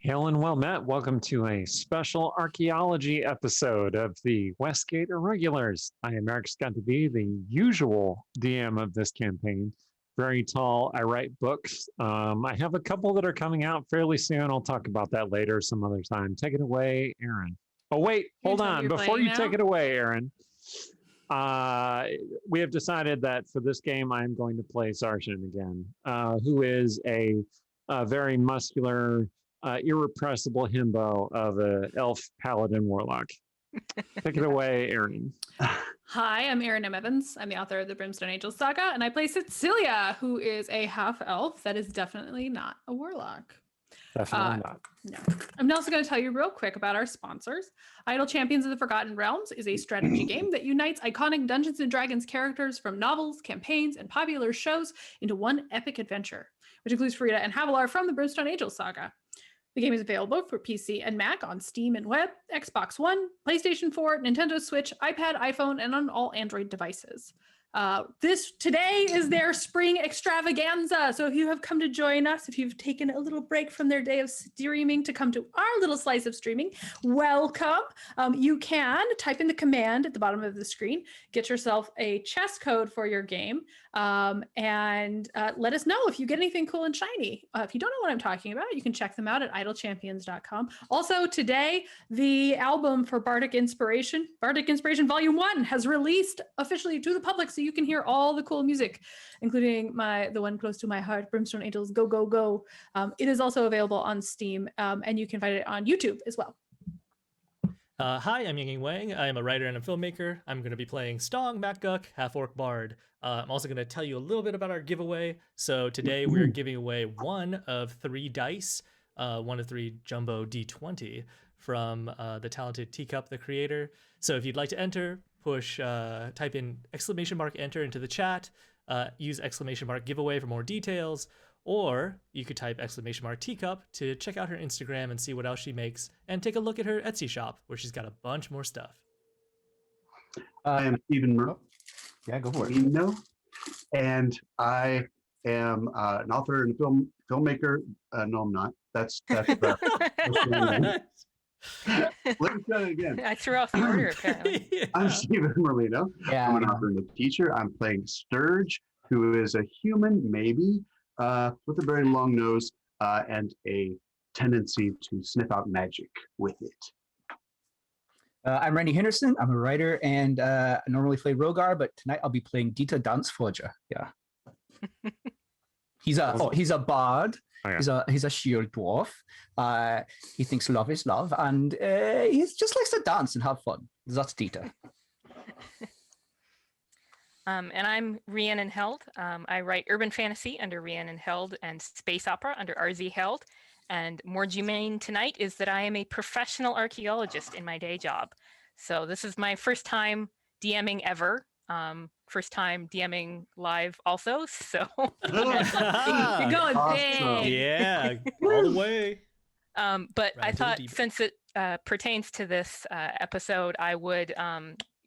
Hail and well met. Welcome to a special archaeology episode of the Westgate Irregulars. I am Eric Scott to be the usual DM of this campaign. Very tall. I write books. I have a couple that are coming out fairly soon. I'll talk about that later some other time. Take it away, Aaron. Oh, wait, hold on. Before you take it away, Aaron, we have decided that for this game, I'm going to play Sargent again, who is a very muscular, irrepressible himbo of an elf paladin warlock. Take it away, Aaron. Hi, I'm Erin M. Evans. I'm the author of the Brimstone Angels saga, and I play Cecilia, who is a half-elf that is definitely not a warlock. Definitely not. No. I'm also going to tell you real quick about our sponsors. Idle Champions of the Forgotten Realms is a strategy game that unites iconic Dungeons & Dragons characters from novels, campaigns, and popular shows into one epic adventure, which includes Frida and Havilar from the Brimstone Angels saga. The game is available for PC and Mac on Steam and web, Xbox One, PlayStation 4, Nintendo Switch, iPad, iPhone, and on all Android devices. Today is their spring extravaganza. So if you have come to join us, if you've taken a little break from their day of streaming to come to our little slice of streaming, welcome. You can type in the command at the bottom of the screen, get yourself a chest code for your game, and let us know if you get anything cool and shiny. If you don't know what I'm talking about, you can check them out at idlechampions.com. Also today, the album for Bardic Inspiration Volume 1 has released officially to the public, so you can hear all the cool music, including the one close to my heart, Brimstone Angels Go Go Go. It is also available on Steam, and you can find it on YouTube as well. Hi, I'm Yinging Wang. I'm a writer and a filmmaker. I'm going to be playing Stong MacGuck, Half-Orc Bard. I'm also going to tell you a little bit about our giveaway. So today we're giving away one of 3 dice, one of 3 jumbo D20 from the talented Teacup, the creator. So if you'd like to enter, type in !enter into the chat, use !giveaway for more details, or you could type !teacup to check out her Instagram and see what else she makes, and take a look at her Etsy shop where she's got a bunch more stuff. I am Stephen Murrow. Yeah, go for it. And I am an author and filmmaker. No, I'm not. That's Let me try it again. I threw off the order, apparently. Yeah. I'm Stephen Merlino. Yeah. I'm an author and a teacher. I'm playing Stirge, who is a human, maybe, with a very long nose and a tendency to sniff out magic with it. I'm Randy Henderson. I'm a writer and I normally play Rogar, but tonight I'll be playing Dita Dansforger. Yeah. He's a bard. Oh, yeah. He's a shield dwarf. He thinks love is love, and he just likes to dance and have fun. That's Dita. And I'm Rhiannon Held. I write urban fantasy under Rhiannon Held and space opera under RZ Held. And more germane tonight is that I am a professional archaeologist in my day job. So this is my first time DMing ever. First time DMing live also. So you're going big. Yeah, all the way. But I thought since it pertains to this episode, I would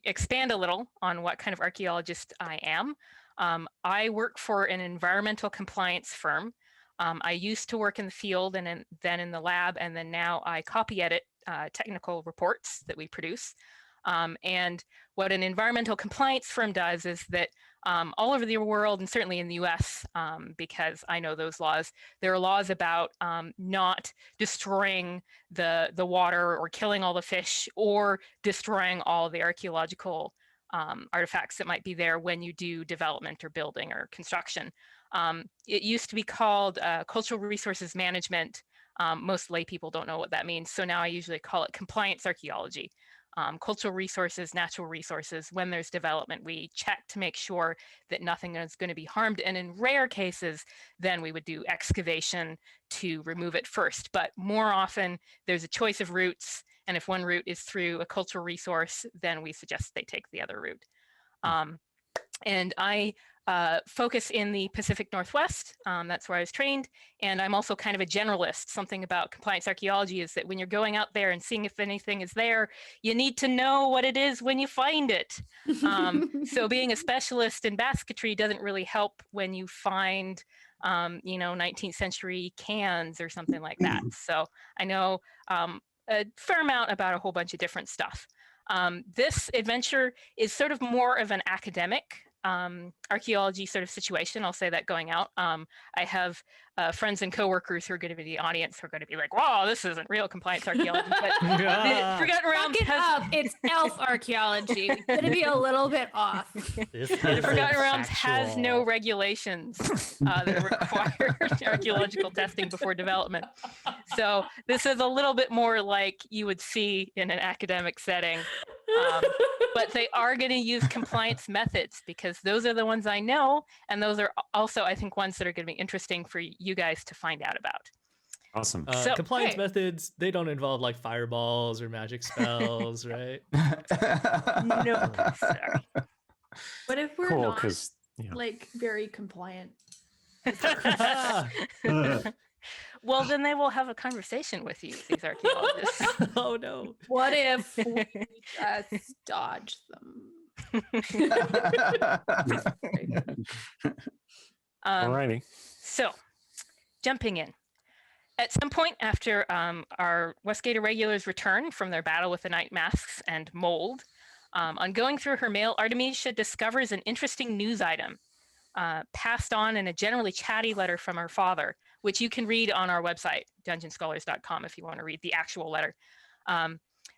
expand a little on what kind of archaeologist I am. I work for an environmental compliance firm. I used to work in the field and then in the lab, and then now I copy edit technical reports that we produce. And what an environmental compliance firm does is that all over the world, and certainly in the US, because I know those laws, there are laws about not destroying the water or killing all the fish or destroying all the archaeological artifacts that might be there when you do development or building or construction. It used to be called cultural resources management. Most lay people don't know what that means. So now I usually call it compliance archaeology. Cultural resources, natural resources, when there's development, we check to make sure that nothing is going to be harmed. And in rare cases, then we would do excavation to remove it first. But more often, there's a choice of routes. And if one route is through a cultural resource, then we suggest they take the other route. And I focus in the Pacific Northwest. That's where I was trained. And I'm also kind of a generalist. Something about compliance archaeology is that when you're going out there and seeing if anything is there, you need to know what it is when you find it. So being a specialist in basketry doesn't really help when you find 19th century cans or something like that. So I know a fair amount about a whole bunch of different stuff. This adventure is sort of more of an academic archaeology sort of situation. I'll say that going out. I have friends and coworkers who are going to be the audience who are going to be like, "Wow, this isn't real compliance archaeology." But the Forgotten Realms has it's elf archaeology. It's going to be a little bit off. This the is Forgotten Realms has no factual. regulations that require archaeological testing before development. So this is a little bit more like you would see in an academic setting. But they are going to use compliance methods because those are the ones I know. And those are also, I think, ones that are going to be interesting for you guys to find out about. Awesome. So, Compliance hey. methods, they don't involve like fireballs or magic spells, right? No, sorry. What if we're Cool, not because like very compliant? Well, then they will have a conversation with you, these archaeologists. Oh no. What if we just dodge them? alrighty. So, jumping in. At some point after our Westgate Irregulars return from their battle with the Night Masks and Mold, on going through her mail, Artemisia discovers an interesting news item passed on in a generally chatty letter from her father, which you can read on our website, dungeonscholars.com, if you want to read the actual letter.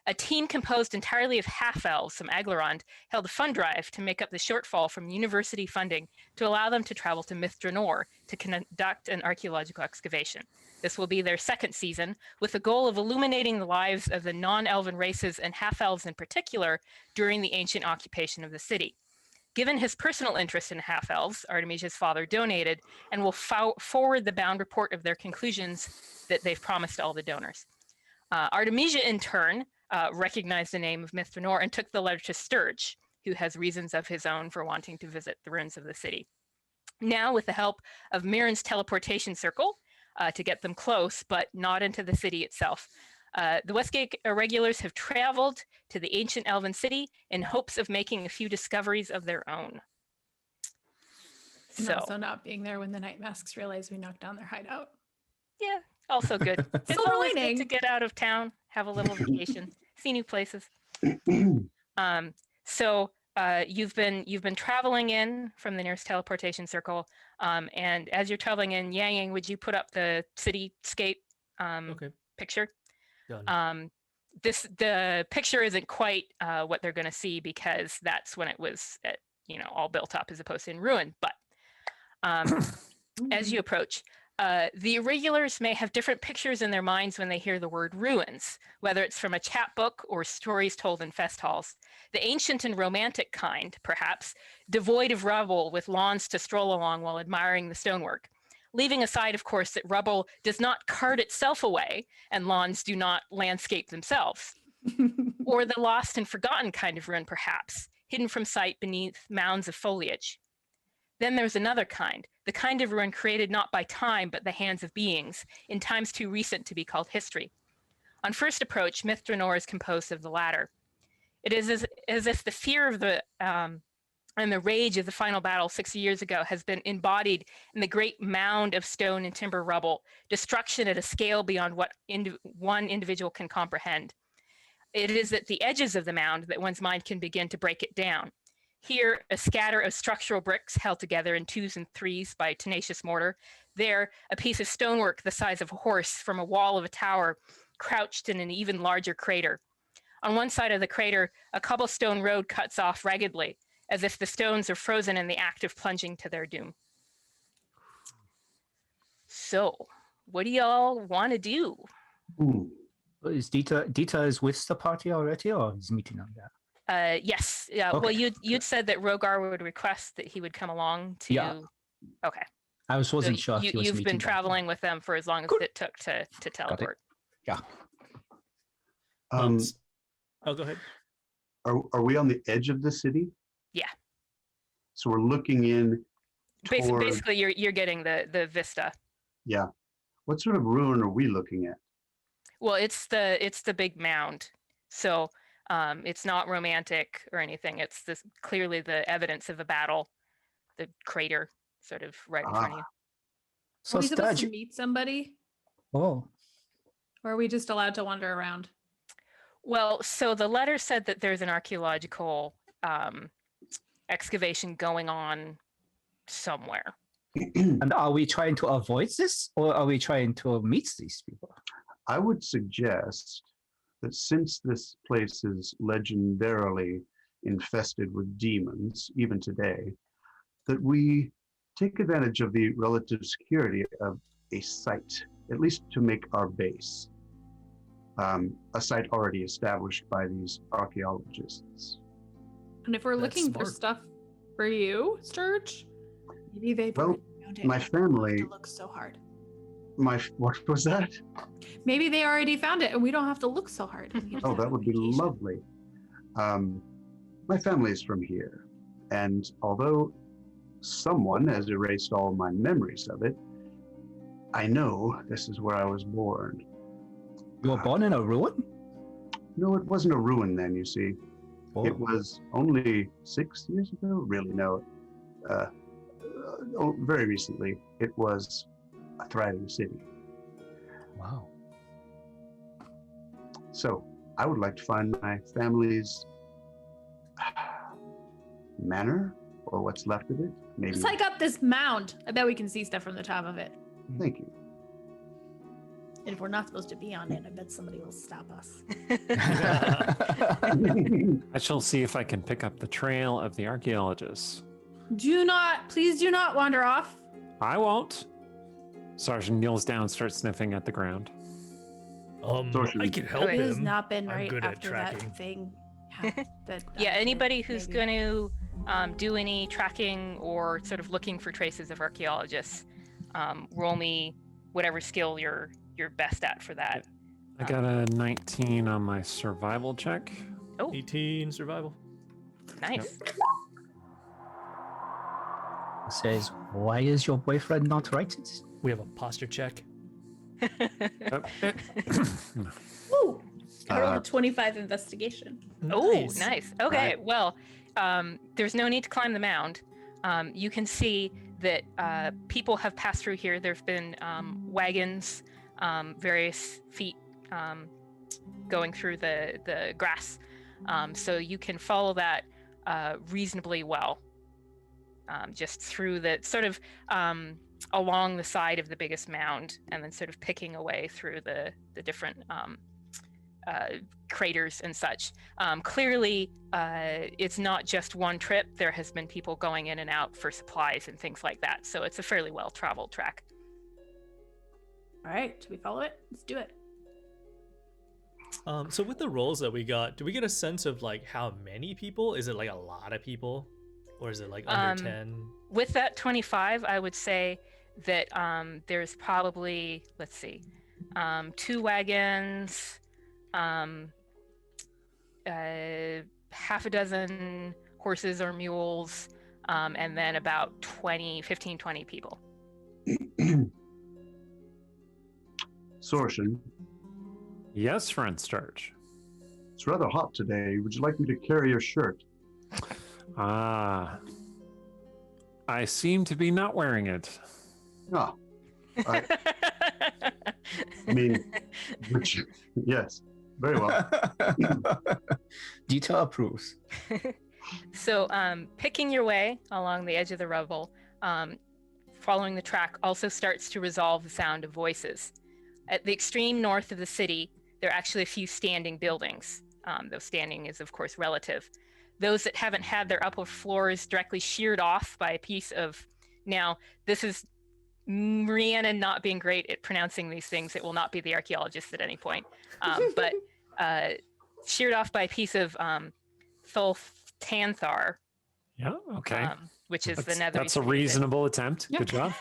A team composed entirely of half-elves from Aglarond held a fund drive to make up the shortfall from university funding to allow them to travel to Myth Drannor to conduct an archaeological excavation. This will be their second season, with the goal of illuminating the lives of the non-elven races and half-elves in particular during the ancient occupation of the city. Given his personal interest in half-elves, Artemisia's father donated and will forward the bound report of their conclusions that they've promised all the donors. Artemisia, in turn, recognized the name of Myth Drannor and took the letter to Stirge, who has reasons of his own for wanting to visit the ruins of the city. Now, with the help of Mirren's teleportation circle to get them close, but not into the city itself, the Westgate Irregulars have traveled to the ancient elven city in hopes of making a few discoveries of their own. And So, also not being there when the Night Masks realize we knocked down their hideout. yeah, also good. It's Silver always good lining. to get out of town, have a little vacation, see new places. So you've been traveling in from the nearest teleportation circle, and as you're traveling in, Yang, would you put up the cityscape Okay. picture? Done. The picture isn't quite what they're going to see because that's when it was all built up as opposed to in ruin. But as you approach, the Irregulars may have different pictures in their minds when they hear the word ruins, whether it's from a chapbook or stories told in fest halls. The ancient and romantic kind, perhaps, devoid of rubble with lawns to stroll along while admiring the stonework. Leaving aside, of course, that rubble does not cart itself away and lawns do not landscape themselves. Or the lost and forgotten kind of ruin, perhaps, hidden from sight beneath mounds of foliage. Then there's another kind, the kind of ruin created not by time, but the hands of beings, in times too recent to be called history. On first approach, Myth Drannor is composed of the latter. It is as if the fear of the and the rage of the final battle 60 years ago has been embodied in the great mound of stone and timber rubble, destruction at a scale beyond what one individual can comprehend. It is at the edges of the mound that one's mind can begin to break it down. Here, a scatter of structural bricks held together in 2s and 3s by tenacious mortar. There, a piece of stonework the size of a horse from a wall of a tower crouched in an even larger crater. On one side of the crater, a cobblestone road cuts off raggedly, as if the stones are frozen in the act of plunging to their doom. So, what do y'all want to do? Is Dita is with the party already, or is meeting on that? Yes. Yeah. Okay. Well, you'd said that Rogar would request that he would come along to. Yeah. Okay. I wasn't sure if he was You've meeting been on that. traveling with them for as long as Good. it took to teleport. Yeah. Oh, go ahead. Are we on the edge of the city? Yeah. So we're looking in toward, Basically, you're getting the vista. yeah. What sort of ruin are we looking at? Well, it's the big mound. So it's not romantic or anything. It's clearly the evidence of a battle, the crater sort of right in front of you. So Are we supposed to Sturge. meet somebody? Oh, Or are we just allowed to wander around? Well, so the letter said that there's an archaeological excavation going on somewhere. and are we trying to avoid this, or are we trying to meet these people? I would suggest that since this place is legendarily infested with demons, even today, that we take advantage of the relative security of a site, at least to make our base. A site already established by these archaeologists. And if we're That's looking for smart. stuff for you, Sturge, maybe they've Well, already found it. my We don't have family, to look so hard. what was that? Maybe they already found it, and we don't have to look so hard. We just Oh, have that a would be vacation. lovely. My family is from here, and although someone has erased all my memories of it, I know this is where I was born. You were born in a ruin? No, it wasn't a ruin then, you see. Oh, It was only 6 years ago? Really, no. Very recently, it was a thriving city. wow. So, I would like to find my family's manor, or what's left of it. Maybe. Just hike up this mound. I bet we can see stuff from the top of it. Thank you. And if we're not supposed to be on it, I bet somebody will stop us. I shall see if I can pick up the trail of the archaeologists. Please do not wander off. I won't. Sergeant kneels down and starts sniffing at the ground. I can help It has him. not been I'm right good at after tracking. that thing. That Yeah, did, anybody who's maybe. going to do any tracking or sort of looking for traces of archaeologists, roll me whatever skill you're best at for that. I got a 19 on my survival check. Oh, 18 survival. nice. It says, why is your boyfriend not writing? We have a posture check. Oh, Ooh, I rolled Uh, a 25 investigation. Oh, Nice. nice. Okay, Right. well, there's no need to climb the mound. You can see that people have passed through here. There have been wagons, various feet going through the grass. So you can follow that reasonably well. Just through the sort of along the side of the biggest mound, and then sort of picking away through the different craters and such. Clearly, it's not just one trip. There has been people going in and out for supplies and things like that. So it's a fairly well-traveled track. All right, should we follow it? Let's do it. So with the rolls that we got, do we get a sense of like how many people? Is it like a lot of people, or is it like under 10? With that 25, I would say that there's probably, let's see, 2 wagons, half a dozen horses or mules, and then about 15, 20 people. Sortion, yes, friend Stirge. it's rather hot today. Would you like me to carry your shirt? Ah, I seem to be not wearing it. Ah, I mean, yes, very well. Detail approves. So picking your way along the edge of the rubble, following the track also starts to resolve the sound of voices. At the extreme north of the city, there are actually a few standing buildings. Though standing is, of course, relative. Those that haven't had their upper floors directly sheared off by a piece of... Now, this is Rhiannon not being great at pronouncing these things. It will not be the archaeologist at any point. But sheared off by a piece of Thulthanthar, Yeah, okay. which is That's, the nether. that's a reasonable attempt. Yeah. Good job.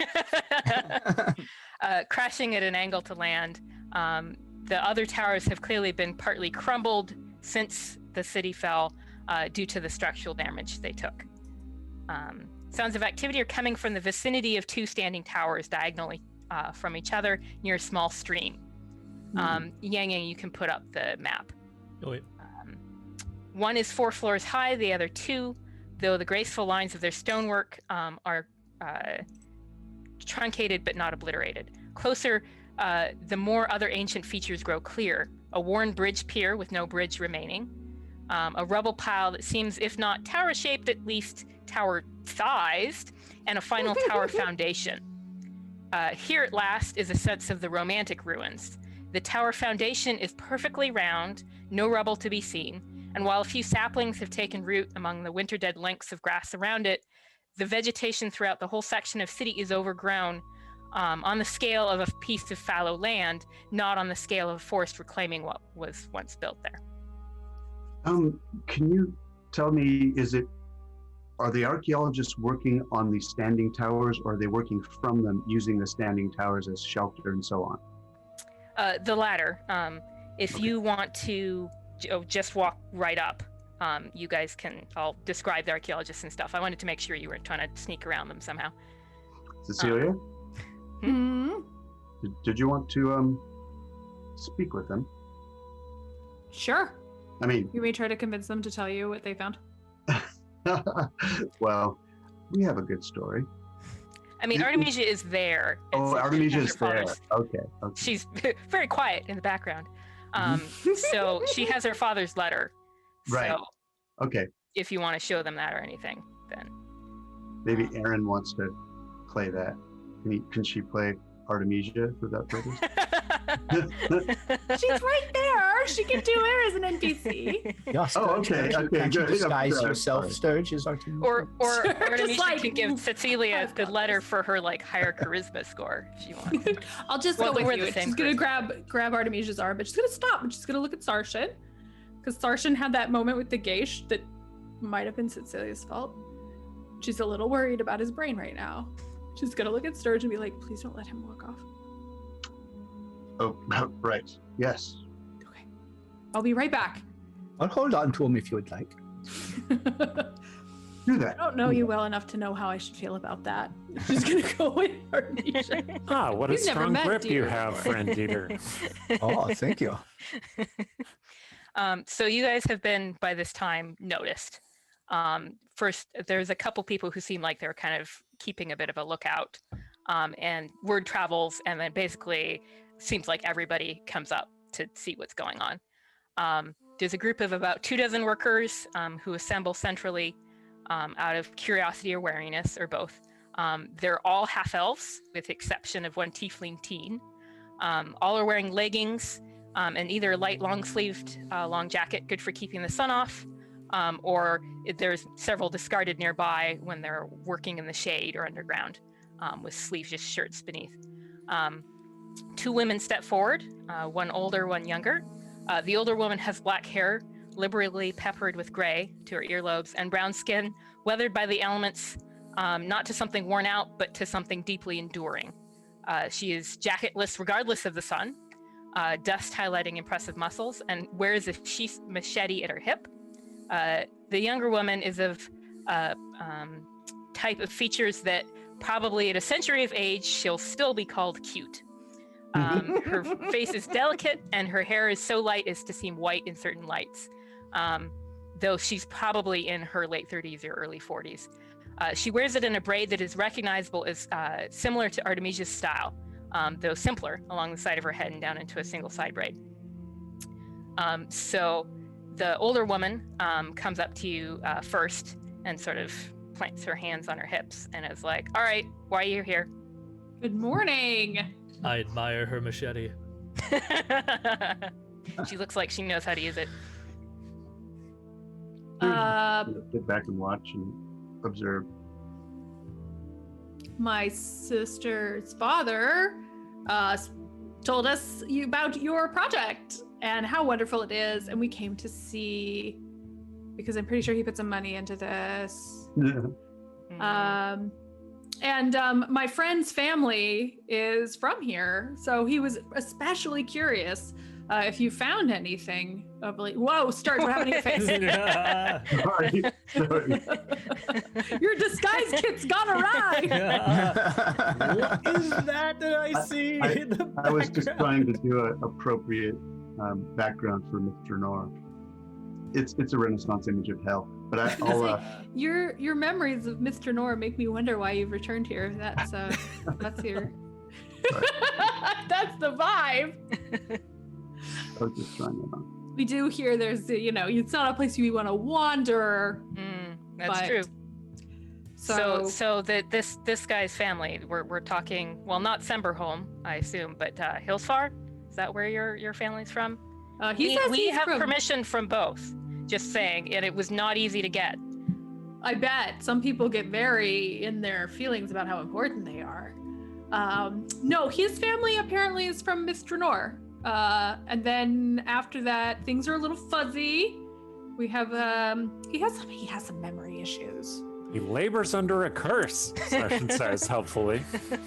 Crashing at an angle to land. The other towers have clearly been partly crumbled since the city fell due to the structural damage they took. Sounds of activity are coming from the vicinity of 2 standing towers diagonally from each other near a small stream. Yang Yang, you can put up the map. Oh, wait. One is 4 floors high, the other 2, though the graceful lines of their stonework are truncated but not obliterated. Closer, the more other ancient features grow clear. A worn bridge pier with no bridge remaining. A rubble pile that seems, if not tower-shaped, at least tower-sized, and a final tower foundation. Here at last is a sense of the romantic ruins. The tower foundation is perfectly round, no rubble to be seen, and while a few saplings have taken root among the winter-dead lengths of grass around it, the vegetation throughout the whole section of city is overgrown on the scale of a piece of fallow land, not on the scale of a forest reclaiming what was once built there. Can you tell me, are the archaeologists working on the standing towers, or are they working from them using the standing towers as shelter and so on? The latter. If you want to just walk right up, you guys can, I'll describe the archaeologists and stuff. I wanted to make sure you weren't trying to sneak around them somehow. Cecilia? Hmm? Did you want to speak with them? Sure. I mean, You may try to convince them to tell you what they found. well, we have a good story. I mean, Artemisia is there. Oh, so Artemisia is there. father's- Okay. She's very quiet in the background. So she has her father's letter. Right. So Okay. if you want to show them that or anything, then. Maybe Erin wants to play that. Can she play Artemisia without purpose? She's right there. She can do her as an NPC. Yeah, Sturge, okay, can't you good. disguise I'm yourself, sorry. Sturge, as our team? Or Sure, Artemisia just like, can give Cecilia I've the got letter this. for her higher charisma score if you want. I'll just Well, go we're with the you. same She's gonna grab Artemisia's arm, but she's gonna stop and she's gonna look at Sarshan. Because Sarshan had that moment with the Geish that might have been Cecilia's fault. She's a little worried about his brain right now. She's gonna look at Sturge and be like, please don't let him walk off. Oh, right. Yes. Okay. I'll be right back. I'll hold on to him if you would like. Do that. I don't know you well enough to know how I should feel about that. She's gonna go with Artemisia. Ah, what a We've never strong met grip you Dieter have, before. friend Dieter. Oh, thank you. So you guys have been, by this time, noticed. First, there's a couple people who seem like they're kind of keeping a bit of a lookout, and word travels, and then basically seems like everybody comes up to see what's going on. There's a group of about 24 workers who assemble centrally out of curiosity or wariness, or both. They're all half-elves, with the exception of one tiefling teen. All are wearing leggings, and either a light long-sleeved long jacket, good for keeping the sun off, or there's several discarded nearby when they're working in the shade or underground, with sleeveless shirts beneath. Two women step forward, one older, one younger. The older woman has black hair, liberally peppered with gray to her earlobes, and brown skin, weathered by the elements, not to something worn out, but to something deeply enduring. She is jacketless regardless of the sun, dust highlighting impressive muscles, and wears a sheath machete at her hip. The younger woman is of type of features that probably at a century of age, she'll still be called cute. Her face is delicate, and her hair is so light as to seem white in certain lights, though she's probably in her late 30s or early 40s. She wears it in a braid that is recognizable as similar to Artemisia's style, though simpler along the side of her head and down into a single side braid. So the older woman comes up to you first and sort of plants her hands on her hips and is like, all right, why are you here? Good morning. I admire her machete. She looks like she knows how to use it. Sit back and watch and observe. My sister's father told us about your project and how wonderful it is, and we came to see because I'm pretty sure he put some money into this. And my friend's family is from here, so he was especially curious if you found anything of like, whoa, Stirge, what happened to your face? Sorry. Your disguise kit's gone awry. What is that I see? in the I was just background? trying to do an appropriate background for Myth Drannor. it's a Renaissance image of hell. But I'll Your memories of Myth Drannor make me wonder why you've returned here. That's your that's the vibe. I was just trying to know. We do hear there's it's not a place you want to wander. That's true. So this guy's family, we're talking, well, not Semberholm, I assume, but Hillsfar? Is that where your family's from? We have permission from both. Just saying, and it was not easy to get. I bet some people get very in their feelings about how important they are. No, his family apparently is from Myth Drannor. And then after that, things are a little fuzzy. We have he has some memory issues. He labors under a curse, Session says helpfully.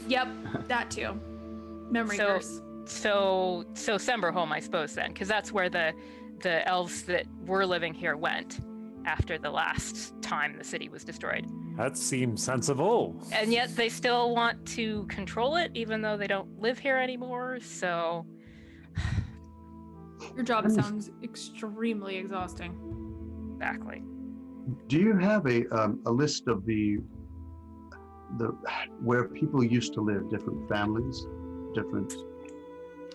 Yep, that too. Memory curse. So Semberholm, I suppose then, because that's where the elves that were living here went after the last time the city was destroyed. That seems sensible. And yet they still want to control it, even though they don't live here anymore. So your job sounds extremely exhausting. Exactly. Do you have a list of the where people used to live, different families, different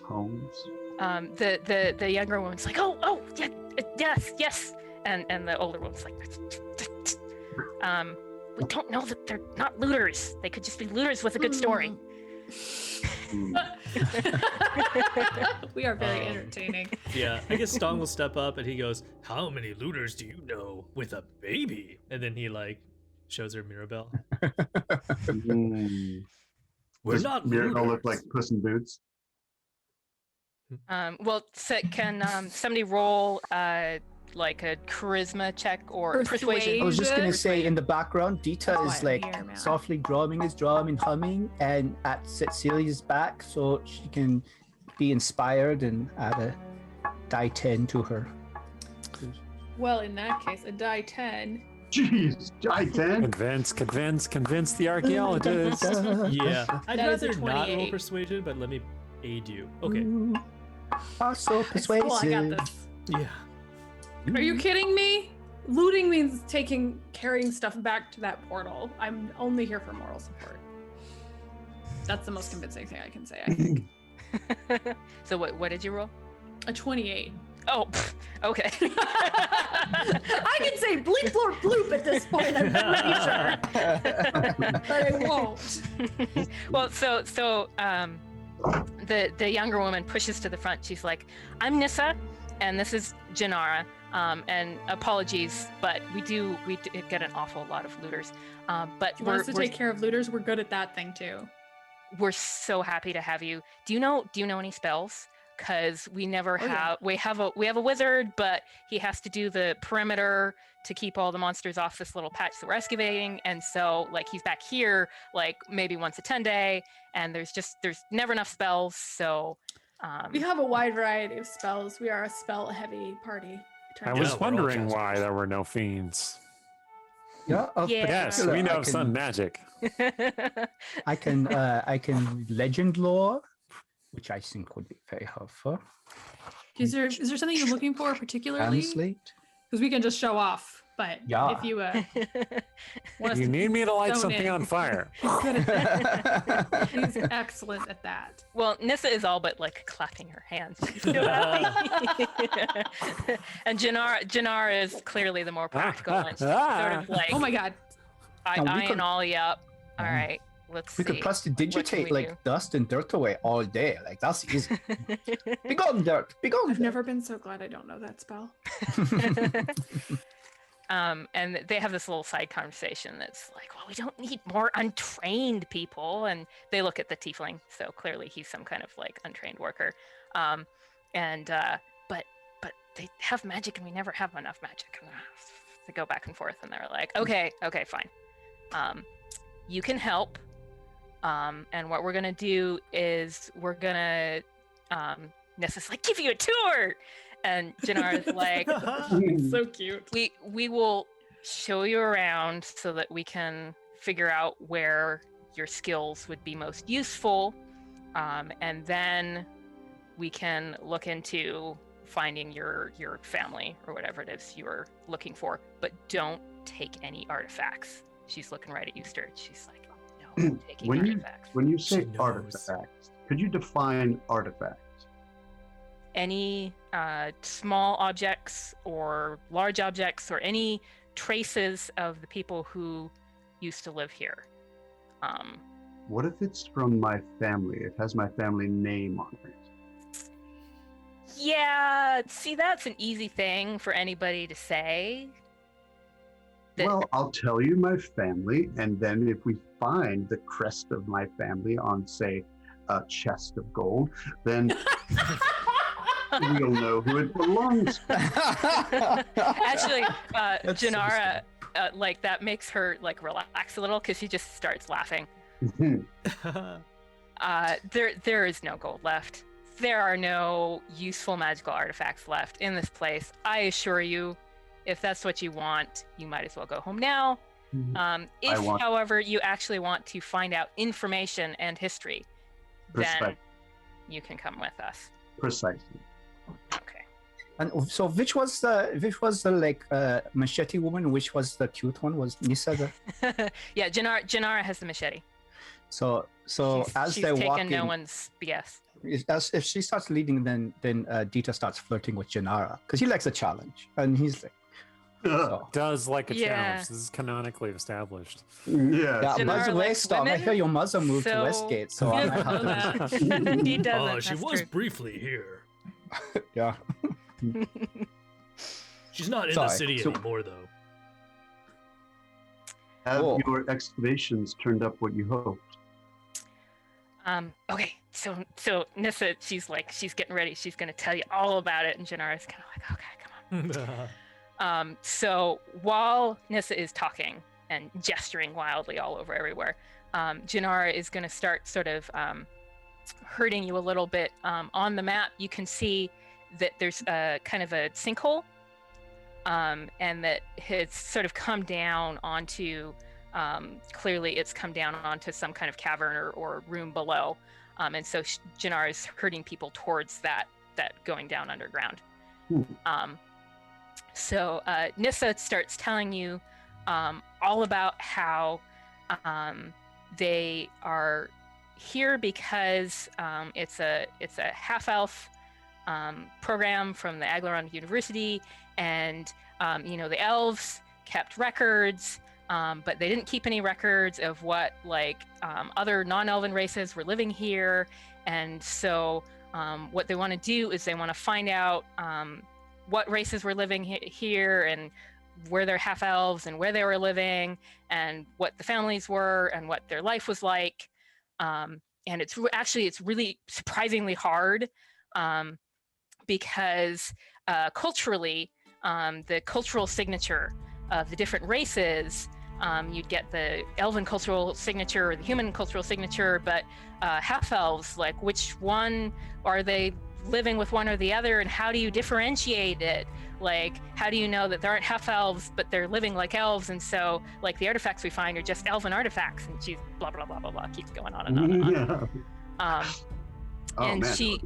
homes? The younger woman's like, oh yeah, yes, and the older woman's like, we don't know that they're not looters. They could just be looters with a good story. We are very entertaining. Yeah, I guess Stong will step up and he goes, "How many looters do you know with a baby?" And then he shows her Mirabelle. We're Does not Mirabelle looters. look like Puss in Boots? Well, can somebody roll like a charisma check or persuasion? I was just going to say, in the background, Dita is I'm here, man. softly drumming his drum and humming, and at Cecilia's back, so she can be inspired and add a die 10 to her. Well, in that case, a die 10. Jeez, die 10? Convince the archaeologists. Yeah, I'd That is a rather not roll 28. persuasion, but let me aid you. Okay. You are so persuasive. Cool, I got this. Yeah. Are you kidding me? Looting means carrying stuff back to that portal. I'm only here for moral support. That's the most convincing thing I can say, I think. So what did you roll? A 28. Oh, okay. I can say bleep blorp bloop at this point, I'm pretty sure. But I won't. Well, so the younger woman pushes to the front. She's like, "I'm Nissa, and this is Janara. And apologies, but we do get an awful lot of looters. But You want us to take care of looters? We're good at that thing too. we're so happy to have you. Do you know any spells? Because we never have. Yeah. We have a wizard, but he has to do the perimeter to keep all the monsters off this little patch that we're excavating. And so he's back here maybe once a 10-day, and there's never enough spells. So we have a wide variety of spells. We are a spell heavy party. I was wondering why there were no fiends. Yeah. Yes, we know some magic. I can legend lore, which I think would be very helpful. Is there something you're looking for particularly? Translate. Because we can just show off. But if you want us You to need me to light zone something in. on fire. He's excellent at that. Well, Nissa is all but clapping her hands. She's so happy. And Janara is clearly the more practical one. She's sort of Oh my god. eyeing Ollie up. All right, let's We see. could What prestidigitate can we do? dust and dirt away all day. That's easy. Be gone, dirt. Be gone. I've never been so glad I don't know that spell. And they have this little side conversation that's well, we don't need more untrained people. And they look at the tiefling, so clearly he's some kind of untrained worker. But they have magic, and we never have enough magic. And they go back and forth, and they're like, okay, fine. You can help. And what we're gonna do is we're gonna Nessa's give you a tour. And Janara's It's so cute. we will show you around so that we can figure out where your skills would be most useful, and then we can look into finding your family or whatever it is you were looking for, but don't take any artifacts. She's looking right at you, Stirge. She's like, no, taking artifacts. When you say She knows. artifacts, could you define artifacts? Any small objects or large objects or any traces of the people who used to live here. What if it's from my family? It has my family name on it. Yeah, see, that's an easy thing for anybody to say. Well, I'll tell you my family, and then if we find the crest of my family on, say, a chest of gold, then we'll know who it belongs to. Actually, Janara, like that makes her like relax a little because she just starts laughing. There is no gold left. There are no useful magical artifacts left in this place. I assure you, if that's what you want, you might as well go home now. However, you actually want to find out information and history, then you can come with us. Precisely. Okay. And so, which was the like machete woman? Which was the cute one? Was Nissa the? Yeah, Janara has the machete. So as she's they're taken walking, no one's BS. If she starts leading, then Dita starts flirting with Janara because he likes a challenge, and he's like, so. Does like a challenge. This is canonically established. Yeah. Yeah, by the way, Storm, I hear your mother moved to so- Westgate, so I might have to. He doesn't. Oh, she that's was true. briefly here. Yeah. She's not in Sorry. the city So- anymore, though. Have Cool. your excavations turned up what you hoped? Okay, so Nissa, she's getting ready. She's gonna tell you all about it, and Janara's kind of like, okay, come on. So while Nissa is talking and gesturing wildly all over everywhere, Janara is gonna start sort of hurting you a little bit. On the map, you can see that there's a kind of a sinkhole, and that it's sort of come down onto. Clearly, it's come down onto some kind of cavern or room below, and so Janara is herding people towards that going down underground. So Nissa starts telling you all about how they are here because it's a half-elf program from the Aglaron University, and the elves kept records. But they didn't keep any records of what other non-elven races were living here, and so what they want to do is they want to find out what races were living here and where they're half-elves and where they were living and what the families were and what their life was like. And it's really surprisingly hard because culturally, the cultural signature of the different races, you'd get the elven cultural signature or the human cultural signature, but half-elves, like which one are they living with, one or the other, and how do you differentiate it? Like, how do you know that there aren't half-elves but they're living like elves, and so like the artifacts we find are just elven artifacts? And she's blah blah blah blah blah, keeps going on and on and on. Yeah. And man. she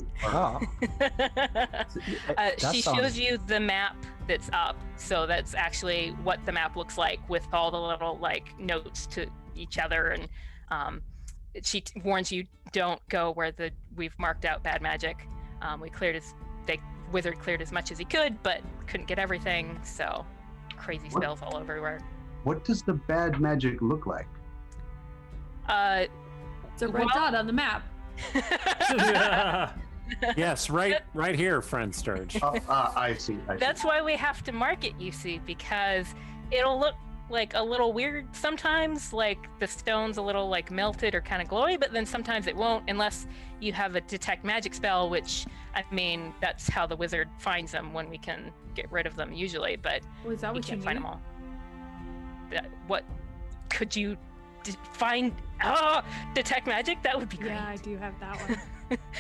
she sounds- shows you the map that's up, so that's actually what the map looks like with all the little notes to each other, and she warns you, don't go where we've marked out bad magic. Wizard cleared as much as he could, but couldn't get everything, so crazy spells all everywhere. What does the bad magic look like? It's a red dot on the map. Yes, right here, friend Stirge. I see. That's why we have to mark it, you see, because it'll look like a little weird sometimes, like the stone's a little melted or kind of glowy, but then sometimes it won't unless you have a detect magic spell, which, I mean, that's how the wizard finds them when we can get rid of them usually, but Was that you what you can't find mean? them all. What could you find? Detect magic? That would be great. Yeah, I do have that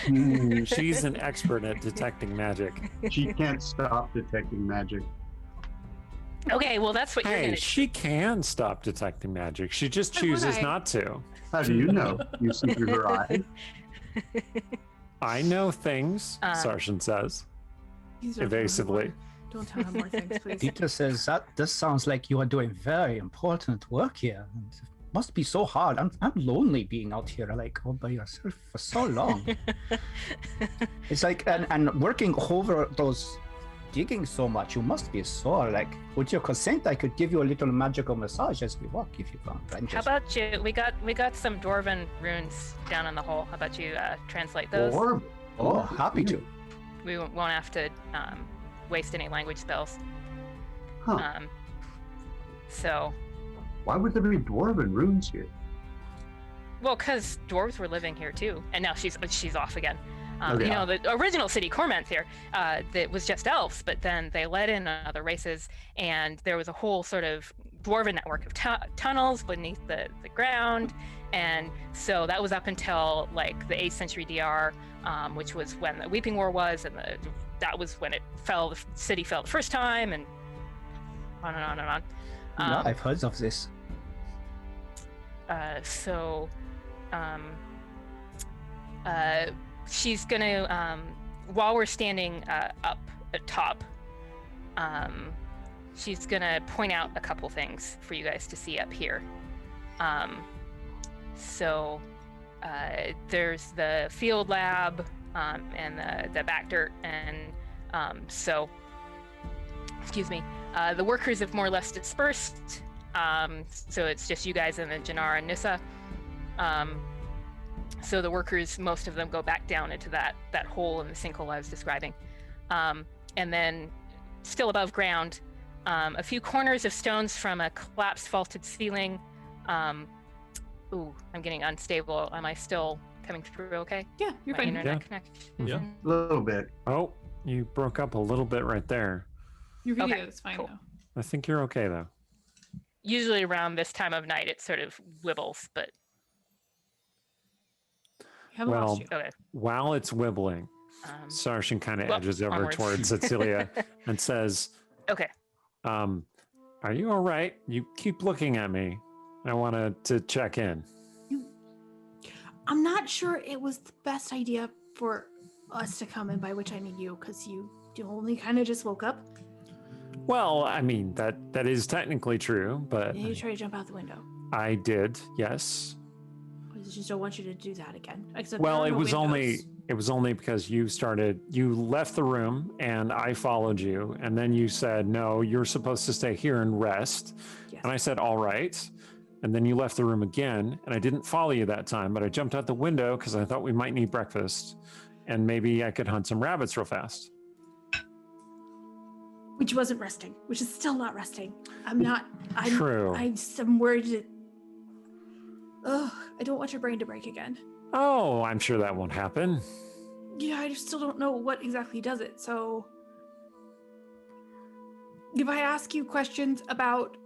one. She's an expert at detecting magic. She can't stop detecting magic. Okay, well, that's what you're Hey, gonna. she can stop detecting magic. She just Why would chooses I? not to. How do you know? You see through her eyes. I know things, Um, Sarshan says. Please don't tell him evasively. more. Don't tell him more things, please. Dieter says that this sounds like you are doing very important work here. It must be so hard. I'm lonely being out here like all by yourself for so long. It's like and working over those digging so much, you must be sore. Like, with your consent, I could give you a little magical massage as we walk if you want. How about you? We got some Dwarven runes down in the hole. How about you translate those? Oh, happy to. We won't have to waste any language spells. Huh. So. Why would there be Dwarven runes here? Well, because dwarves were living here too, and now she's off again. Okay. You know, the original city, Cormanth here, that was just elves, but then they let in other races, and there was a whole sort of dwarven network of tunnels beneath the ground, and so that was up until like the 8th century DR, which was when the Weeping War was, and that was when it fell. The city fell the first time, and on and on and on. No, I've heard of this. She's gonna, while we're standing up at top, she's gonna point out a couple things for you guys to see up here. There's the field lab and the back dirt, and excuse me, the workers have more or less dispersed, so it's just you guys and then Janara and Nissa. So the workers, most of them go back down into that hole in the sinkhole I was describing. And then still above ground, a few corners of stones from a collapsed vaulted ceiling. Ooh, I'm getting unstable. Am I still coming through okay? Yeah, you're My fine. internet Yeah. connection. Yeah. A little bit. Oh, you broke up a little bit right there. Your video Okay, is fine cool. now. I think you're okay though. Usually around this time of night, it sort of wibbles, but We haven't Well, lost you. okay. While it's wibbling, Sarshan kind of well, edges over onwards. towards Cecilia and says, Okay. "Are you all right? You keep looking at me. I wanted to check in." I'm not sure it was the best idea for us to come in, by which I mean you, because you only kind of just woke up. Well, I mean that is technically true, but And you try to jump out the window. I did, yes. I just don't want you to do that again. Except Well, there it are no was windows. only because you left the room and I followed you, and then you said, "No, you're supposed to stay here and rest." Yes. And I said, "All right." And then you left the room again, and I didn't follow you that time, but I jumped out the window because I thought we might need breakfast, and maybe I could hunt some rabbits real fast. Which wasn't resting, which is still not resting. True. I'm worried that... Ugh, I don't want your brain to break again. Oh, I'm sure that won't happen. Yeah, I just still don't know what exactly does it, so... If I ask you questions about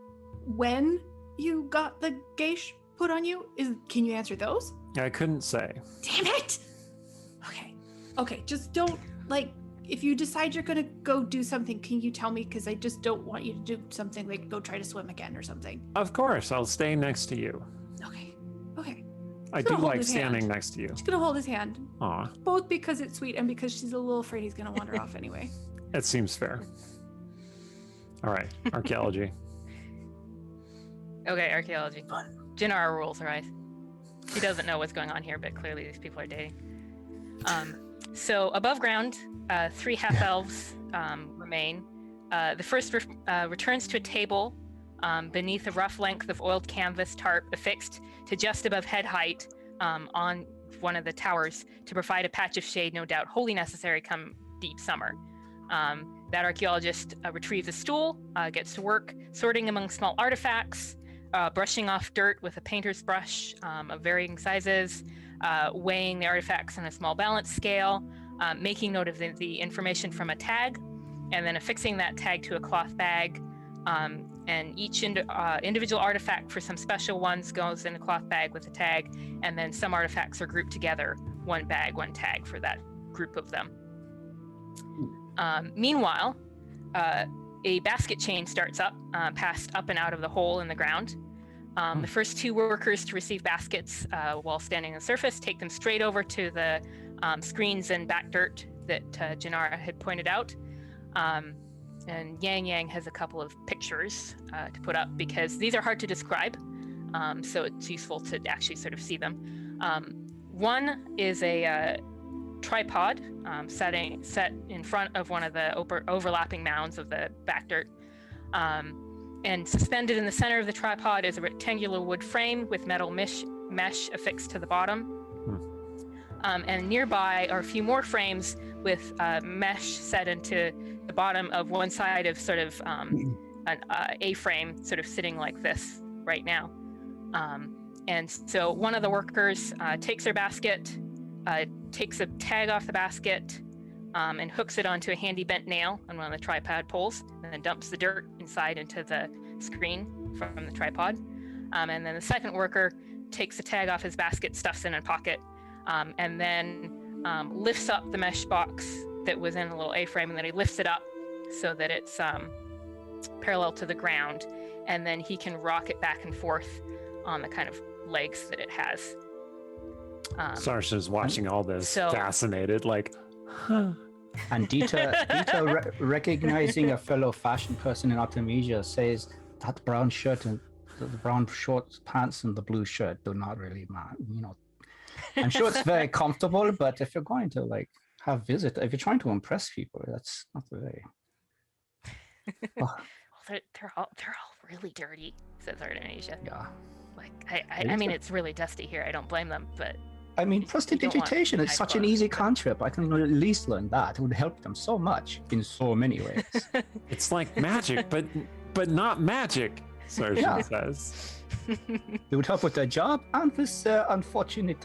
when you got the geish put on you, can you answer those? I couldn't say. Damn it! Okay, just don't, like, if you decide you're gonna go do something, can you tell me? Because I just don't want you to do something like go try to swim again or something. Of course, I'll stay next to you. Okay. I He's do gonna hold like his standing hand. next to you. Just gonna hold his hand, Aw, both because it's sweet and because she's a little afraid he's gonna wander off anyway. it seems fair. All right, archaeology. Okay, archaeology. Janara rules, right? She doesn't know what's going on here, but clearly these people are dating. So above ground, 3 half-elves remain. The first returns to a table beneath a rough length of oiled canvas tarp affixed to just above head height on one of the towers to provide a patch of shade, no doubt wholly necessary come deep summer. That archaeologist retrieves a stool, gets to work sorting among small artifacts, brushing off dirt with a painter's brush of varying sizes, weighing the artifacts on a small balance scale, making note of the information from a tag, and then affixing that tag to a cloth bag. And each individual artifact for some special ones goes in a cloth bag with a tag, and then some artifacts are grouped together, one bag, one tag for that group of them. Meanwhile, a basket chain starts up, passed up and out of the hole in the ground. The first 2 workers to receive baskets while standing on the surface take them straight over to the screens and back dirt that Janara had pointed out. And Yang Yang has a couple of pictures to put up because these are hard to describe, so it's useful to actually sort of see them. One is a tripod set in front of one of the overlapping mounds of the back dirt. And suspended in the center of the tripod is a rectangular wood frame with metal mesh affixed to the bottom. And nearby are a few more frames with mesh set into the bottom of one side of sort of an A-frame sort of sitting like this right now. And so one of the workers takes their basket, takes a tag off the basket, and hooks it onto a handy bent nail on one of the tripod poles, and then dumps the dirt inside into the screen from the tripod. And then the second worker takes the tag off his basket, stuffs it in a pocket, and then lifts up the mesh box that was in a little A-frame, and then he lifts it up so that it's parallel to the ground, and then he can rock it back and forth on the kind of legs that it has. Sarsha's watching all this, fascinated, like, huh. And Dita recognizing a fellow fashion person in Artemisia, says that brown shirt and the brown short pants and the blue shirt do not really matter. I'm sure it's very comfortable, but if you're going to have visitors, if you're trying to impress people, that's not very. Well, they're all really dirty, says Artemisia. Yeah. I mean, it's really dusty here. I don't blame them, but. I mean, prestidigitation is such an easy cantrip. I can at least learn that. It would help them so much in so many ways. It's like magic, but not magic, Sarsha says. It would help with their job and this unfortunate,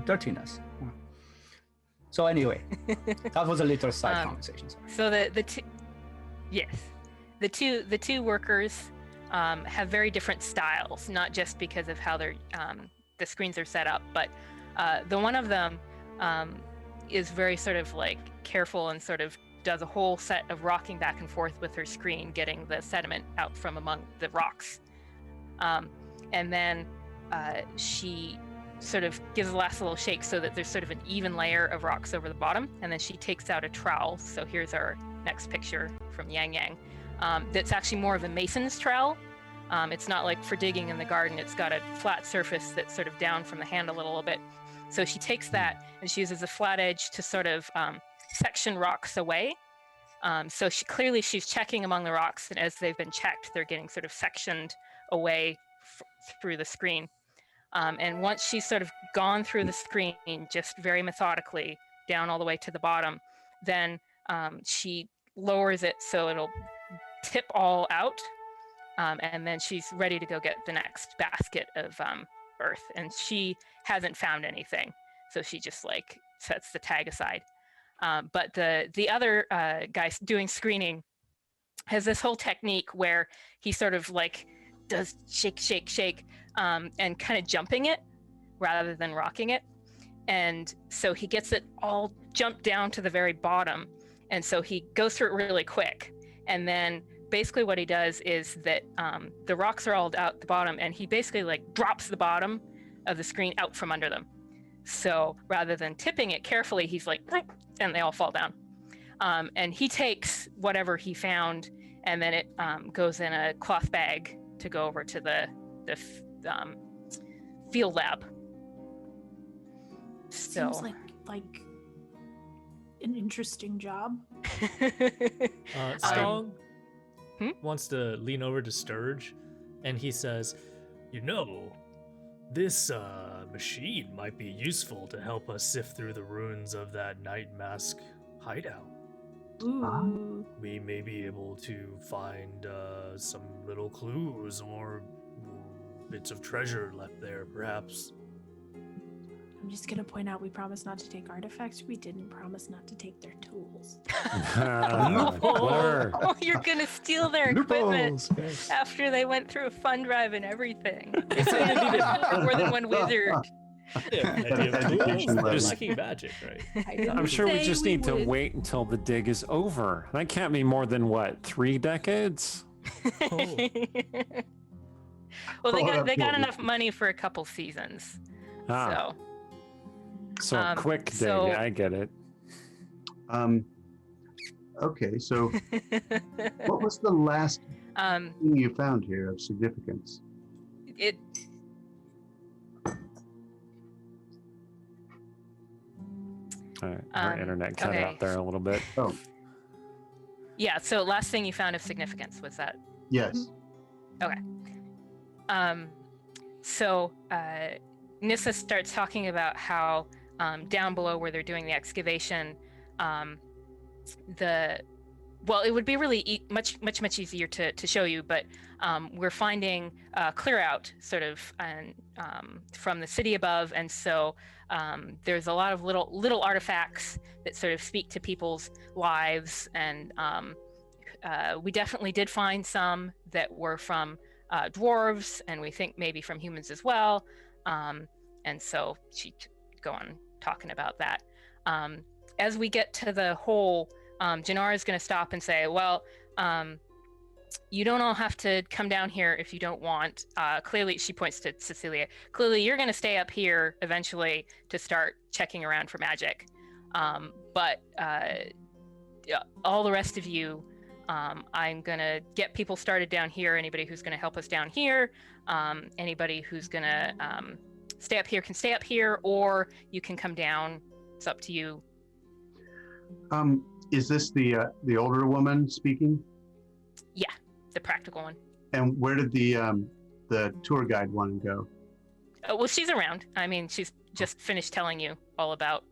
dirtiness. So anyway, that was a little side conversation. Sorry. So the two workers have very different styles, not just because of how the screens are set up, but the one of them is very sort of careful and sort of does a whole set of rocking back and forth with her screen, getting the sediment out from among the rocks. And then she sort of gives the last little shake so that there's sort of an even layer of rocks over the bottom, and then she takes out a trowel. So here's our next picture from Yang Yang. That's actually more of a mason's trowel. It's not like for digging in the garden. It's got a flat surface that's sort of down from the handle a little bit. So she takes that and she uses a flat edge to sort of section rocks away. So she's checking among the rocks, and as they've been checked, they're getting sort of sectioned away through the screen. And once she's sort of gone through the screen, just very methodically down all the way to the bottom, then she lowers it so it'll tip all out. And then she's ready to go get the next basket of earth, and she hasn't found anything, so she just sets the tag aside. But the other guy doing screening has this whole technique where he sort of does shake, and kind of jumping it rather than rocking it, and so he gets it all jumped down to the very bottom, and so he goes through it really quick, and then basically what he does is that the rocks are all out the bottom, and he basically drops the bottom of the screen out from under them. So rather than tipping it carefully, he's and they all fall down. And he takes whatever he found, and then it goes in a cloth bag to go over to the field lab. So seems like an interesting job. Strong wants to lean over to Stirge, and he says, this machine might be useful to help us sift through the ruins of that Night Mask hideout. Ooh. We may be able to find some little clues or bits of treasure left there, perhaps. I'm just going to point out we promised not to take artifacts. We didn't promise not to take their tools. Oh, you're going to steal their equipment Yes. after they went through a fund drive and everything. It's going to be more than one wizard. Lacking magic, right? I'm sure we just need to wait until the dig is over. That can't be more than, 3 decades? Well, they got enough money for a couple seasons. So quick dig, I get it. Okay, so what was the last thing you found here of significance? It All right, our internet cut okay. out there a little bit. Oh, Yeah, so last thing you found of significance was that. yes. Okay. So Nissa starts talking about how down below where they're doing the excavation, it would be really much easier to show you, but we're finding clear out sort of from the city above, and so there's a lot of little artifacts that sort of speak to people's lives, and we definitely did find some that were from dwarves, and we think maybe from humans as well, and so she go on talking about that. As we get to the hole, Janara is going to stop and say, well, you don't all have to come down here if you don't want. Clearly, she points to Cecilia. Clearly, you're going to stay up here eventually to start checking around for magic. But all the rest of you, I'm going to get people started down here. Anybody who's going to help us down here, anybody who's going to stay up here can stay up here, or you can come down. It's up to you. Is this the older woman speaking? Yeah, the practical one. And where did the tour guide one go? Well, she's around. I mean, she's just finished telling you all about,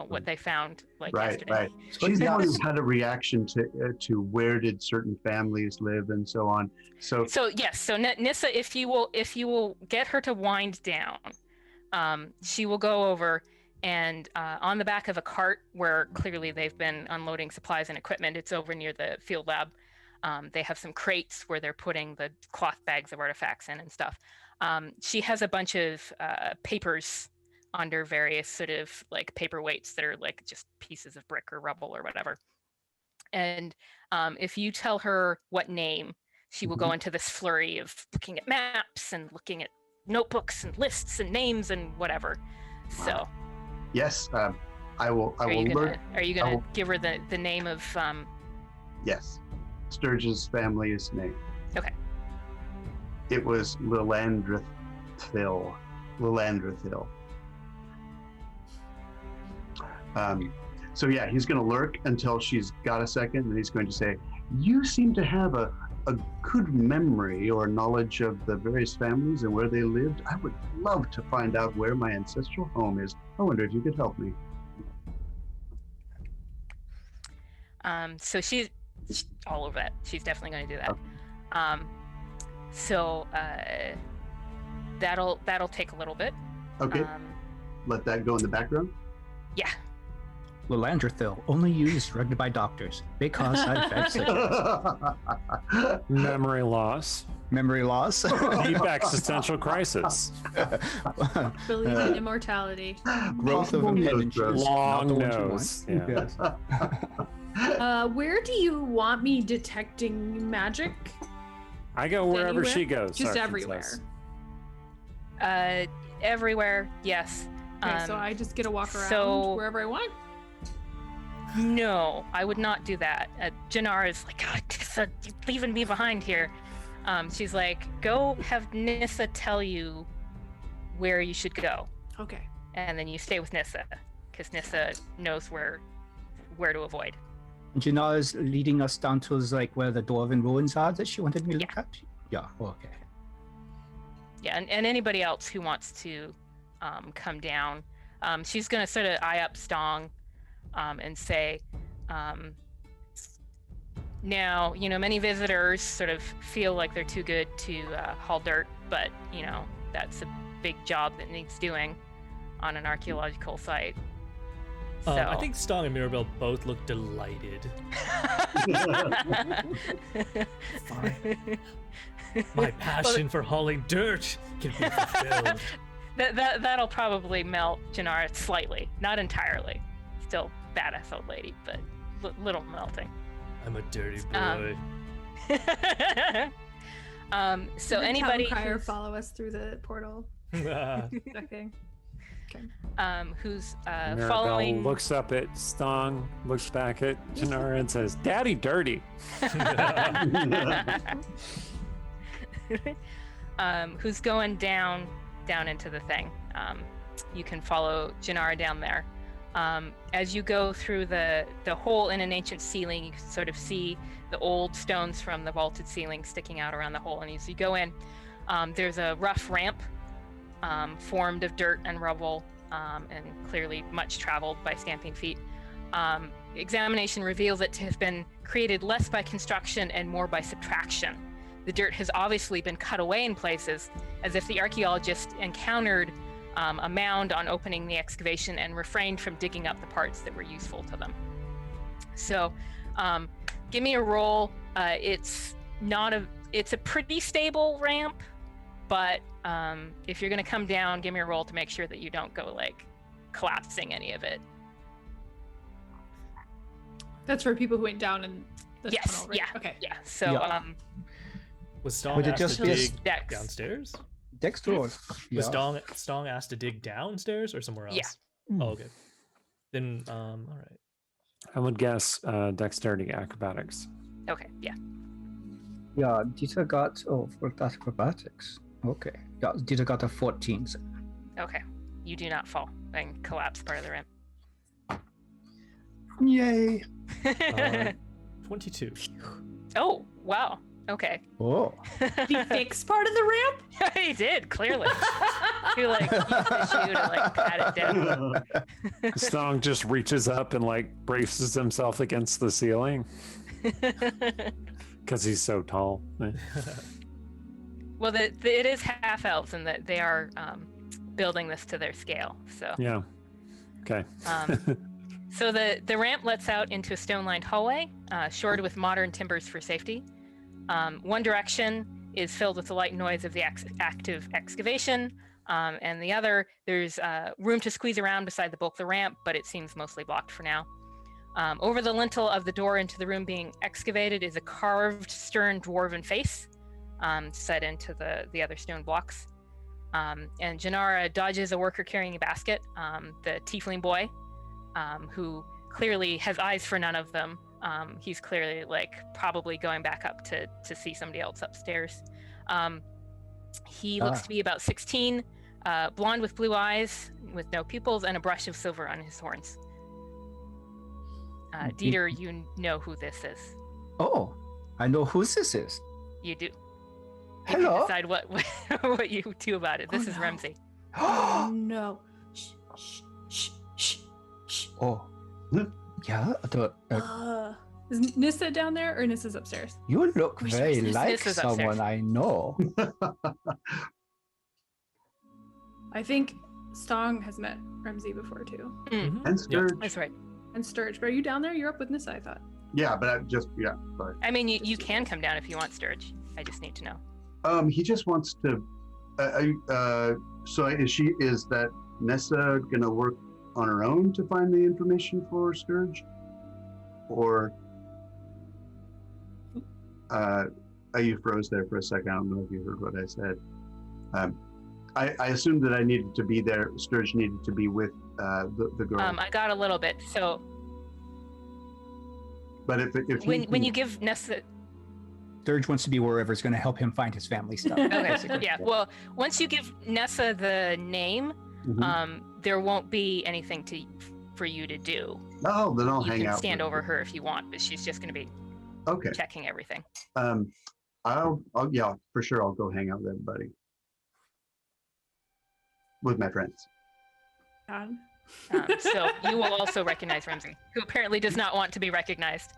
what they found yesterday. Right. She's the one who had a reaction to where did certain families live and so on. So yes. So Nissa, if you will get her to wind down, she will go over. And on the back of a cart where clearly they've been unloading supplies and equipment, it's over near the field lab. They have some crates where they're putting the cloth bags of artifacts in and stuff. She has a bunch of papers under various sort of like paperweights that are like just pieces of brick or rubble or whatever. And if you tell her what name, she will go into this flurry of looking at maps and looking at notebooks and lists and names and whatever. Wow. So. Yes, I will. Are you gonna give her the name of? Yes, Stirge's family's name. Okay. It was Lilandrithil. So yeah, he's going to lurk until she's got a second, and he's going to say, "You seem to have a good memory or knowledge of the various families and where they lived. I would love to find out where my ancestral home is. I wonder if you could help me." So she's all over that. She's definitely going to do that. Okay. That'll take a little bit. Okay. Let that go in the background. Yeah. Lilandrithil, only used directed by doctors. May cause side effects such as Memory loss. Deep existential crisis. Believe in immortality. Growth of appendages. Long nose. Yeah. Yes. Where do you want me detecting magic? I go wherever Anywhere? she goes. Just Sergeant everywhere. says. Everywhere, yes. Okay, so I just get to walk around so- wherever I want? No, I would not do that. Janara is like, God, Nissa, you're leaving me behind here. She's like, go have Nissa tell you where you should go. Okay. And then you stay with Nissa, because Nissa knows where to avoid. Janara's leading us down to like where the Dwarven Runes are that she wanted me to look at? Yeah, okay. Yeah, and anybody else who wants to come down, she's going to sort of eye up Stong and say, now, many visitors sort of feel like they're too good to haul dirt, but, that's a big job that needs doing on an archaeological site. So. I think Stong and Mirabelle both look delighted. My passion for hauling dirt can be fulfilled. That'll probably melt Janara slightly, not entirely. Still badass old lady, but little melting. I'm a dirty boy. So Did anybody Town Crier follow us through the portal? Checking. who's Maribel following. looks up at Stong, looks back at Janara and says, "Daddy, dirty." Who's going down into the thing. You can follow Janara down there. As you go through the hole in an ancient ceiling, you can sort of see the old stones from the vaulted ceiling sticking out around the hole. And as you go in, there's a rough ramp formed of dirt and rubble, and clearly much traveled by stamping feet. Examination reveals it to have been created less by construction and more by subtraction. The dirt has obviously been cut away in places, as if the archaeologist encountered a mound on opening the excavation and refrained from digging up the parts that were useful to them. So give me a roll. It's a pretty stable ramp, but if you're going to come down, give me a roll to make sure that you don't go like collapsing any of it. That's for people who went down in the Yes, tunnel, right? yeah, Okay. yeah. So Yeah. Was Stong Would it asked just to be a dig Dex. downstairs? Dexter. Was Stong asked to dig downstairs or somewhere else? Yeah. Oh, okay. Then, all right. I would guess dexterity acrobatics. Okay, yeah. Yeah, Dita got for acrobatics. Okay. Yeah, Dita got a 14. Okay. You do not fall and collapse part of the ramp. Yay. 22. Oh, wow. Okay. Oh. The fixed part of the ramp? He did, clearly. He like used the shoe to like pat it down. Stong just reaches up and like braces himself against the ceiling because he's so tall. Well, it is half elves, and that they are building this to their scale. So Yeah. Okay. so the ramp lets out into a stone-lined hallway, shored with modern timbers for safety. One direction is filled with the light noise of the active excavation, and the other, there's room to squeeze around beside the bulk of the ramp, but it seems mostly blocked for now. Over the lintel of the door into the room being excavated is a carved stern dwarven face set into the other stone blocks. And Janara dodges a worker carrying a basket, the tiefling boy, who clearly has eyes for none of them. He's clearly like probably going back up to see somebody else upstairs. He looks to be about 16, blonde with blue eyes, with no pupils, and a brush of silver on his horns. Dieter, you know who this is. Oh, I know who this is. You do. You Hello. can decide what you do about it. This is no. Ramsey. Oh no. Shh, shh, shh, shh, shh. Oh. Yeah, Is Nissa down there or Nissa's upstairs? you look very like Nissa's someone upstairs. I know. I think Stong has met Ramsey before too. Mm, And Stirge. that's right. And Stirge. But are you down there? You're up with Nissa, I thought. Yeah, but sorry. I mean, you can come down if you want, Stirge. I just need to know. He just wants to. So is that Nessa gonna work on her own to find the information for Stirge, or you froze there for a second? I don't know if you heard what I said. I assumed that I needed to be there. Stirge needed to be with the girl. I got a little bit. So but if when you give Nessa, Stirge wants to be wherever it's going to help him find his family stuff. okay, yeah. Well, once you give Nessa the name, Mhm. there won't be anything for you to do. Oh, then I'll You hang can out. stand with over her. her if you want, but she's just going to be Okay. checking everything. I'll yeah, for sure. I'll go hang out with everybody, with my friends. So you will also recognize Ramsey, who apparently does not want to be recognized.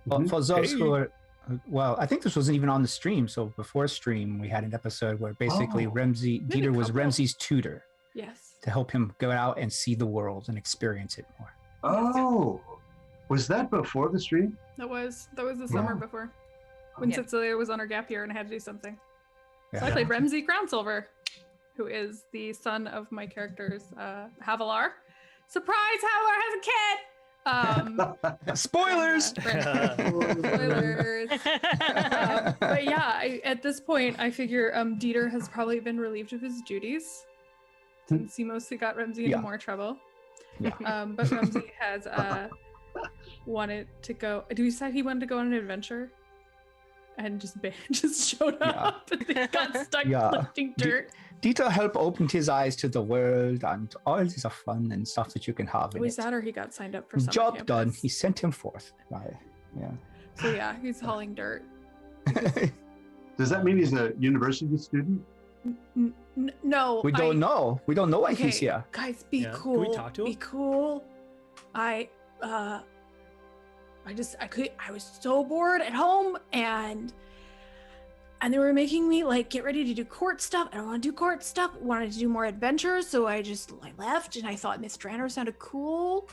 Well, for those Hey. who are, well, I think this wasn't even on the stream. So before stream, we had an episode where basically Oh. Dieter was couple. Ramsey's tutor Yes. to help him go out and see the world and experience it more. Oh, was that before the stream? That was the summer Wow. before. When Yeah. Cecilia was on her gap year and I had to do something. Yeah. So I played Ramsey Crownsilver, who is the son of my character's Havilar. Surprise, Havilar has a kid! Spoilers! Spoilers. But yeah, at this point, I figure Dieter has probably been relieved of his duties. since he mostly got Remzi into Yeah. more trouble. Yeah. But Remzi has wanted to go. Do you decide he wanted to go on an adventure? And just showed Yeah. up and they got stuck Yeah. lifting dirt. Dieter helped open his eyes to the world and all this of fun and stuff that you can have in Was it. that or he got signed up for summer Job done. campus. He sent him forth. Right. Yeah. So yeah, he's hauling dirt. Does that mean he's a university student? No, We don't know. We don't know why he's Okay, here. guys, be Yeah. Can cool. we talk to him? Be cool. I was so bored at home and they were making me like get ready to do court stuff. I don't want to do court stuff. I wanted to do more adventures, so I left and I thought Myth Drannor sounded cool.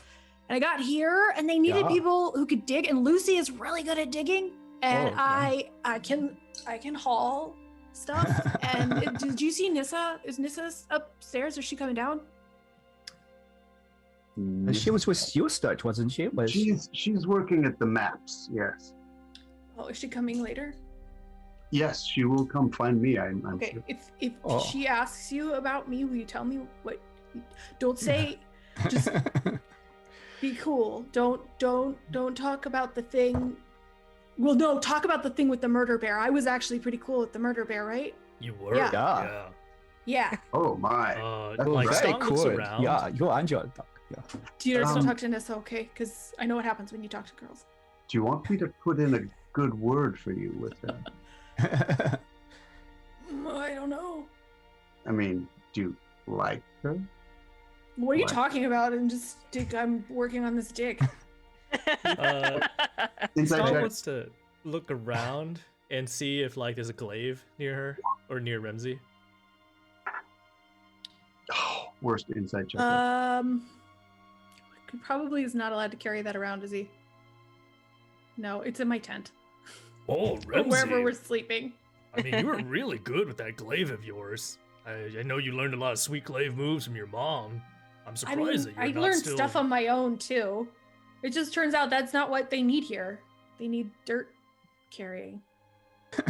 And I got here and they needed Yeah. people who could dig, and Lucy is really good at digging. And Oh, I can haul stuff. And did you see Nissa? Is Nissa upstairs? Is she coming down? She was with you, Stirge, wasn't she? She's working at the maps. Yes. Oh, is she coming later? Yes, she will come find me. I'm Okay, sure. if Oh. she asks you about me, will you tell me what? Don't say. Just be cool. Don't talk about the thing. Well, no, talk about the thing with the murder bear. I was actually pretty cool with the murder bear, right? You were? Yeah. Yeah. Oh my. That's Like very Stong looks cool. around. Yeah, you and your dog. Yeah. Do you still Um, talk to Nissa, okay? Because I know what happens when you talk to girls. Do you want me to put in a good word for you with that? I don't know. I mean, do you like her? What are you What? talking about? I'm working on this dig. Inside Stong check. wants to look around and see if like there's a glaive near her or near Remzi. Worst inside check. He probably is not allowed to carry that around, is he? No, it's in my tent. Oh, Or wherever we're sleeping. I mean, you were really good with that glaive of yours. I know you learned a lot of sweet glaive moves from your mom. I'm I mean, surprised that I you're not learned still... stuff on my own too. It just turns out that's not what they need here. They need dirt carrying.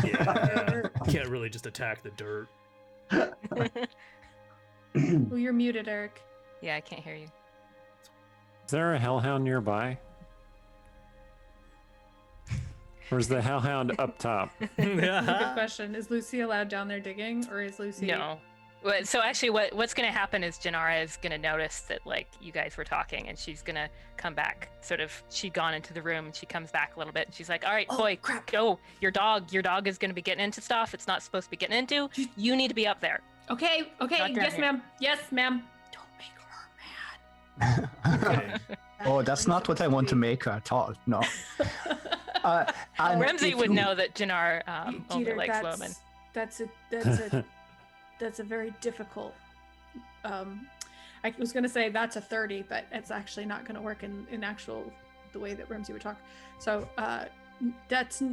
Yeah, can't really just attack the dirt. Oh, you're muted, Eric. Yeah, I can't hear you. Is there a hellhound nearby? Or is the hellhound up top? That's a good question. Is Lucy allowed down there digging, or is Lucy? No. So actually, what's going to happen is Janara is going to notice that like you guys were talking, and she's going to come back. Sort of, she'd gone into the room, and she comes back a little bit, and she's like, "All right, Oh, boy, crap. go. Your dog is going to be getting into stuff it's not supposed to be getting into. You need to be up there." Okay. Okay. Not down Yes, here. ma'am. Yes, ma'am. Don't make her mad. Okay. Oh, that's not what I want to make her at all. No. And Remzi if would you- know that Jannar only Dieter, likes women. that's a very difficult. I was gonna say that's a 30, but it's actually not gonna work in actual the way that Remzi would talk. So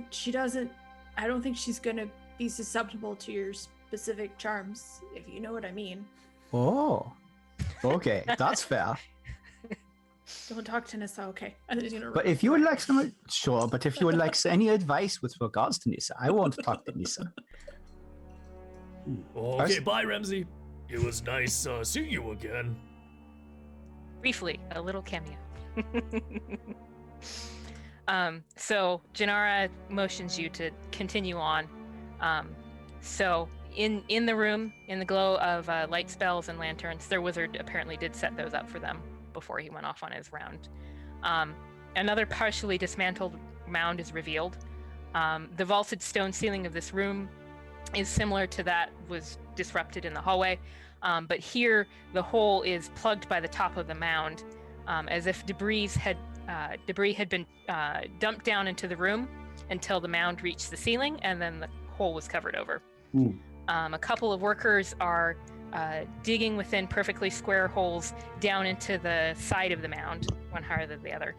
she doesn't. I don't think she's gonna be susceptible to your specific charms, if you know what I mean. Oh. Okay, that's fair. Don't talk to Nissa, okay? I didn't know- But if you would like some, sure. But if you would like any advice with regards to Nissa, I won't talk to Nissa. Okay, bye, Remzi. It was nice seeing you again. Briefly, a little cameo. So Janara motions you to continue on. So in the room, in the glow of light spells and lanterns, their wizard apparently did set those up for them before he went off on his round. Another partially dismantled mound is revealed. The vaulted stone ceiling of this room is similar to that was disrupted in the hallway, but here the hole is plugged by the top of the mound, as if debris had been dumped down into the room until the mound reached the ceiling, and then the hole was covered over. A couple of workers are digging within perfectly square holes down into the side of the mound, one higher than the other.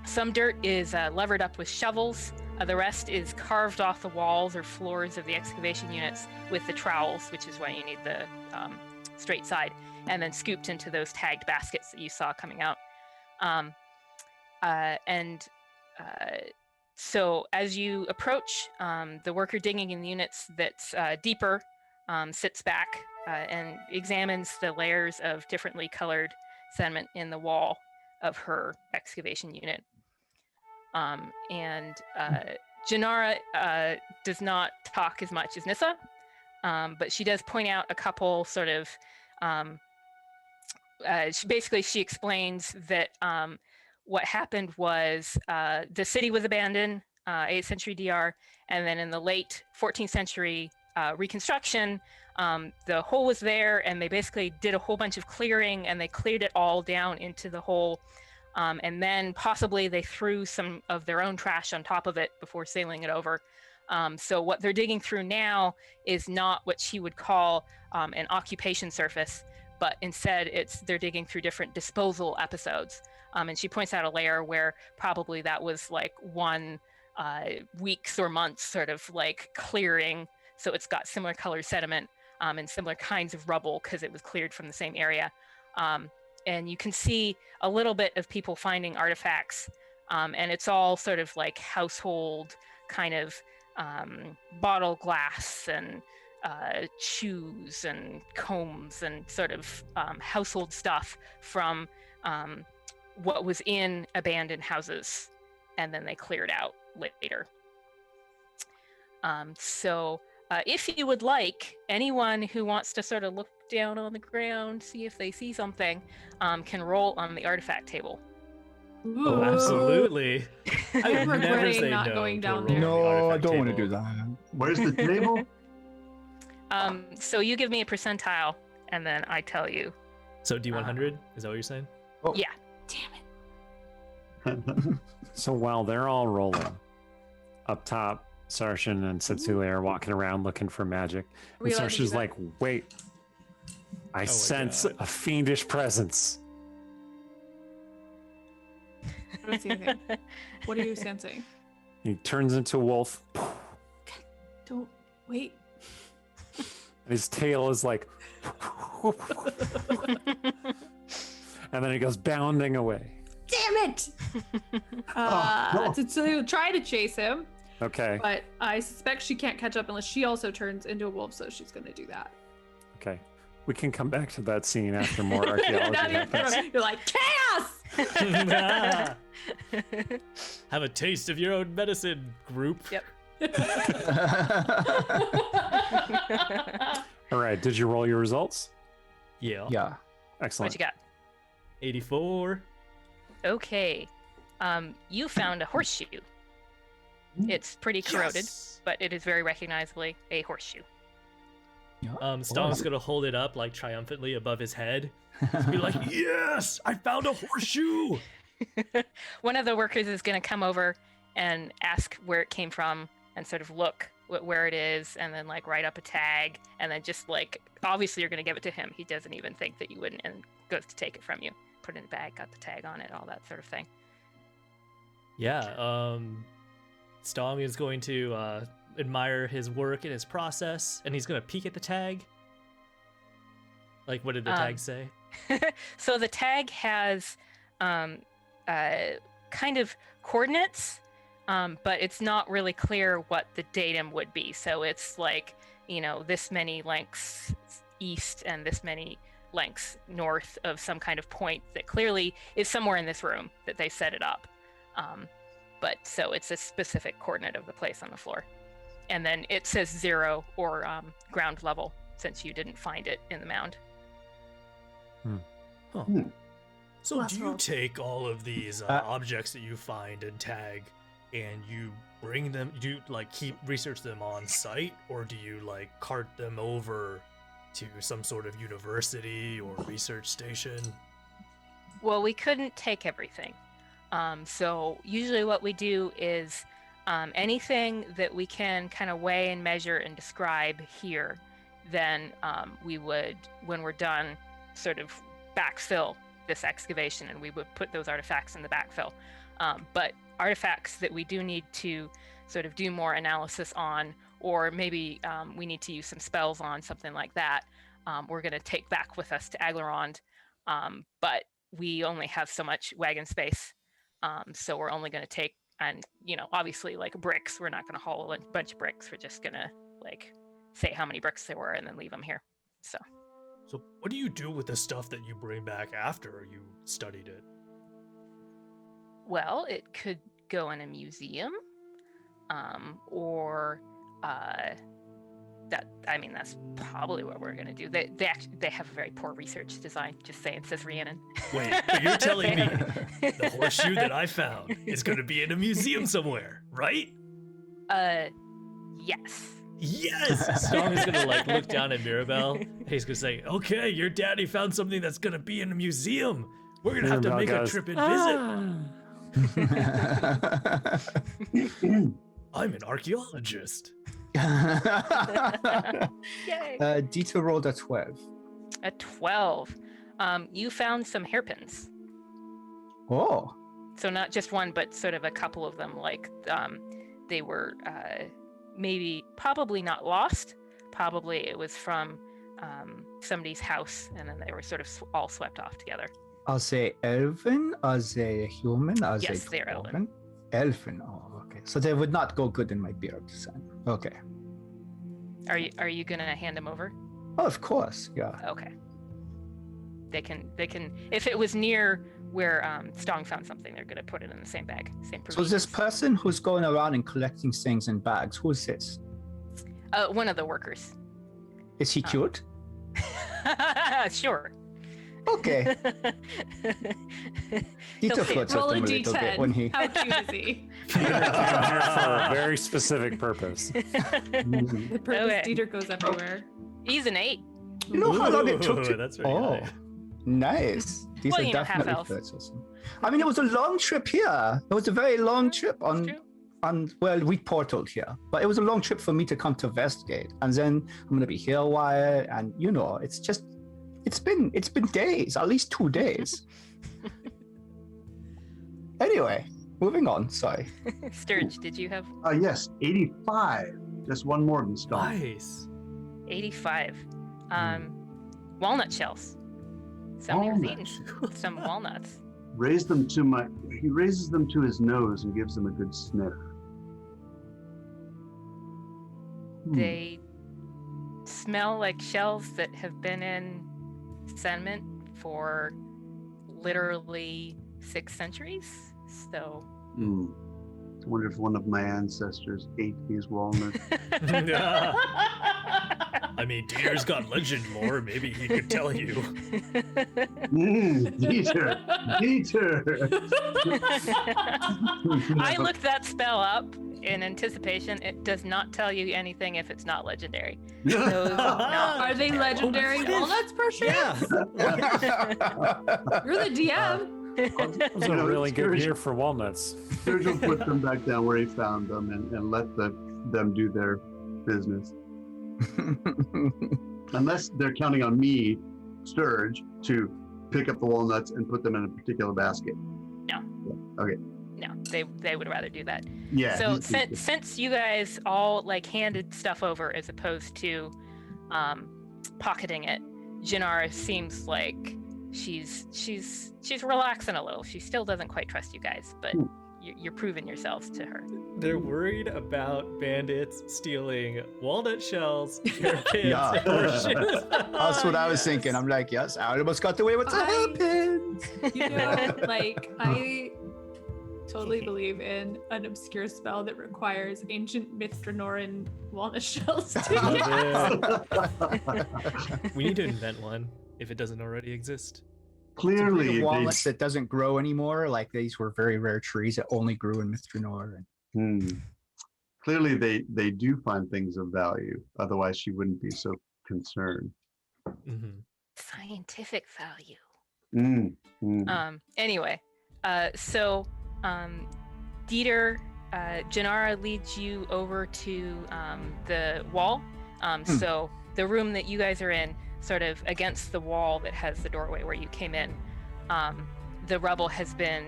Some dirt is levered up with shovels. The rest is carved off the walls or floors of the excavation units with the trowels, which is why you need the straight side, and then scooped into those tagged baskets that you saw coming out. So as you approach, the worker digging in the units that's deeper sits back and examines the layers of differently colored sediment in the wall of her excavation unit. Janara does not talk as much as Nissa, but she does point out a couple sort of, she explains that what happened was the city was abandoned, 8th century DR, and then in the late 14th century reconstruction, the hole was there, and they basically did a whole bunch of clearing, and they cleared it all down into the hole. And then possibly they threw some of their own trash on top of it before sailing it over. So what they're digging through now is not what she would call an occupation surface, but instead they're digging through different disposal episodes. And she points out a layer where probably that was like one weeks or months sort of like clearing. So it's got similar colored sediment and similar kinds of rubble because it was cleared from the same area. And you can see a little bit of people finding artifacts, and it's all sort of like household kind of bottle glass and shoes and combs and sort of household stuff from what was in abandoned houses, and then they cleared out later. So if you would like, anyone who wants to sort of look down on the ground, see if they see something, can roll on the artifact table. Ooh. Oh, absolutely. I I'm would never regretting say not no going to down roll on there. the No, I artifact don't want to table. do that. Where's the table? So you give me a percentile, and then I tell you. So D100, is that what you're saying? Oh. Yeah. Damn it. So while they're all rolling, up top, Sarshan and Setsule are walking around looking for magic. And We allowed to do Sarshan's that? like, wait, I my sense God. a fiendish presence. I don't see anything. What are you sensing? He turns into a wolf. Don't wait. His tail is like, and then he goes bounding away. Damn it! So try to chase him, Okay. but I suspect she can't catch up unless she also turns into a wolf, so she's going to do that. Okay. We can come back to that scene after more archaeology Not even happens. You're like, chaos! Have a taste of your own medicine, group. Yep. All right. Did you roll your results? Yeah. Yeah. Excellent. What you got? 84. Okay. You found a horseshoe. It's pretty corroded, Yes! but it is very recognizably a horseshoe. Stong's gonna hold it up like triumphantly above his head. Be like, yes, I found a horseshoe. One of the workers is going to come over and ask where it came from and sort of look where it is and then like write up a tag and then just like, obviously you're going to give it to him. He doesn't even think that you wouldn't and goes to take it from you. Put it in a bag, got the tag on it, all that sort of thing. Yeah, Stong is going to admire his work and his process, and he's going to peek at the tag. Like, what did the tag say? So the tag has kind of coordinates, but it's not really clear what the datum would be. So it's like, you know, this many lengths east and this many lengths north of some kind of point that clearly is somewhere in this room that they set it up. But so it's a specific coordinate of the place on the floor. And then it says 0 or ground level since you didn't find it in the mound. Huh. Hmm. So Well, do you take all of these objects that you find and tag, and you bring them? Do you like research them on site, or do you like cart them over to some sort of university or research station? Well, we couldn't take everything. So usually what we do is anything that we can kind of weigh and measure and describe here, then we would, when we're done, sort of backfill this excavation and we would put those artifacts in the backfill. But artifacts that we do need to sort of do more analysis on, or maybe we need to use some spells on, something like that, we're going to take back with us to Aglarond. But we only have so much wagon space. So we're only going to take, and you know, obviously like bricks, we're not going to haul a bunch of bricks. We're just going to like say how many bricks there were and then leave them here. So what do you do with the stuff that you bring back after you studied it? well, it could go in a museum, or that's probably what we're gonna do. They have a very poor research design. Just saying, says Rhiannon. Wait, but you're telling me the horseshoe that I found is going to be in a museum somewhere, right? Yes. Yes. Storm is gonna like look down at Mirabelle. He's gonna say, "Okay, your daddy found something that's gonna be in a museum. We're gonna have to make a trip and visit." I'm an archaeologist. Yay. Dieter rolled a 12. A 12. You found some hairpins. Oh. So not just one, but sort of a couple of them. Like they were probably not lost. Probably it was from somebody's house, and then they were sort of all swept off together. Are they elven? Are they human? Are Yes, they they're dwarven? elven. Elven. Oh, okay. So they would not go good in my beard design. Okay. Are you gonna hand them over? Oh, of course. Yeah. Okay. They can. If it was near where Stong found something, they're gonna put it in the same bag, same So this provisions. person who's going around and collecting things in bags, who is this? One of the workers. Is he cute? Sure. Okay. Dieter He'll flirts Roll with a him a little bit when he. How cute is he? For a very specific purpose. The purpose Okay. Dieter goes everywhere. He's an 8. You know how long it took Ooh, to. that's very Oh, high. nice. These Well, are you know, half definitely elf. flirts with him. I mean, it was a long trip here. It was a very long trip That's true. well, we portaled here, but it was a long trip for me to come to Westgate, and then I'm gonna be here a while, and it's been days, at least 2 days. Anyway, moving on. Sorry. Stirge, did you have Yes, 85. Just one more than Stone. Nice. 85? Walnut shells. Somebody was eating some walnuts. He raises them to his nose and gives them a good sniff. They smell like shells that have been in sediment for literally 6 centuries. So I wonder if one of my ancestors ate these walnuts. I mean, Dieter's got legend lore. Maybe he could tell you. Dieter! I looked that spell up in anticipation. It does not tell you anything if it's not legendary. Those Are they legendary walnuts, Persia? Yeah. You're the DM. Those are really good here for walnuts. Stirge will put them back down where he found them and let them do their business. Unless they're counting on me, Stirge, to pick up the walnuts and put them in a particular basket. No. Yeah, okay. No, they would rather do that. Yeah. So since you guys all like handed stuff over as opposed to pocketing it, Janara seems like she's relaxing a little. She still doesn't quite trust you guys, but you're proving yourselves to her. They're worried about bandits stealing walnut shells, hairpins, Yeah. and horseshoes. That's what I was thinking. I'm like, yes, I almost got away with the hairpins. You know, like I totally believe in an obscure spell that requires ancient Myth Drannor and walnut shells together. We need to invent one if it doesn't already exist. Clearly, Walnuts that doesn't grow anymore. Like these were very rare trees that only grew in Myth Drannor. clearly they do find things of value. Otherwise, she wouldn't be so concerned. Mm-hmm. Scientific value. Anyway, So Dieter, Janara leads you over to the wall. So the room that you guys are in, sort of against the wall that has the doorway where you came in, the rubble has been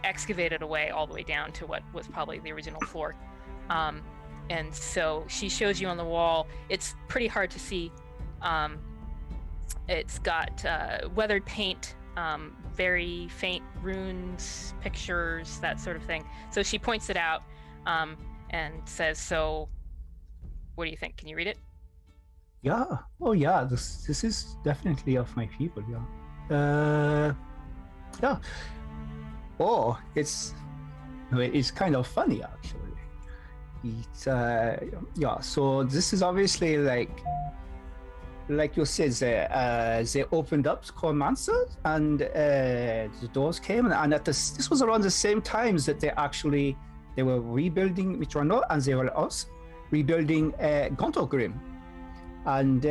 excavated away all the way down to what was probably the original floor. And so she shows you on the wall. It's pretty hard to see. It's got weathered paint, very faint runes, pictures, that sort of thing. So she points it out and says, "So, what do you think? Can you read it?" Yeah. Oh, yeah. This is definitely of my people. Yeah. Yeah. Oh, it's kind of funny actually. It's yeah. So this is obviously like you said, they opened up Cormancer and the doors came, and this was around the same times that they were rebuilding Myth Drannor, and they were also rebuilding Gontogrim. And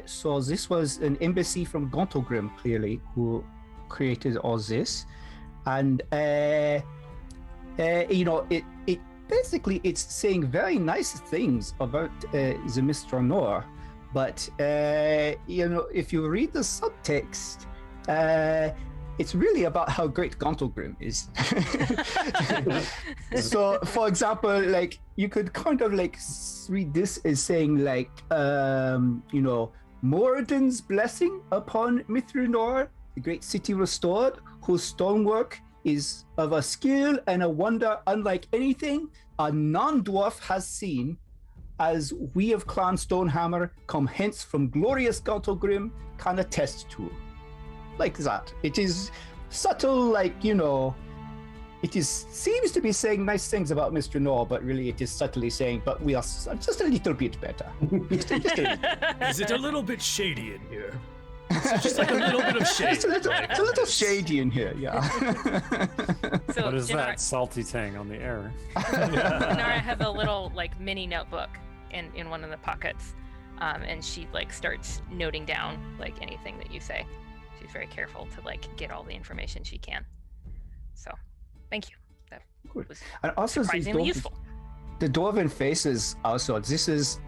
so this was an embassy from Gontogrim, clearly, who created all this. And you know, it basically it's saying very nice things about the Myth Drannor, but you know, if you read the subtext, it's really about how great Gontogrim is. So, for example, like you could kind of like read this as saying like, you know, Moradin's blessing upon Myth Drannor, the great city restored, whose stonework is of a skill and a wonder unlike anything a non-dwarf has seen, as we of Clan Stonehammer come hence from glorious Gontogrim can attest to. Like that. It is subtle, like, you know, seems to be saying nice things about Myth Drannor, but really it is subtly saying, but we are just a little bit better. Just a little bit. Is it a little bit shady in here? It's just like a little bit of shade. It's a little shady in here, yeah. So What is Janara, that salty tang on the air? Janara has a little like mini notebook in one of the pockets, and she like starts noting down like anything that you say. She's very careful to like get all the information she can. So, thank you. That Good. was And also surprisingly useful. the Dwarven faces also, this is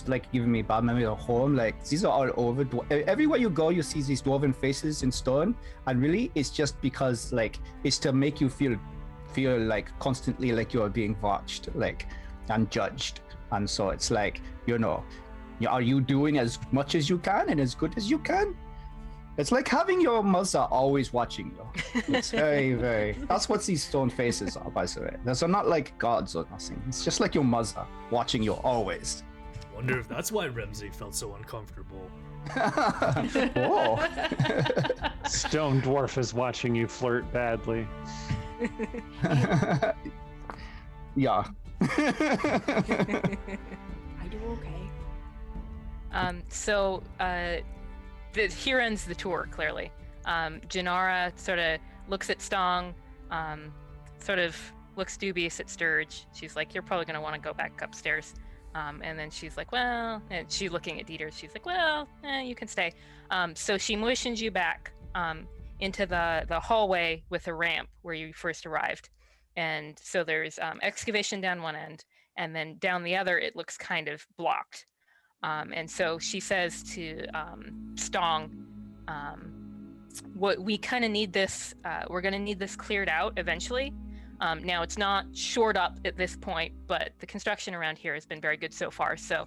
like giving me bad memory of home. Like these are all over. Everywhere you go, you see these Dwarven faces in stone, and really it's just because like it's to make you feel like constantly like you're being watched, like, and judged. And so it's like, you know, are you doing as much as you can and as good as you can? It's like having your mother always watching you. It's very, very... That's what these stone faces are, by the way. They're not like gods or nothing. It's just like your mother watching you always. Wonder if that's why Remzi felt so uncomfortable. Whoa. Stone Dwarf is watching you flirt badly. Yeah. I do okay. So here ends the tour, clearly. Janara sort of looks at Stong, sort of looks dubious at Stirge. She's like, you're probably going to want to go back upstairs. And then she's like, well, and she's looking at Dieter. She's like, well, you can stay. So she motions you back into the hallway with a ramp where you first arrived. And so there's excavation down one end, and then down the other, it looks kind of blocked. And so she says to Stong, what we kind of need this, we're going to need this cleared out eventually. Now it's not shored up at this point, but the construction around here has been very good so far. So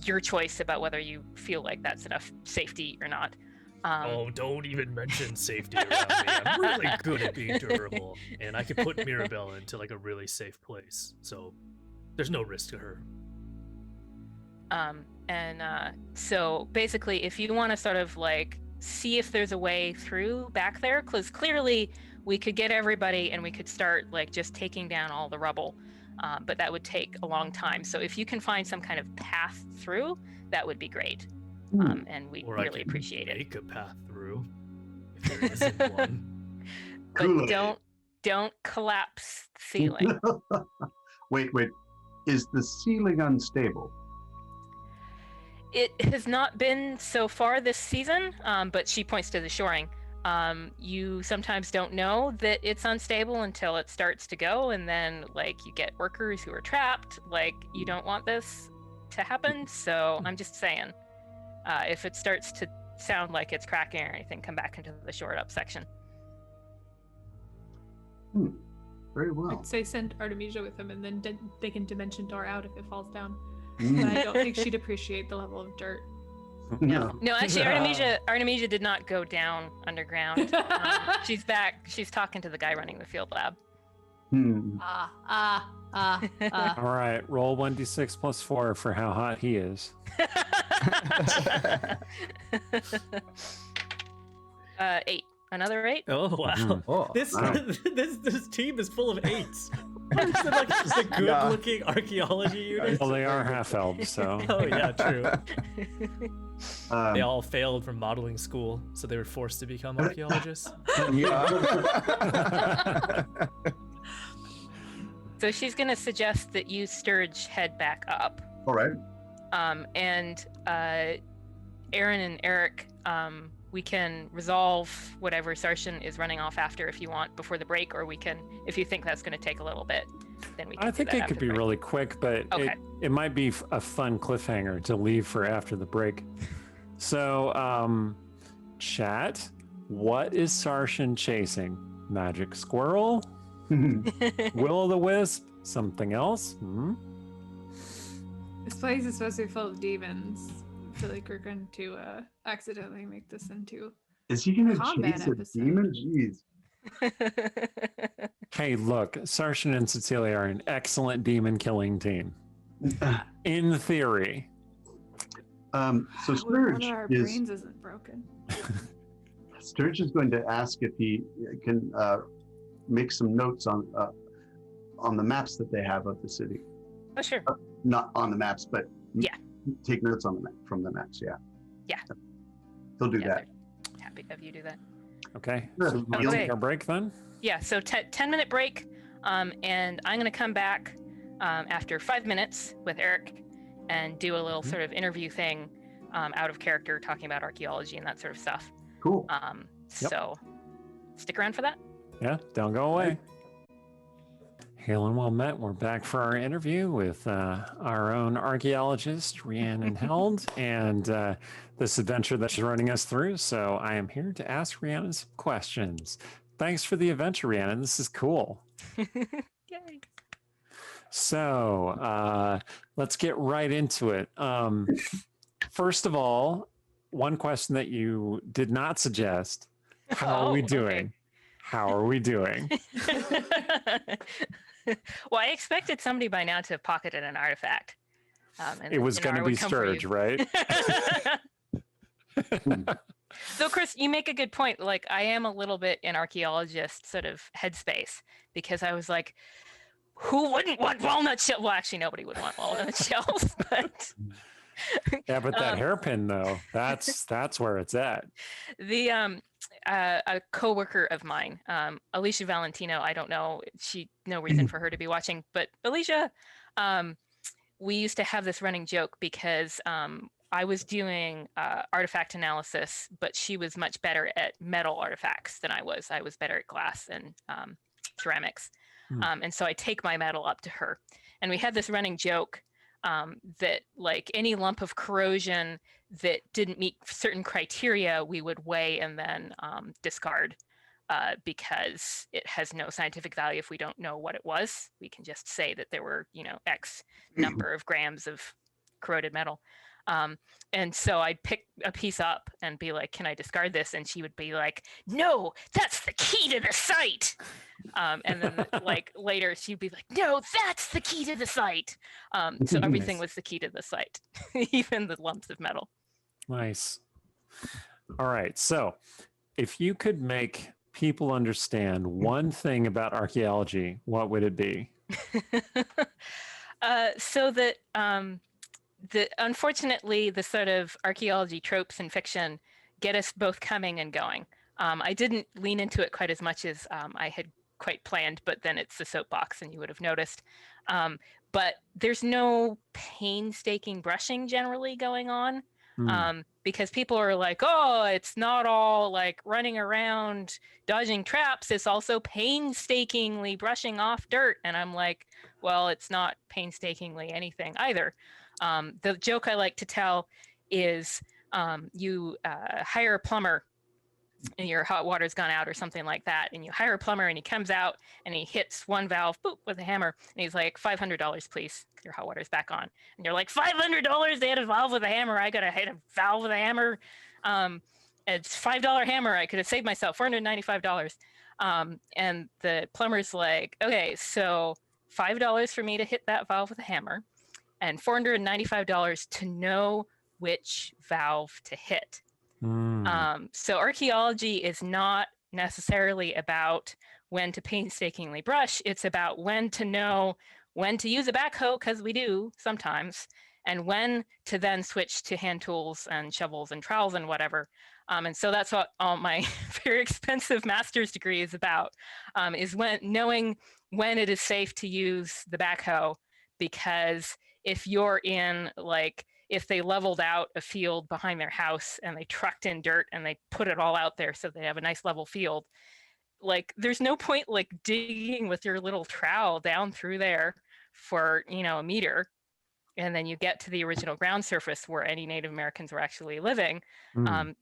your choice about whether you feel like that's enough safety or not. Oh, don't even mention safety around me. I'm really good at being durable, and I can put Mirabelle into like a really safe place. So there's no risk to her. So basically, if you want to sort of like see if there's a way through back there, because clearly we could get everybody and we could start like just taking down all the rubble, but that would take a long time. So if you can find some kind of path through, that would be great, and we really appreciate it. Make a path through if there isn't one. But don't collapse the ceiling. Wait. Is the ceiling unstable? It has not been so far this season, but she points to the shoring. You sometimes don't know that it's unstable until it starts to go, and then like you get workers who are trapped. Like, you don't want this to happen, so I'm just saying, if it starts to sound like it's cracking or anything, come back into the shored up section. Very well. I'd say send Artemisia with him, and then they can dimension door out if it falls down. But I don't think she'd appreciate the level of dirt. No, actually, Artemisia did not go down underground. She's back. She's talking to the guy running the field lab. All right, roll 1d6 plus 4 for how hot he is. 8. Another 8. Oh wow! Oh, This wow. this team is full of 8s. Is it like just a good-looking archaeology unit? Well, they are half elves, so. Oh yeah, true. They Um, all failed from modeling school, so they were forced to become archaeologists. yeah. So she's going to suggest that you, Stirge, head back up. all right. And Aaron and Eric, we can resolve whatever Sarshan is running off after if you want before the break, or we can, if you think that's going to take a little bit, then we can I do think that it after could the be break. really quick, but Okay. it might be a fun cliffhanger to leave for after the break. So, chat, what is Sarshan chasing? Magic squirrel? Will-o'-the-wisp? Something else? This place is supposed to be full of demons. I feel like we're going to accidentally make this into. Is he gonna Combat chase a episode. demon? Jeez. Hey, look, Sarshan and Cecilia are an excellent demon killing team. In theory. So One of Stirge our is brains isn't broken. Stirge is going to ask if he can make some notes on the maps that they have of the city. Oh, sure. Not on the maps, but Yeah. take notes on the map from the maps. Yeah. Yeah. He'll do Yeah, that. they're happy to have you do that. Okay. Sure. So we'll Okay. take our break then? Yeah, so 10-minute break, and I'm going to come back after 5 minutes with Eric and do a little sort of interview thing out of character, talking about archaeology and that sort of stuff. Cool. Yep. So stick around for that. Yeah, don't go away. Hail and well met. We're back for our interview with our own archaeologist, Rhiannon Held, and this adventure that she's running us through. So I am here to ask Rhiannon some questions. Thanks for the adventure, Rhiannon. This is cool. Yay. So let's get right into it. First of all, one question that you did not suggest. How are we Oh, doing? okay. How are we doing? Well, I expected somebody by now to have pocketed an artifact. And It was Dinar going to would be come for you. Stirge, right? So, Chris, you make a good point. Like, I am a little bit in archaeologist sort of headspace because I was like, who wouldn't want walnut shells? Well, actually, nobody would want walnut shells, but Yeah, but that hairpin though, that's where it's at. the a coworker of mine, Alicia Valentino, I don't know, no reason for her to be watching, but Alicia, we used to have this running joke because I was doing artifact analysis, but she was much better at metal artifacts than I was. I was better at glass and ceramics. And so I take my metal up to her. And we had this running joke that like any lump of corrosion that didn't meet certain criteria, we would weigh and then discard because it has no scientific value if we don't know what it was. We can just say that there were, X number of grams of corroded metal. And so I'd pick a piece up and be like, can I discard this? And she would be like, no, that's the key to the site. And then like later she'd be like, no, that's the key to the site. So everything was the key to the site, even the lumps of metal. Nice. All right. So if you could make people understand one thing about archaeology, what would it be? So that unfortunately the sort of archaeology tropes in fiction get us both coming and going. I didn't lean into it quite as much as I had quite planned, but then it's the soapbox and you would have noticed. But there's no painstaking brushing generally going on. Because people are like, oh, it's not all like running around dodging traps. It's also painstakingly brushing off dirt. And I'm like, well, it's not painstakingly anything either. The joke I like to tell is you hire a plumber and your hot water's gone out or something like that. And you hire a plumber and he comes out and he hits one valve boop, with a hammer. And he's like, $500, please. Your hot water's back on. And you're like, $500? They had a valve with a hammer. I got to hit a valve with a hammer. It's $5 hammer. I could have saved myself $495. And the plumber's like, okay, so $5 for me to hit that valve with a hammer and $495 to know which valve to hit. Mm. So archaeology is not necessarily about when to painstakingly brush. It's about when to know when to use a backhoe, because we do sometimes, and when to then switch to hand tools and shovels and trowels and whatever. And so that's what all my very expensive master's degree is about, is knowing when it is safe to use the backhoe, because if you're in, like, if they leveled out a field behind their house and they trucked in dirt and they put it all out there so they have a nice level field, like there's no point like digging with your little trowel down through there for, you know, a meter, and then you get to the original ground surface where any Native Americans were actually living.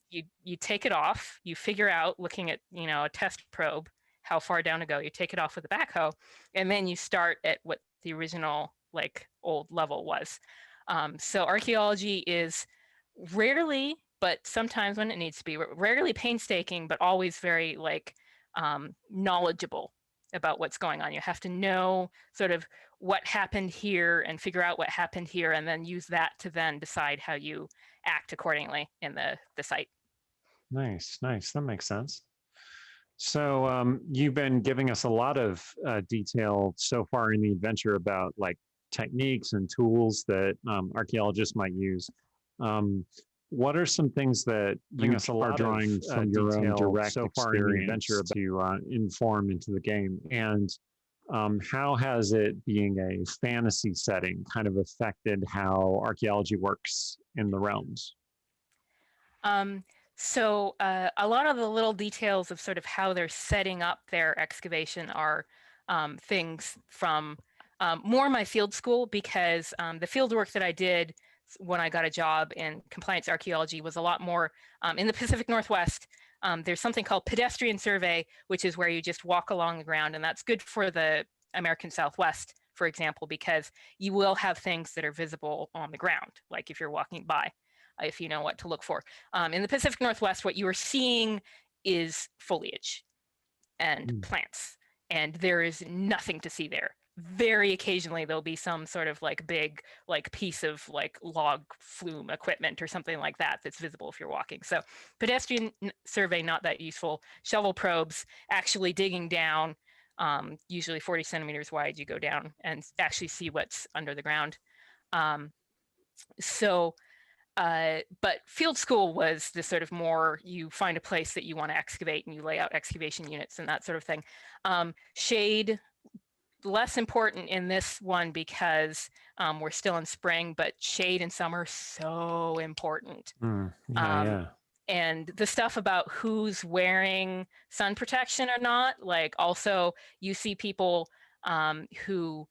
You take it off, you figure out, looking at, you know, a test probe, how far down to go, you take it off with a backhoe, and then you start at what the original like old level was. So archaeology is rarely, but sometimes when it needs to be, rarely painstaking, but always very like knowledgeable about what's going on. You have to know sort of what happened here and figure out what happened here, and then use that to then decide how you act accordingly in the site. Nice. That makes sense. So you've been giving us a lot of detail so far in the adventure about like techniques and tools that archaeologists might use. What are some things that you are drawing from your own direct so far in the adventure to inform into the game? And how has it, being a fantasy setting, kind of affected how archaeology works in the realms? So a lot of the little details of sort of how they're setting up their excavation are things from more my field school, because the field work that I did when I got a job in compliance archaeology was a lot more in the Pacific Northwest. There's something called Pedestrian Survey, which is where you just walk along the ground, and that's good for the American Southwest, for example, because you will have things that are visible on the ground, like if you're walking by, if you know what to look for. In the Pacific Northwest, what you are seeing is foliage and plants, and there is nothing to see there. Very occasionally there'll be some sort of like big like piece of like log flume equipment or something like that that's visible if you're walking. So pedestrian survey, not that useful. Shovel probes, actually digging down, usually 40 centimeters wide, you go down and actually see what's under the ground. But field school was the sort of more, you find a place that you want to excavate and you lay out excavation units and that sort of thing. Shade, less important in this one because we're still in spring, but shade in summer, so important. And the stuff about who's wearing sun protection or not, like also you see people who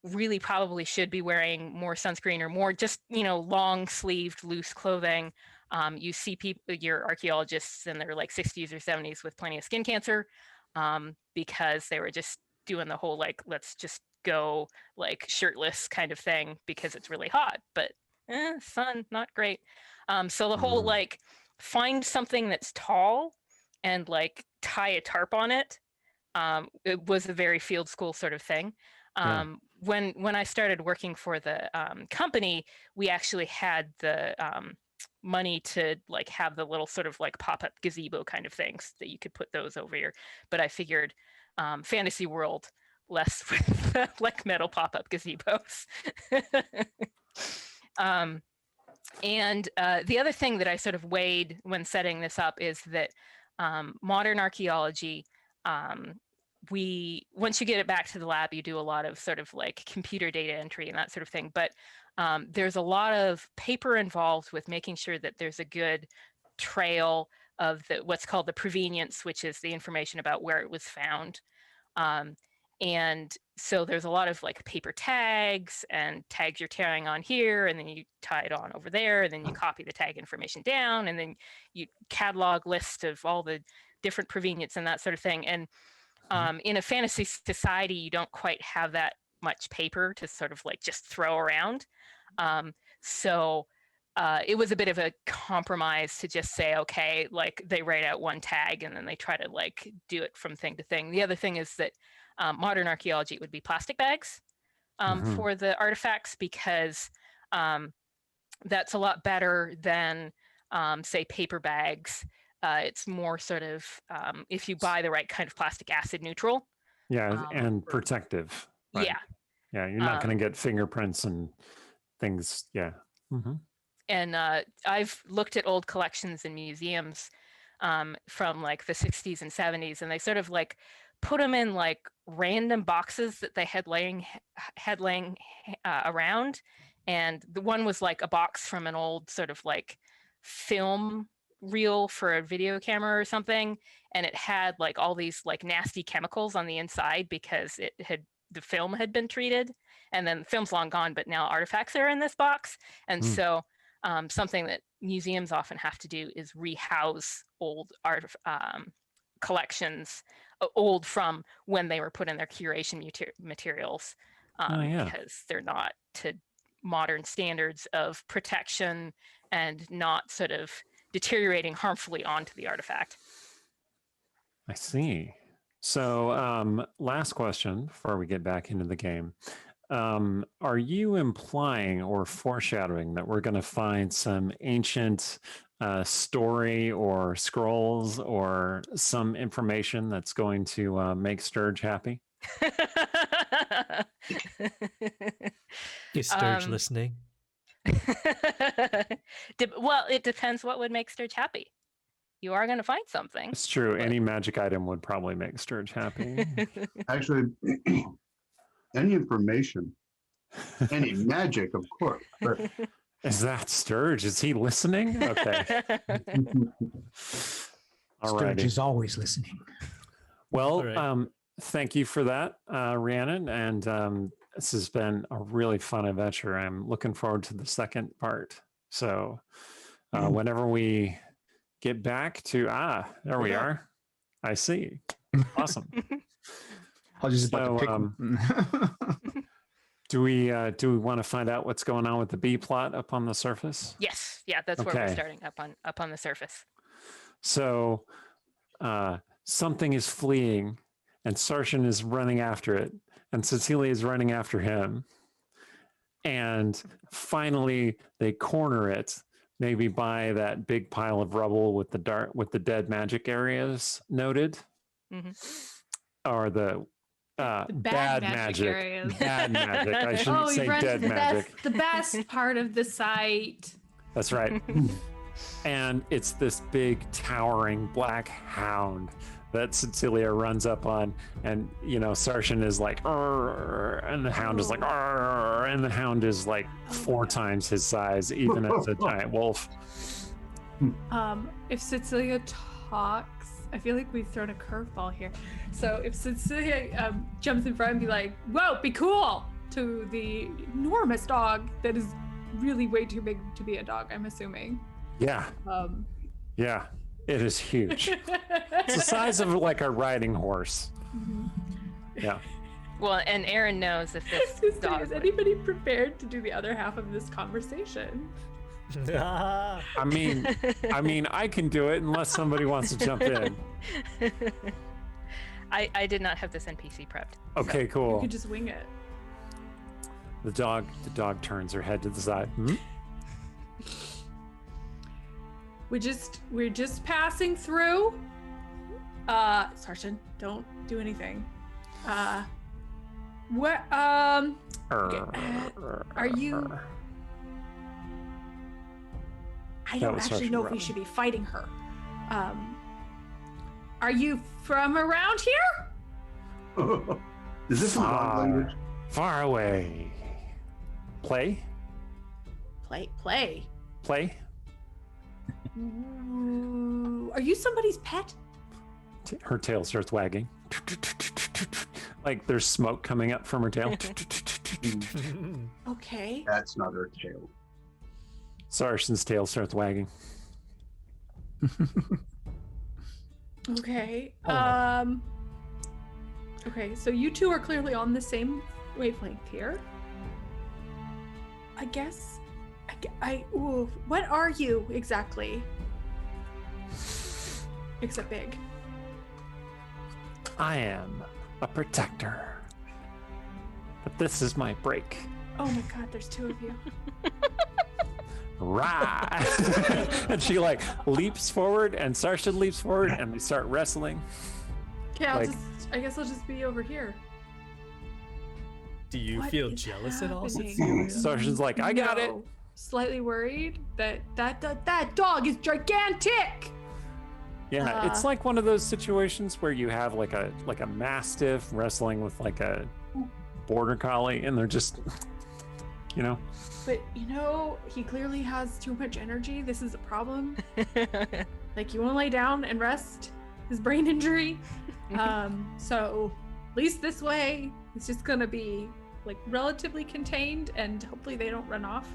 really probably should be wearing more sunscreen or more just, you know, long sleeved loose clothing. You see people, your archaeologists in their like 60s or 70s with plenty of skin cancer because they were just doing the whole like let's just go like shirtless kind of thing because it's really hot, but sun not great. So the whole like find something that's tall and like tie a tarp on it, it was a very field school sort of thing. When I started working for the company, we actually had the money to like have the little sort of like pop-up gazebo kind of things that you could put those over here, but I figured fantasy world, less with like metal pop-up gazebos. And the other thing that I sort of weighed when setting this up is that modern archaeology, once you get it back to the lab, you do a lot of sort of like computer data entry and that sort of thing, but there's a lot of paper involved with making sure that there's a good trail of what's called the provenience, which is the information about where it was found. And so there's a lot of like paper tags and tags you're tearing on here, and then you tie it on over there, and then you copy the tag information down, and then you catalog lists of all the different provenience and that sort of thing. And in a fantasy society, you don't quite have that much paper to sort of like just throw around. So it was a bit of a compromise to just say, okay, like they write out one tag and then they try to like do it from thing to thing. The other thing is that modern archaeology, it would be plastic bags for the artifacts, because that's a lot better than, say, paper bags. It's more sort of, if you buy the right kind of plastic, acid neutral. Yeah, and protective. Right? Yeah. Yeah, you're not going to get fingerprints and things. Yeah. Mm-hmm. And I've looked at old collections in museums from like the 60s and 70s, and they sort of like put them in like random boxes that they had laying around. And the one was like a box from an old sort of like film reel for a video camera or something, and it had like all these like nasty chemicals on the inside because the film had been treated, and then the film's long gone, but now artifacts are in this box. And so something that museums often have to do is rehouse old art collections, old from when they were put in their curation materials, because they're not to modern standards of protection and not sort of deteriorating harmfully onto the artifact. I see. So last question before we get back into the game. Are you implying or foreshadowing that we're going to find some ancient story or scrolls or some information that's going to make Stirge happy? Is Stirge listening? Well, it depends what would make Stirge happy. You are going to find something. It's true. But any magic item would probably make Stirge happy. Actually, any information, any magic, of course. But... Is that Stirge? Is he listening? Okay. All right. Stirge is always listening. Well, thank you for that, Rhiannon. And this has been a really fun adventure. I'm looking forward to the second part. So whenever we get back to, there we are. I see. Awesome. I was just about to pick. Do we want to find out what's going on with the B plot up on the surface? Yes. Yeah, that's where we're starting, up on the surface. So something is fleeing and Sarshan is running after it and Cecilia is running after him. And finally they corner it, maybe by that big pile of rubble with the dead magic areas noted. Mm-hmm. Or the bad magic areas. Bad magic. I shouldn't say dead magic. The best part of the site. That's right. And it's this big towering black hound that Cecilia runs up on, and Sarshan is like, and the hound is like, and the hound is like 4 times his size, even as a giant wolf. If Cecilia talks, I feel like we've thrown a curveball here. So if Cecilia jumps in front and be like, "Whoa, be cool!" to the enormous dog that is really way too big to be a dog, I'm assuming. Yeah. Yeah, it is huge. It's the size of like a riding horse. Mm-hmm. Yeah. Well, and Aaron knows if this dog. Is anybody prepared to do the other half of this conversation? I mean, I can do it unless somebody wants to jump in. I did not have this NPC prepped. Okay, so. cool. You could just wing it. The dog turns her head to the side. We're just passing through. Sarshan, don't do anything. What? Are you? I don't actually know if we should be fighting her. Are you from around here? Is this a language? Far away. Play? Play. Ooh, are you somebody's pet? Her tail starts wagging. Like there's smoke coming up from her tail. Okay. That's not her tail. Sarshan's tail starts wagging. Okay. Okay, so you two are clearly on the same wavelength here. I guess. What are you exactly? Except big. I am a protector. But this is my break. Oh my god, there's 2 of you. Rah! And she like leaps forward, and Sarshan leaps forward, and they start wrestling. Okay, Like- I guess I'll just be over here. Do you What feel is jealous at all? happening? Sarshan's like, I got it. No. Slightly worried that dog is gigantic. Yeah, it's like one of those situations where you have like a mastiff wrestling with like a border collie, and they're just, you know. But he clearly has too much energy. This is a problem. Like, you want to lay down and rest his brain injury. So at least this way, it's just gonna be like relatively contained, and hopefully they don't run off.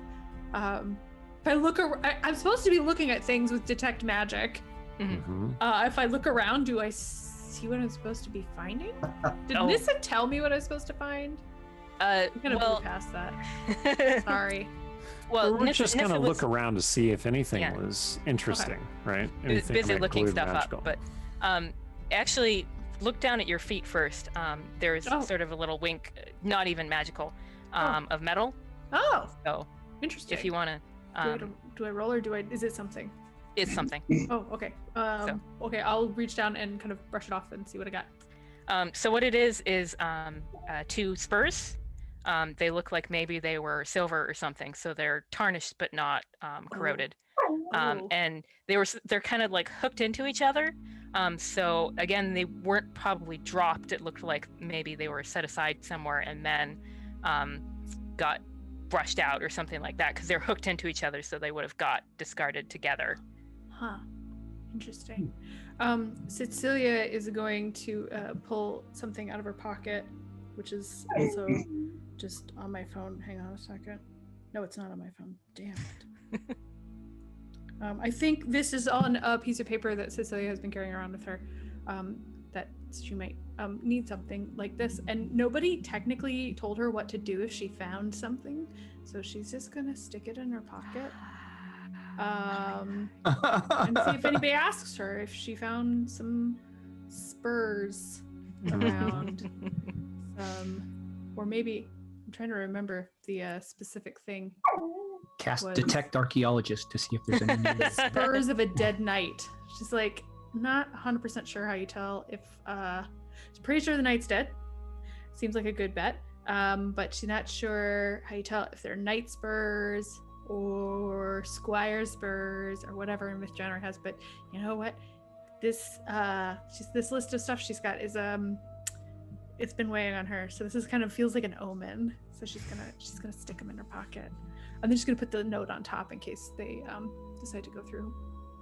If I look, I'm supposed to be looking at things with detect magic. Mm-hmm. If I look around, do I see what I'm supposed to be finding? Did Nissa tell me what I was supposed to find? I'm gonna move past that. Sorry. Well, We're just gonna was, look around to see if anything Yeah. was interesting, right? He was Anything busy looking magically stuff magical. up, but actually, look down at your feet first. There's sort of a little wink, not even magical, of metal. Oh, So interesting. if you want to, do I roll, or is it something? it's something. Oh, okay. Okay, I'll reach down and kind of brush it off and see what I got. So what it is 2 spurs. They look like maybe they were silver or something, so they're tarnished but not corroded. Oh. And they're kind of like hooked into each other. So again, they weren't probably dropped. It looked like maybe they were set aside somewhere and then got brushed out or something like that, because they're hooked into each other, so they would have got discarded together. Huh. Interesting. Cecilia is going to pull something out of her pocket, which is also just on my phone. Hang on a second. No, it's not on my phone. Damn it. I think this is on a piece of paper that Cecilia has been carrying around with her, that she might need something like this. And nobody technically told her what to do if she found something, so she's just gonna stick it in her pocket. And see if anybody asks her if she found some spurs around. Or maybe, I'm trying to remember the specific thing. Cast Was- detect archaeologist to see if there's any new- Spurs of a dead knight. She's like, not 100% sure how you tell if, she's pretty sure the knight's dead. Seems like a good bet. But she's not sure how you tell if they're knight spurs or squire spurs or whatever Myth Drannor has. But you know what? This list of stuff she's got is it's been weighing on her. So this is kind of feels like an omen. So she's gonna stick them in her pocket. And then she's gonna put the note on top in case they decide to go through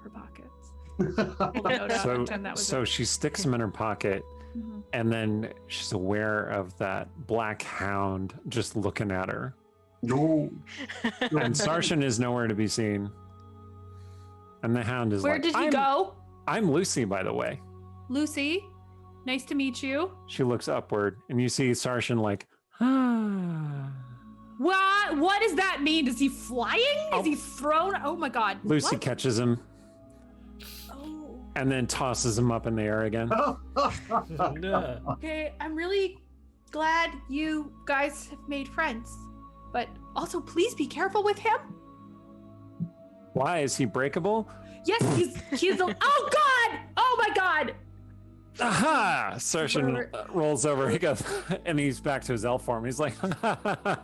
her pockets. Pull the note out and pretend that was So it. she sticks them in her pocket, Mhm. and then she's aware of that black hound just looking at her. No. And Sarshan is nowhere to be seen. And the hound is Where like, did he go? I'm Lucy, by the way. Lucy, nice to meet you. She looks upward, and you see Sarshan like, What does that mean? Is he flying? Oh. Is he thrown? Oh my god. Lucy What? catches him Oh. and then tosses him up in the air again. No. Okay, I'm really glad you guys have made friends. But also, please be careful with him. Why is he breakable? Yes, he's oh god! Oh my god! Aha! Sarshan Whatever. rolls over. He goes, and he's back to his elf form. He's like, that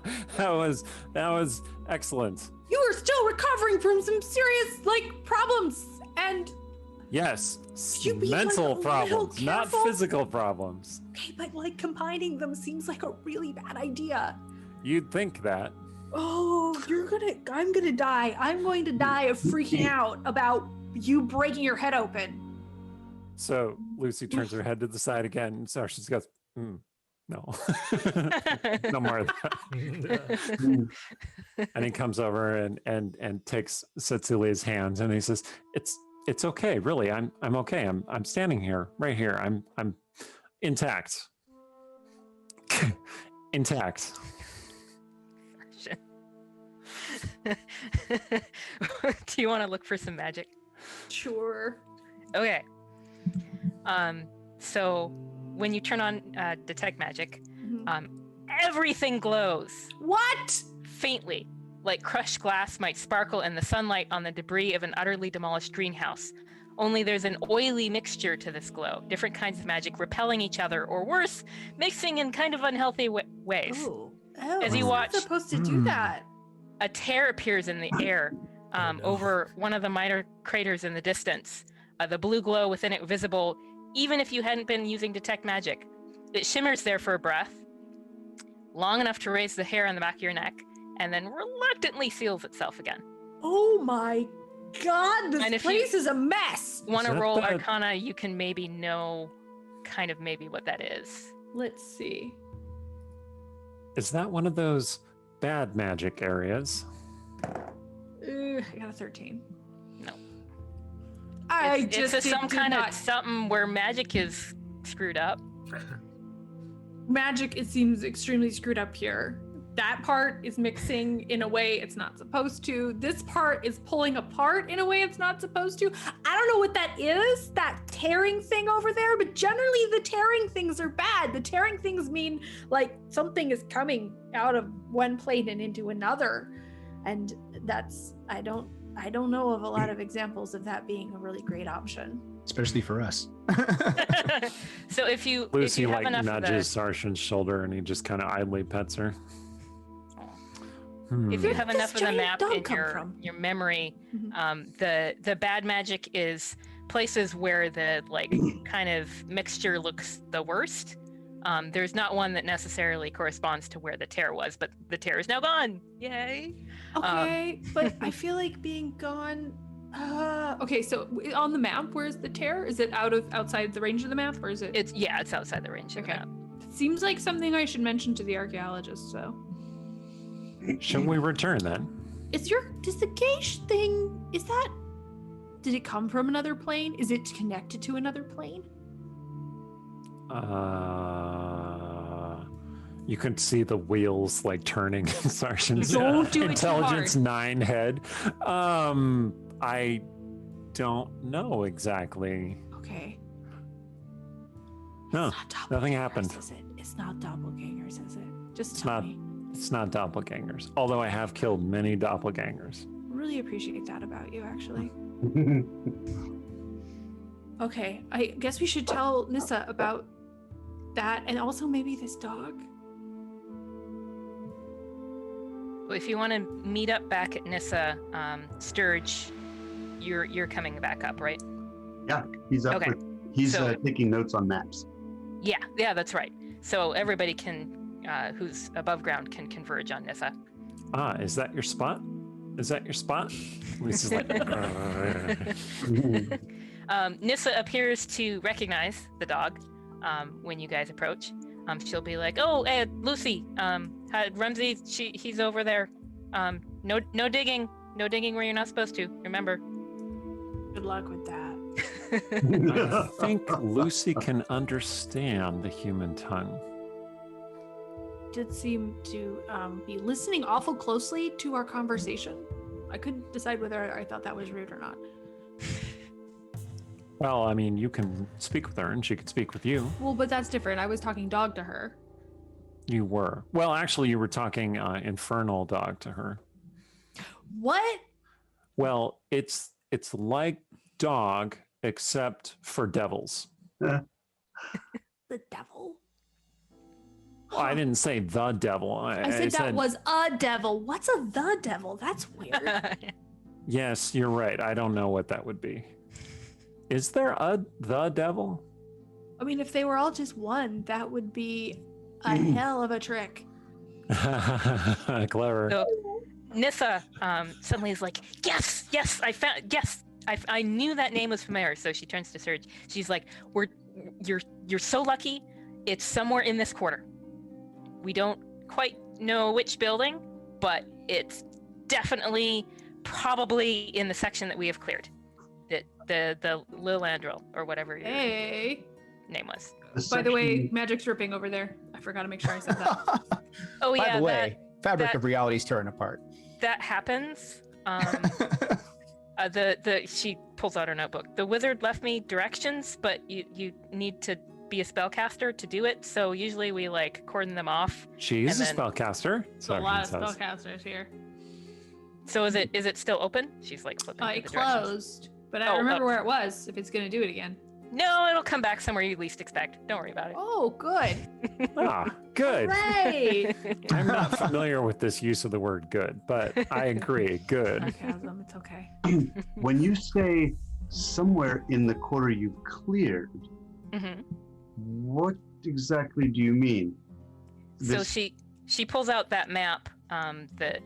was excellent. You are still recovering from some serious problems, and Yes, You be, like, a mental little problems, not careful. physical problems. okay, but combining them seems like a really bad idea. You'd think that. Oh, I'm gonna die. I'm going to die of freaking out about you breaking your head open. So Lucy turns her head to the side again, and Sarshan goes, no, no more of that. And he comes over and takes Cecilia's hands, and he says, "It's okay, really. I'm okay. I'm standing here, right here. I'm intact, intact." Do you want to look for some magic? Sure. Okay. So when you turn on detect magic, Mhm. everything glows What? faintly, like crushed glass might sparkle in the sunlight on the debris of an utterly demolished greenhouse. Only there's an oily mixture to this glow, different kinds of magic repelling each other, or worse, mixing in kind of unhealthy ways. Oh, As you it's watch- not supposed to do that. A tear appears in the air over one of the minor craters in the distance. The blue glow within it visible, even if you hadn't been using detect magic. It shimmers there for a breath, long enough to raise the hair on the back of your neck, and then reluctantly seals itself again. Oh my God, And this if you- place is a mess. Want to that roll bad? Arcana, you can maybe know kind of maybe what that is. Let's see. Is that one of those bad magic areas? I got a 13. No. Just it's some kind not of something where magic is screwed up. magic. It seems extremely screwed up here. That part is mixing in a way it's not supposed to. This part is pulling apart in a way it's not supposed to. I don't know what that is, that tearing thing over there, but generally the tearing things are bad. The tearing things mean like something is coming out of one plane and into another. And that's, I don't know of a lot of examples of that being a really great option. Especially for us. So if you Lucy have like enough nudges of Sarshan's shoulder and he just kind of idly pets her. the, if you have Where did enough this of the giant map dog in come from? your memory, Mhm. the bad magic is places where the like kind of mixture looks the worst. There's not one that necessarily corresponds to where the tear was, but the tear is now gone. Yay! Okay, but I feel like being gone. Okay, so on the map, where's the tear? Is it outside the range of the map, or is it? It's outside the range of the Okay. map. Seems like something I should mention to the archaeologists. So, Shouldn't we return then? does the gauge thing? Did it come from another plane? Is it connected to another plane? You can see the wheels like turning in Sarshan's Don't do it too intelligence hard. 9 head. I don't know exactly. Okay. No, It's not nothing doppelgangers, happened. Is it? It's not doppelgangers, is it? Just It's tell not. me. It's not doppelgangers. Although I have killed many doppelgangers. Really appreciate that about you, actually. Okay, I guess we should tell Nissa about that, and also maybe this dog. If you want to meet up back at Nissa, Stirge, you're coming back up, right? Yeah, he's up. Okay. He's So- taking notes on maps. Yeah, that's right. So everybody who's above ground can converge on Nissa. Is that your spot? Is that your spot? Lisa's like, Nissa appears to recognize the dog when you guys approach. She'll be like, "Oh, Lucy, Rumsey, he's over there. No digging where you're not supposed to. Remember." Good luck with that. I think Lucy can understand the human tongue. Did seem to be listening awful closely to our conversation. I couldn't decide whether I thought that was rude or not. Well, I mean, you can speak with her and she could speak with you. Well, but that's different. I was talking dog to her. You were. Well, actually, you were talking infernal dog to her. What? Well, it's like dog, except for devils. The devil? Well, I didn't say the devil. I said that was a devil. What's a the devil? That's weird. Yes, you're right. I don't know what that would be. Is there the devil? I mean, if they were all just one, that would be a hell of a trick. Clever. So Nissa suddenly is like, yes, I knew that name was familiar. So she turns to Stirge. She's like, you're so lucky. It's somewhere in this quarter. We don't quite know which building, but it's definitely probably in the section that we have cleared. The Lilandril or whatever your Hey. name was. By the way, magic's ripping over there. I forgot to make sure I said that. Oh By yeah, the way, fabric that- of reality's tearing apart. that happens. She pulls out her notebook. The wizard left me directions, but you need to be a spellcaster to do it. So usually we like cordon them off. She is And a then- spellcaster. There's a lot of Sargent says. spellcasters here. So is it still open? She's like flipping It through the directions. closed, but I don't remember where it was. If it's gonna do it again. No, it'll come back somewhere you least expect. Don't worry about it. Oh, good. Good. Hooray! I'm not familiar with this use of the word good, but I agree. Good. Sarcasm. It's okay. When you say somewhere in the quarter you've cleared, Mm-hmm. what exactly do you mean? So she pulls out that map that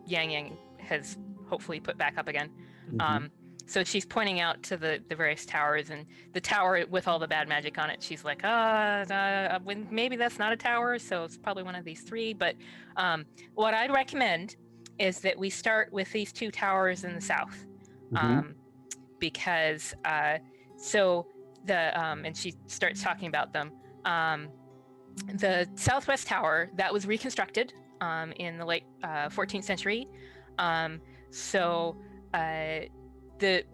Yang Yang has hopefully put back up again. Mhm. So she's pointing out to the various towers, and the tower with all the bad magic on it. She's like, maybe that's not a tower, so it's probably one of these three. But what I'd recommend is that we start with these two towers in the south, because and she starts talking about them. The southwest tower that was reconstructed in the late 14th century.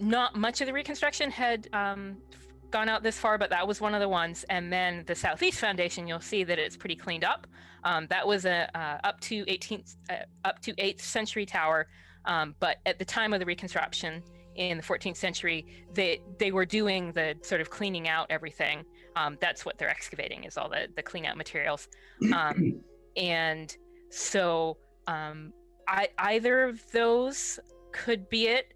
Not much of the reconstruction had gone out this far, but that was one of the ones. And then the southeast foundation, you'll see that it's pretty cleaned up. That was a up to 8th century tower, but at the time of the reconstruction in the 14th century, they were doing the sort of cleaning out everything. That's what they're excavating, is all the clean out materials. And so either of those could be it.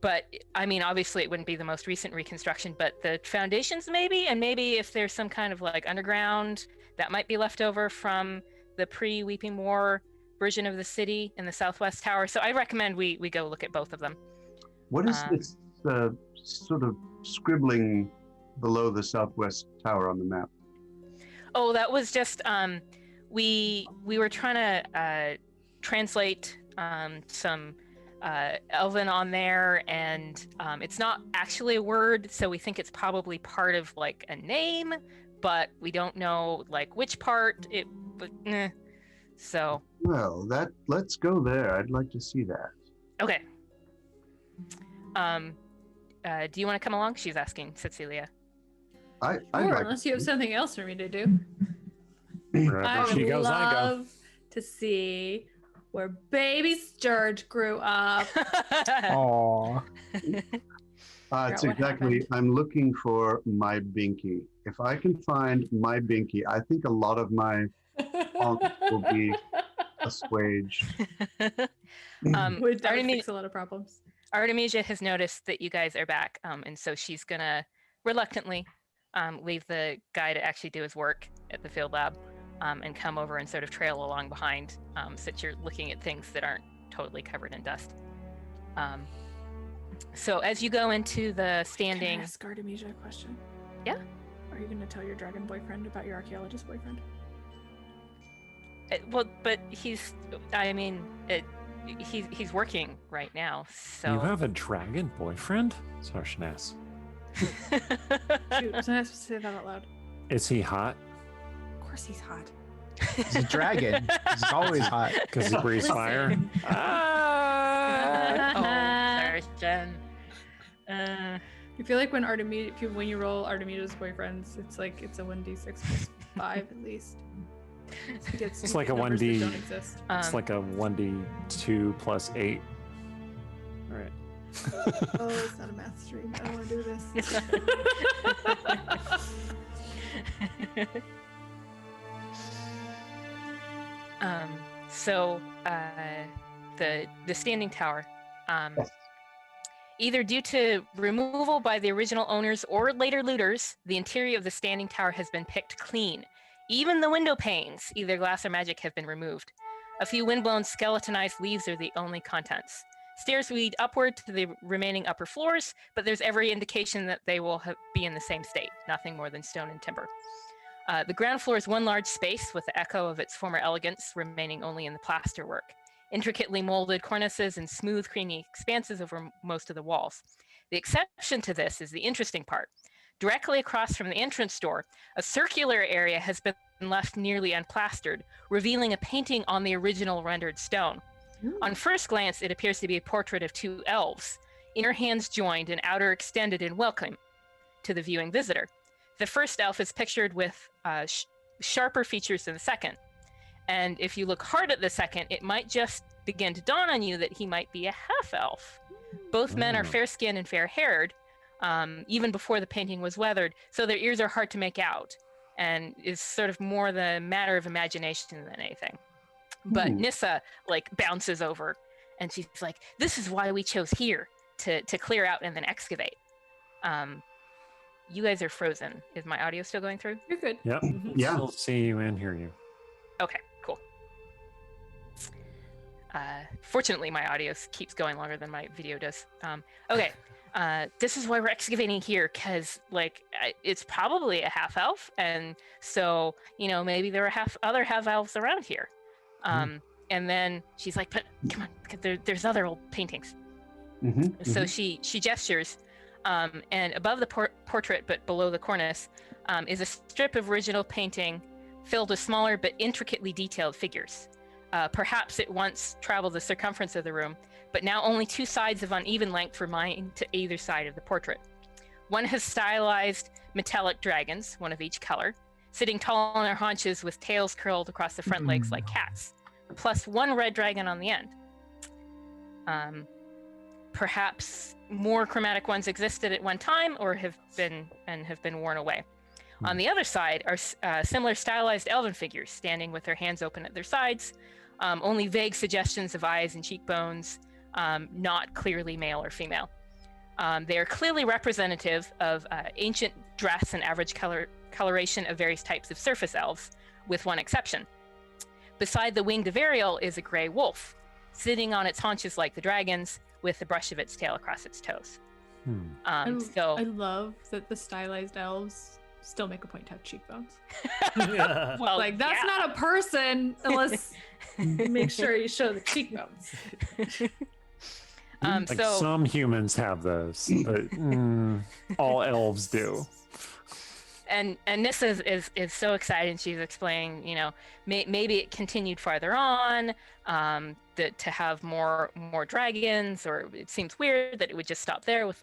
But I mean, obviously it wouldn't be the most recent reconstruction, but the foundations maybe, and maybe if there's some kind of like underground that might be left over from the pre-Weeping War version of the city in the southwest tower. So I recommend we go look at both of them. What is this sort of scribbling below the southwest tower on the map? Oh, that was just we were trying to translate some elven on there, and it's not actually a word, so we think it's probably part of like a name, but we don't know like which part it. So. Well, let's go there. I'd like to see that. Okay. Do you want to come along? She's asking Cecilia. I'd Sure, like unless you have something else for me to do. Wherever I she would goes, I go. love to see where baby Stirge grew up. Aww. It's what exactly. I'm looking for my binky. If I can find my binky, I think a lot of my angst will be assuaged. Would that Artemis- fix a lot of problems? Artemisia has noticed that you guys are back, and so she's gonna reluctantly leave the guy to actually do his work at the field lab, and come over and sort of trail along behind, so that you're looking at things that aren't totally covered in dust. So as you go into the standing... Can I ask Artemisia a question? Yeah? Are you going to tell your dragon boyfriend about your archaeologist boyfriend? Well, but he's working right now, so... You have a dragon boyfriend? Sarshanas. Shoot, wasn't I supposed to say that out loud? Is he hot? Of course he's hot. He's a dragon. He's always hot. Because he breathes fire? Jen. I feel like when you roll Artemisia's boyfriends, it's like it's a 1d6 plus 5 at least. It's like a numbers that 1d. don't exist. It's like a 1d2 plus 8. All right. Oh, it's not a math stream. I don't want to do this. So the standing tower, either due to removal by the original owners or later looters, the interior of the standing tower has been picked clean. Even the window panes, either glass or magic, have been removed. A few windblown skeletonized leaves are the only contents. Stairs lead upward to the remaining upper floors, but there's every indication that they will be in the same state, nothing more than stone and timber. The ground floor is one large space with the echo of its former elegance remaining only in the plasterwork. Intricately molded cornices and smooth, creamy expanses over most of the walls. The exception to this is the interesting part. Directly across from the entrance door, a circular area has been left nearly unplastered, revealing a painting on the original rendered stone. On first glance, it appears to be a portrait of two elves, inner hands joined and outer extended in welcome to the viewing visitor. The first elf is pictured with sharper features than the second. And if you look hard at the second, it might just begin to dawn on you that he might be a half-elf. Both men are fair-skinned and fair-haired, even before the painting was weathered, so their ears are hard to make out, and is sort of more the matter of imagination than anything. But Nissa bounces over, and she's like, "This is why we chose here to clear out and then excavate." You guys are frozen. Is my audio still going through? You're good. Yep. Yeah. Still see you and hear you. Okay, cool. Fortunately, my audio keeps going longer than my video does. Okay, this is why we're excavating here, because it's probably a half elf, and so maybe there are other half elves around here. And then she's like, "But come on, there's other old paintings." So she gestures, and above the portrait, but below the cornice, is a strip of original painting filled with smaller but intricately detailed figures. Perhaps it once traveled the circumference of the room, but now only two sides of uneven length remain to either side of the portrait. One has stylized metallic dragons, one of each color, sitting tall on their haunches with tails curled across the front legs like cats, plus one red dragon on the end. Perhaps more chromatic ones existed at one time or have been worn away. On the other side are similar stylized elven figures standing with their hands open at their sides, only vague suggestions of eyes and cheekbones, not clearly male or female. They are clearly representative of ancient dress and average coloration of various types of surface elves, with one exception. Beside the winged of Ariel is a gray wolf, sitting on its haunches like the dragons, with the brush of its tail across its toes. I love that the stylized elves still make a point to have cheekbones. Well, that's not a person unless you make sure you show the cheekbones. Some humans have those, but all elves do. And Nissa is so excited. She's explaining, maybe it continued farther on, to have more dragons, or it seems weird that it would just stop there with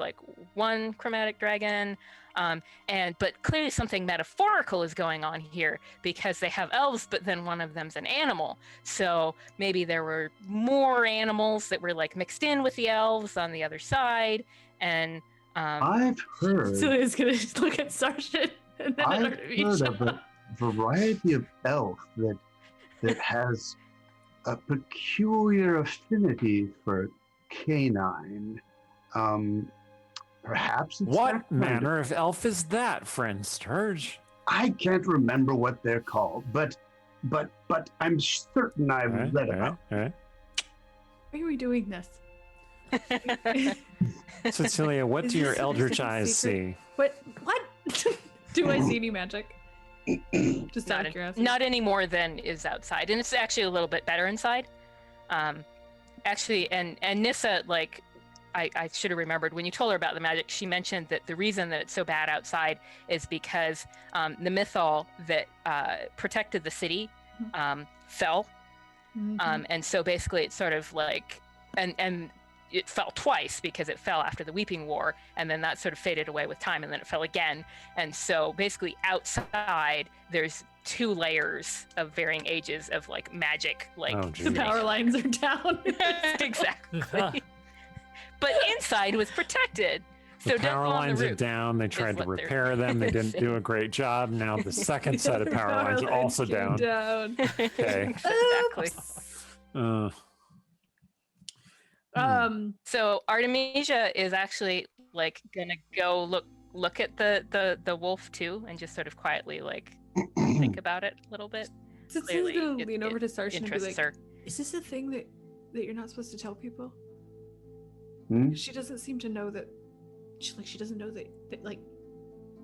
one chromatic dragon. But clearly something metaphorical is going on here, because they have elves, but then one of them's an animal. So maybe there were more animals that were mixed in with the elves on the other side. And I've heard. Celia's gonna look at Sergeant. I've heard of a variety of elf that has a peculiar affinity for canine. Perhaps it's what manner of elf is that, friend Stirge? I can't remember what they're called, but I'm certain I've read about. Why are we doing this? Cecilia, what do your eldritch eyes see? What? Do I see any magic? Just out of curiosity. Not any more than is outside, and it's actually a little bit better inside. Actually, and Nissa, I should have remembered when you told her about the magic. She mentioned that the reason that it's so bad outside is because the mythal that protected the city fell, and so basically it's sort of and it fell twice, because it fell after the Weeping War, and then that sort of faded away with time, and then it fell again. And so basically outside there's two layers of varying ages of magic. The power lines are down. Exactly. But inside was protected. The power lines are down. They tried to repair them. They didn't do a great job. Now the second set of power lines are also down. Okay. Exactly. So Artemisia is actually gonna go look at the wolf too, and just sort of quietly think about it a little bit. Cecilia's gonna lean over to Sargent and be like, her. "Is this a thing that you're not supposed to tell people?" She doesn't seem to know that. She doesn't know that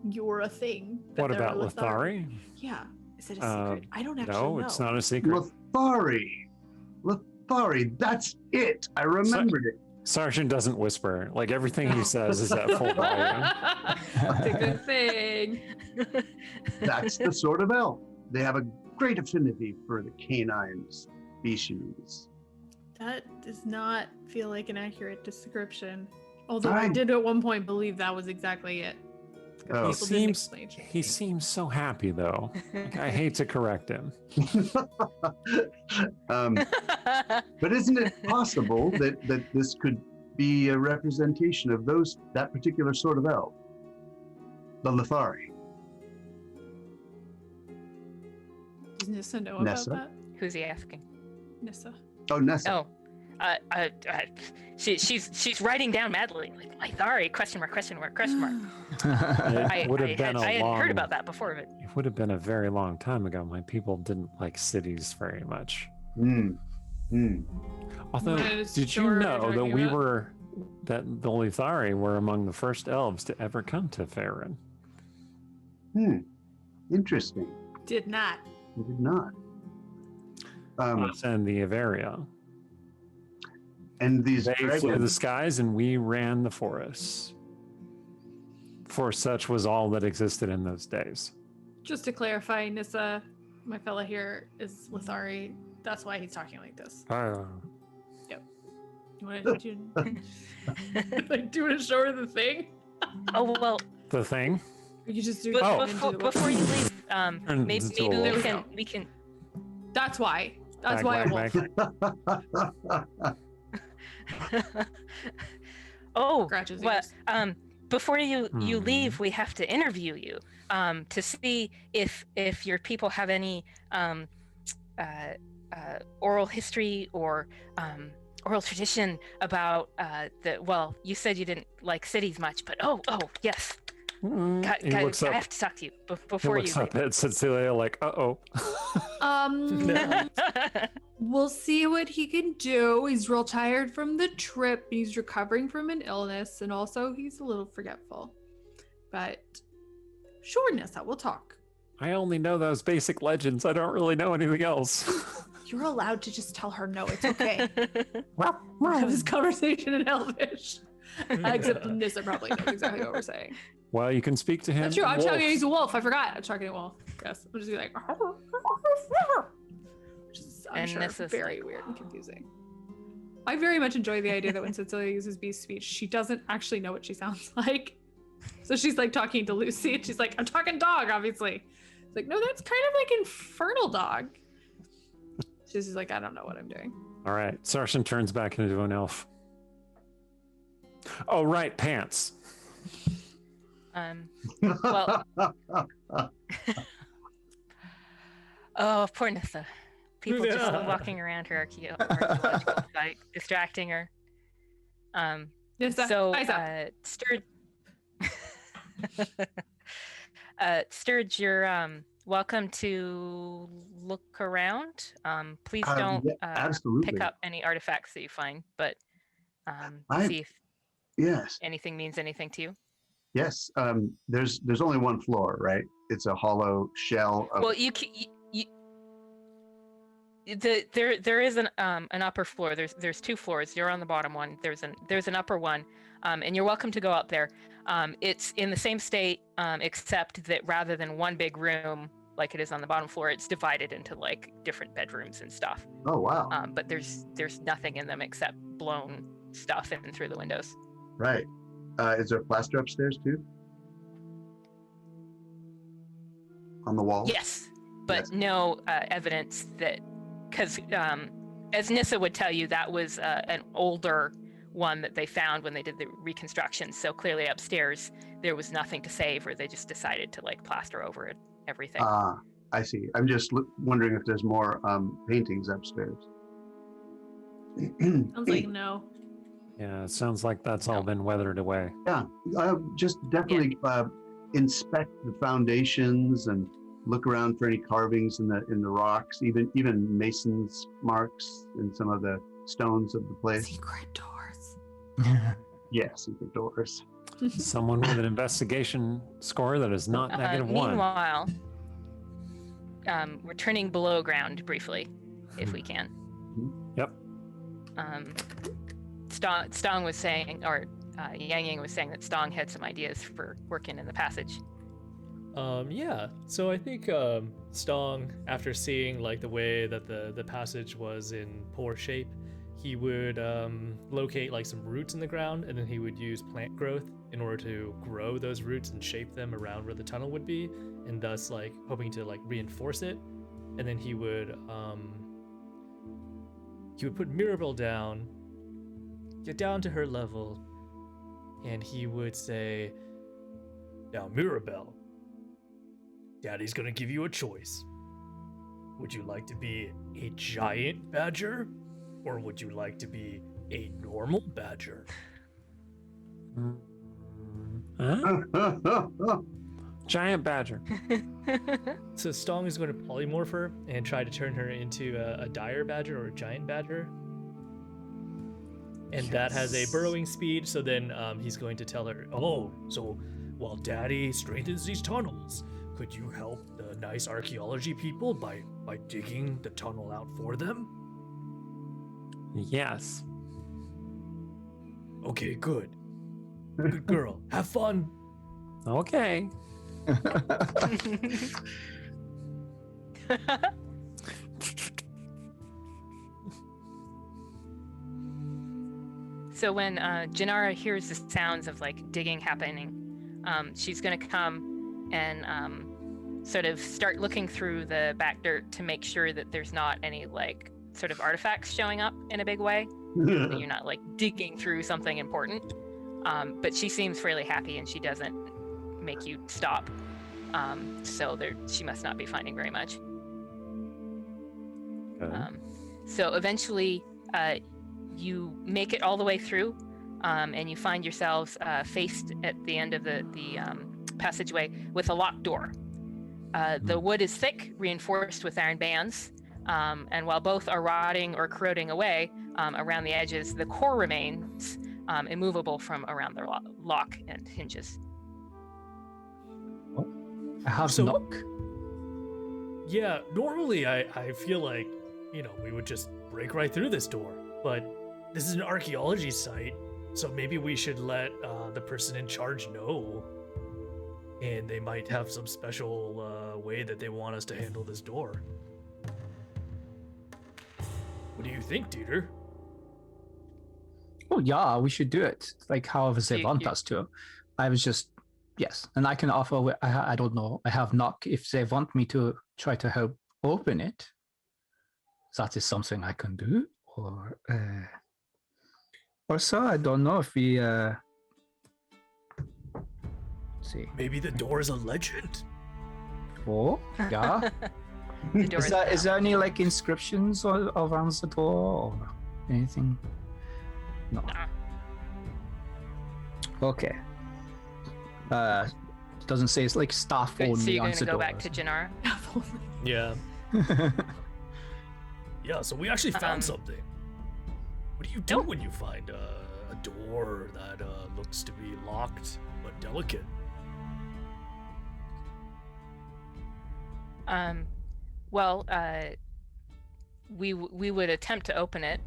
you're a thing. What about Lithari? Yeah, is it a secret? I don't actually know. No, it's not a secret. Lithari, that's it. I remembered it. Sergeant doesn't whisper. Everything he says is at full volume. That's a good thing. That's the sort of elf. They have a great affinity for the canine species. That does not feel like an accurate description. Although I did at one point believe that was exactly it. Oh. He seems so happy though. Like, I hate to correct him. But isn't it possible that this could be a representation of that particular sort of elf, the Lithari? Does Nissa know Nessa? about that? Who's he asking? Nissa. Oh, Nessa. Oh, she's writing down madly, like Lithari, question mark, question mark, question mark. It would have been I a had long. heard about that before, but It would have been a very long time ago. My people didn't like cities very much. Although, What is did you story know that talking we about? were, that the Lithari were among the first elves to ever come to Faerun? Interesting. Did not. We did not. Us and the Averia. And these They flew the dragons. skies and we ran the forests. For such was all that existed in those days. Just to clarify, Nissa, my fella here, is Lithari. That's why he's talking like this. You want to do, like, do a show her the thing? oh well. The thing? Or you just do But it before, into the before you leave, Turns maybe into a we wolf. can. That's why. That's Wag, why wag, I won't. wag. Oh, Scratches well, ears. before you leave, we have to interview you to see if your people have any oral history or oral tradition about the. Well, you said you didn't like cities much, but oh yes, He I looks up. have to talk to you He before you looks leave. up at Cecilia like, uh-oh. We'll see what he can do. He's real tired from the trip. He's recovering from an illness, and also he's a little forgetful. But sure, Nissa, we'll talk. I only know those basic legends. I don't really know anything else. You're allowed to just tell her no. It's okay. We'll have this conversation in Elvish. Except Nissa probably knows exactly what we're saying. Well, you can speak to him. That's true. I'm Wolf. telling you he's a wolf. I forgot. I'm talking to a wolf. Yes. I'm just be like, which is, I'm And sure, Nissa's very like, weird and confusing. I very much enjoy the idea that when Cecilia uses beast speech, she doesn't actually know what she sounds like. So she's like talking to Lucy, and she's like, "I'm talking dog, obviously." It's like, no, that's kind of like infernal dog. She's just like, I don't know what I'm doing. All right. Sarshan turns back into an elf. Oh, right. Pants. Well, oh, poor Nissa. People just walking around her archaeological site, distracting her. Nissa, So, eyes up. Stirge, you're welcome to look around. Please don't yeah, absolutely. pick up any artifacts that you find, but see if Yes. anything means anything to you. Yes. There's only one floor, right? It's a hollow shell. Of, Well, there is an upper floor. There's two floors. You're on the bottom one. There's an upper one, and you're welcome to go up there. It's in the same state, except that rather than one big room like it is on the bottom floor, it's divided into like different bedrooms and stuff. oh wow. But there's nothing in them except blown stuff in through the windows. Right. Is there plaster upstairs too? On the wall? Yes, but Yes. no evidence that, because as Nissa would tell you, that was an older one that they found when they did the reconstruction. So clearly upstairs there was nothing to save, or they just decided to like plaster over it, everything. Ah, I see. I'm just wondering if there's more paintings upstairs. Sounds like no. Yeah, it sounds like that's all been weathered away. Yeah, just definitely inspect the foundations and look around for any carvings in the rocks, even mason's marks in some of the stones of the place. Secret doors. Yes, secret doors. Someone with an investigation score that is not -1. Meanwhile, we're turning below ground briefly, if we can. Yep. Stong was saying, or Yang Yang was saying that Stong had some ideas for working in the passage. Yeah. So I think Stong, after seeing like the way that the passage was in poor shape, he would locate like some roots in the ground, and then he would use plant growth in order to grow those roots and shape them around where the tunnel would be, and thus like hoping to like reinforce it. And then he would put Mirabelle down, get down to her level, and he would say, "Now Mirabelle, Daddy's gonna give you a choice. Would you like to be a giant badger, or would you like to be a normal badger?" Huh? Giant badger. So Stong is going to polymorph her and try to turn her into a dire badger or a giant badger. And that has a burrowing speed, so then he's going to tell her, "Oh, so while Daddy strengthens these tunnels, could you help the nice archaeology people by digging the tunnel out for them?" Yes. "Okay, good. Good girl. Have fun." Okay. So when Janara hears the sounds of like digging happening, she's going to come and sort of start looking through the back dirt to make sure that there's not any like sort of artifacts showing up in a big way. That you're not like digging through something important. But she seems fairly happy, and she doesn't make you stop. So she must not be finding very much. So eventually, you make it all the way through, and you find yourselves faced at the end of the passageway with a locked door. The wood is thick, reinforced with iron bands, and while both are rotting or corroding away around the edges, the core remains immovable from around the lock and hinges. I have So- knock. Yeah, normally I feel like, we would just break right through this door, but this is an archaeology site, so maybe we should let the person in charge know, and they might have some special way that they want us to handle this door. What do you think, Dieter? Oh yeah, we should do it. Like however they want us to. I was just yes, and I can offer. I don't know. I have knock if they want me to try to help open it. That is something I can do. Or also, I don't know if we. See. Maybe the door is a legend. Oh yeah. The door Is there any like inscriptions around the door or anything? No. Okay. Doesn't say it's like staff Good, only so you're on going the to go door. back to Janara? Yeah. Yeah, so we actually found something. What do you do when you find a door that looks to be locked but delicate? Well, we would attempt to open it.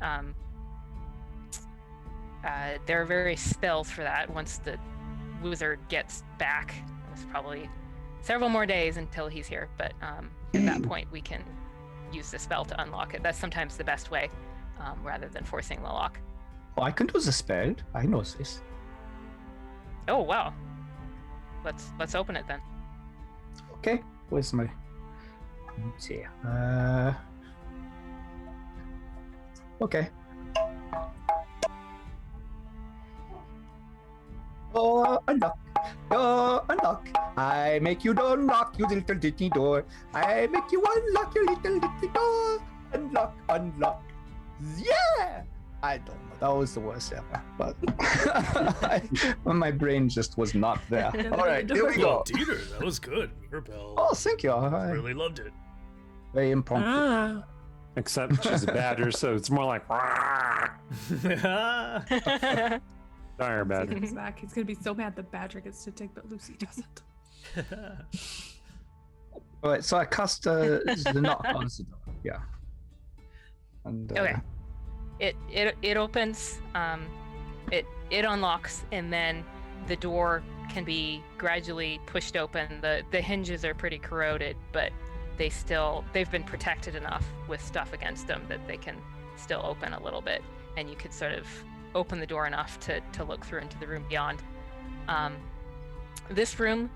There are various spells for that. Once the wizard gets back, it's probably several more days until he's here. But at that point, we can use the spell to unlock it. That's sometimes the best way, rather than forcing the lock. Oh, I can do the spell. I know this. Oh wow! Let's open it then. Okay. Where's my? Let's see. Okay. Oh, unlock. Oh, unlock. I make you unlock, you little ditty door. I make you unlock your little ditty door. Unlock, unlock. Yeah! I don't know. That was the worst ever. But my brain just was not there. All right, here we Well, go. Dieter, that was good. Mirabelle Oh, thank you. I really loved it. very impromptu. Except she's a badger, so it's more like dire badger. He's back. He's gonna be so mad the badger gets to take, but Lucy doesn't. All right, so I cast the knock on the door. Yeah. And, Okay. It opens, it unlocks, and then the door can be gradually pushed open. The hinges are pretty corroded, but they've been protected enough with stuff against them that they can still open a little bit. and you could sort of open the door enough to look through into the room beyond. This room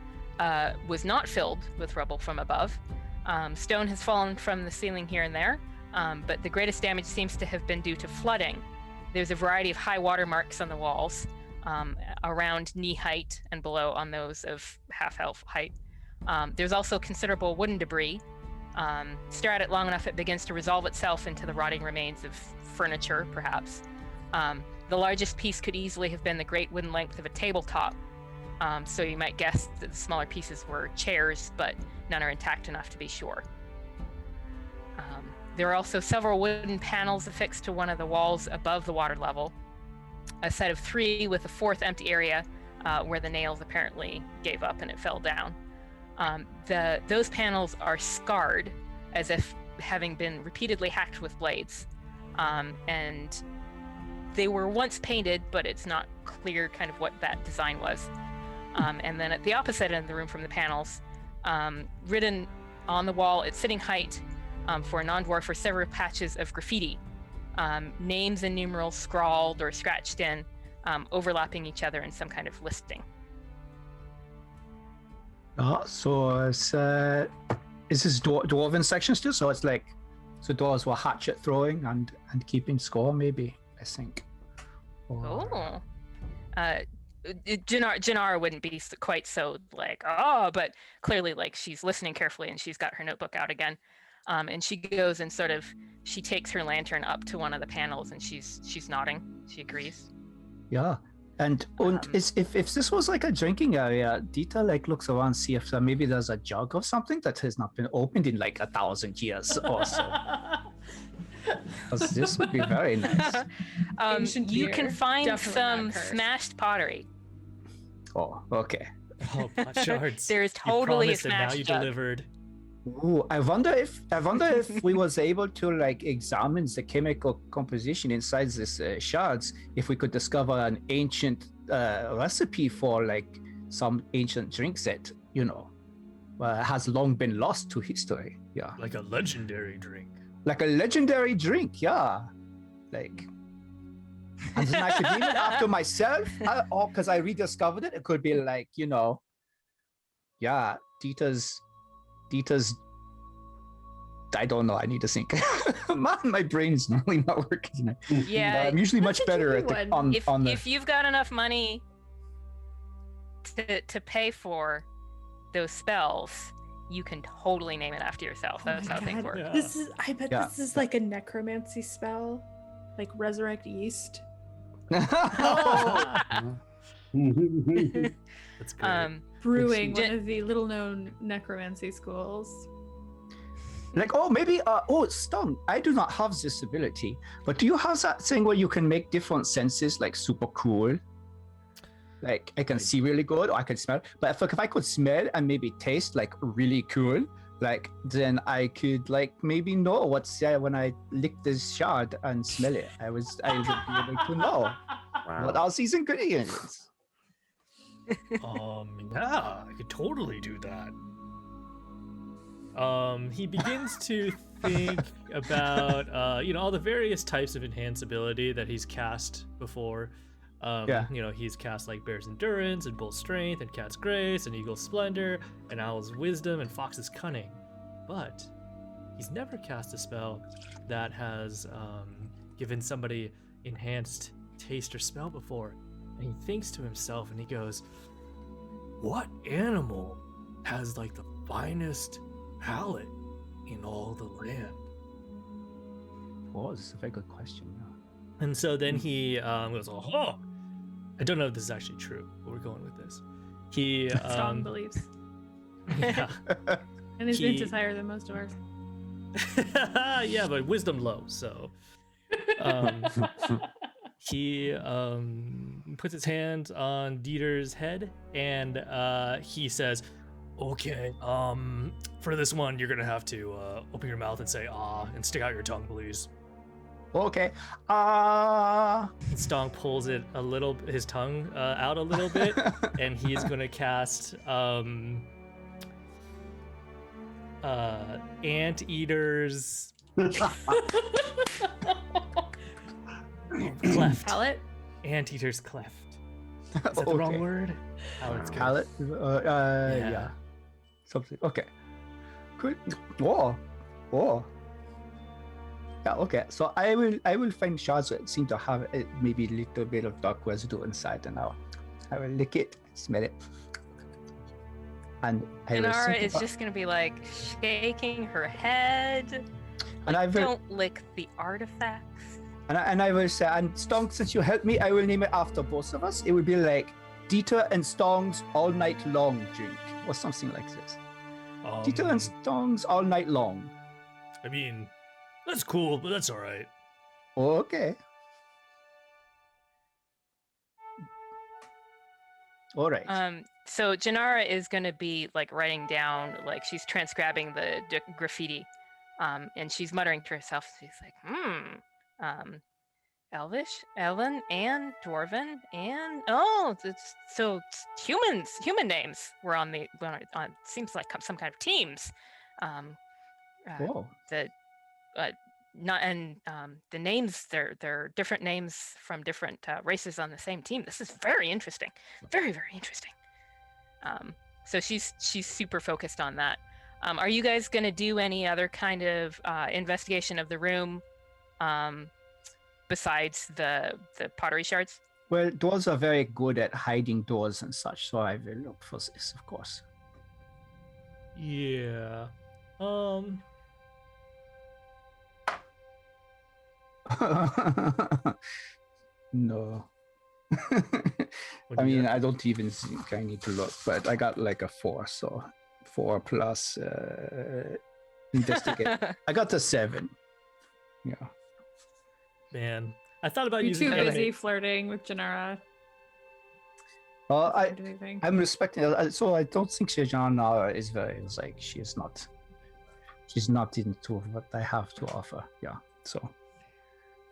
was not filled with rubble from above. Stone has fallen from the ceiling here and there, but the greatest damage seems to have been due to flooding. There's a variety of high water marks on the walls, around knee height and below on those of half-elf height. There's also considerable wooden debris. Stare at it long enough, it begins to resolve itself into the rotting remains of furniture, perhaps. The largest piece could easily have been the great wooden length of a tabletop, so you might guess that the smaller pieces were chairs, but none are intact enough to be sure. There are also several wooden panels affixed to one of the walls above the water level, a set of 3 with a 4th empty area where the nails apparently gave up and it fell down. Those panels are scarred, as if having been repeatedly hacked with blades, and they were once painted, but it's not clear kind of what that design was. And then at the opposite end of the room from the panels, written on the wall at sitting height for a non-dwarf are several patches of graffiti, names and numerals scrawled or scratched in, overlapping each other in some kind of listing. So is this dwarven section still? So it's like, so dwarves were hatchet throwing and keeping score, maybe, I think. Or... Janara wouldn't be quite so like, oh, but clearly like she's listening carefully and she's got her notebook out again. And she goes and sort of, she takes her lantern up to one of the panels and she's nodding. She agrees. Yeah. And if this was like a drinking area, Dita like looks around, see if maybe there's a jug of something that has not been opened in like 1,000 years or so. Because this would be very nice. You can find some smashed pottery. Oh, okay. Oh, pot shards. There's totally a smashed and now you jug. delivered. Ooh, I wonder if we was able to like examine the chemical composition inside this shards, if we could discover an ancient recipe for like some ancient drink that, you know, has long been lost to history. Yeah. Like a legendary drink. Like a legendary drink, yeah. Like, and then I could name it after myself, or because I rediscovered it. It could be like, you know, yeah, Dita's. I don't know. I need to think. My brain's really not working. Yeah, I'm usually much better at if you've got enough money to pay for those spells, you can totally name it after yourself. That's how things work. Yeah. This is like a necromancy spell, like resurrect yeast. Oh. That's great. Brewing, one of the little-known necromancy schools. Like, oh, maybe, Stone, I do not have this ability, but do you have that thing where you can make different senses, like, super cool? Like, I can see really good, or I can smell, but if I could smell and maybe taste, like, really cool, like, then I could, like, maybe know what's there when I lick this shard and smell it. I would be able to know what are these ingredients. Yeah, I could totally do that. He begins to think about, all the various types of enhance ability that he's cast before. He's cast like Bear's Endurance and Bull's Strength and Cat's Grace and Eagle's Splendor and Owl's Wisdom and Fox's Cunning. But he's never cast a spell that has given somebody enhanced taste or smell before. And he thinks to himself and he goes, what animal has like the finest palate in all the land? Oh, this is a very good question. Yeah. And so then he goes, oh, I don't know if this is actually true, but we're going with this. He strong beliefs. Yeah. And his int is higher than most of ours. Yeah, but wisdom low, so he puts his hand on Dieter's head and he says, okay, for this one you're gonna have to open your mouth and say ah and stick out your tongue, please. Okay. Stonk pulls his tongue out a little bit and he's gonna cast Anteater's Cleft. Palette. Anteater's cleft. Is that the wrong word? Palette's good. Palette? Yeah. Something. Okay. Good. Oh. Yeah, okay. So I will find shards that seem to have maybe a little bit of dark residue inside, and I will lick it, smell it. And Inara is just going to be like shaking her head. And like, don't lick the artifacts. And I will say, and Stong, since you helped me, I will name it after both of us. It will be like Dieter and Stong's all night long drink, or something like this. Dieter and Stong's all night long. I mean, that's cool, but that's all right. Okay. All right. So Janara is going to be like writing down, like she's transcribing the graffiti, and she's muttering to herself. She's like, Elvish, Elven, and Dwarven, and so human names were on seems like some kind of teams. Whoa. The names, they're different names from different races on the same team. This is very interesting, very, very interesting. So she's super focused on that. Are you guys going to do any other kind of investigation of the room besides the pottery shards? Well, doors are very good at hiding doors and such, so I will look for this, of course. Yeah. No. I mean, I don't even think I need to look, but I got like a 4, so 4 plus investigate. I got a 7. Yeah. Man, I thought about You're using too busy animate. flirting with Janara. Well, Anything. I'm respecting. So I don't think Shejana is very like she's not into what I have to offer. Yeah. So.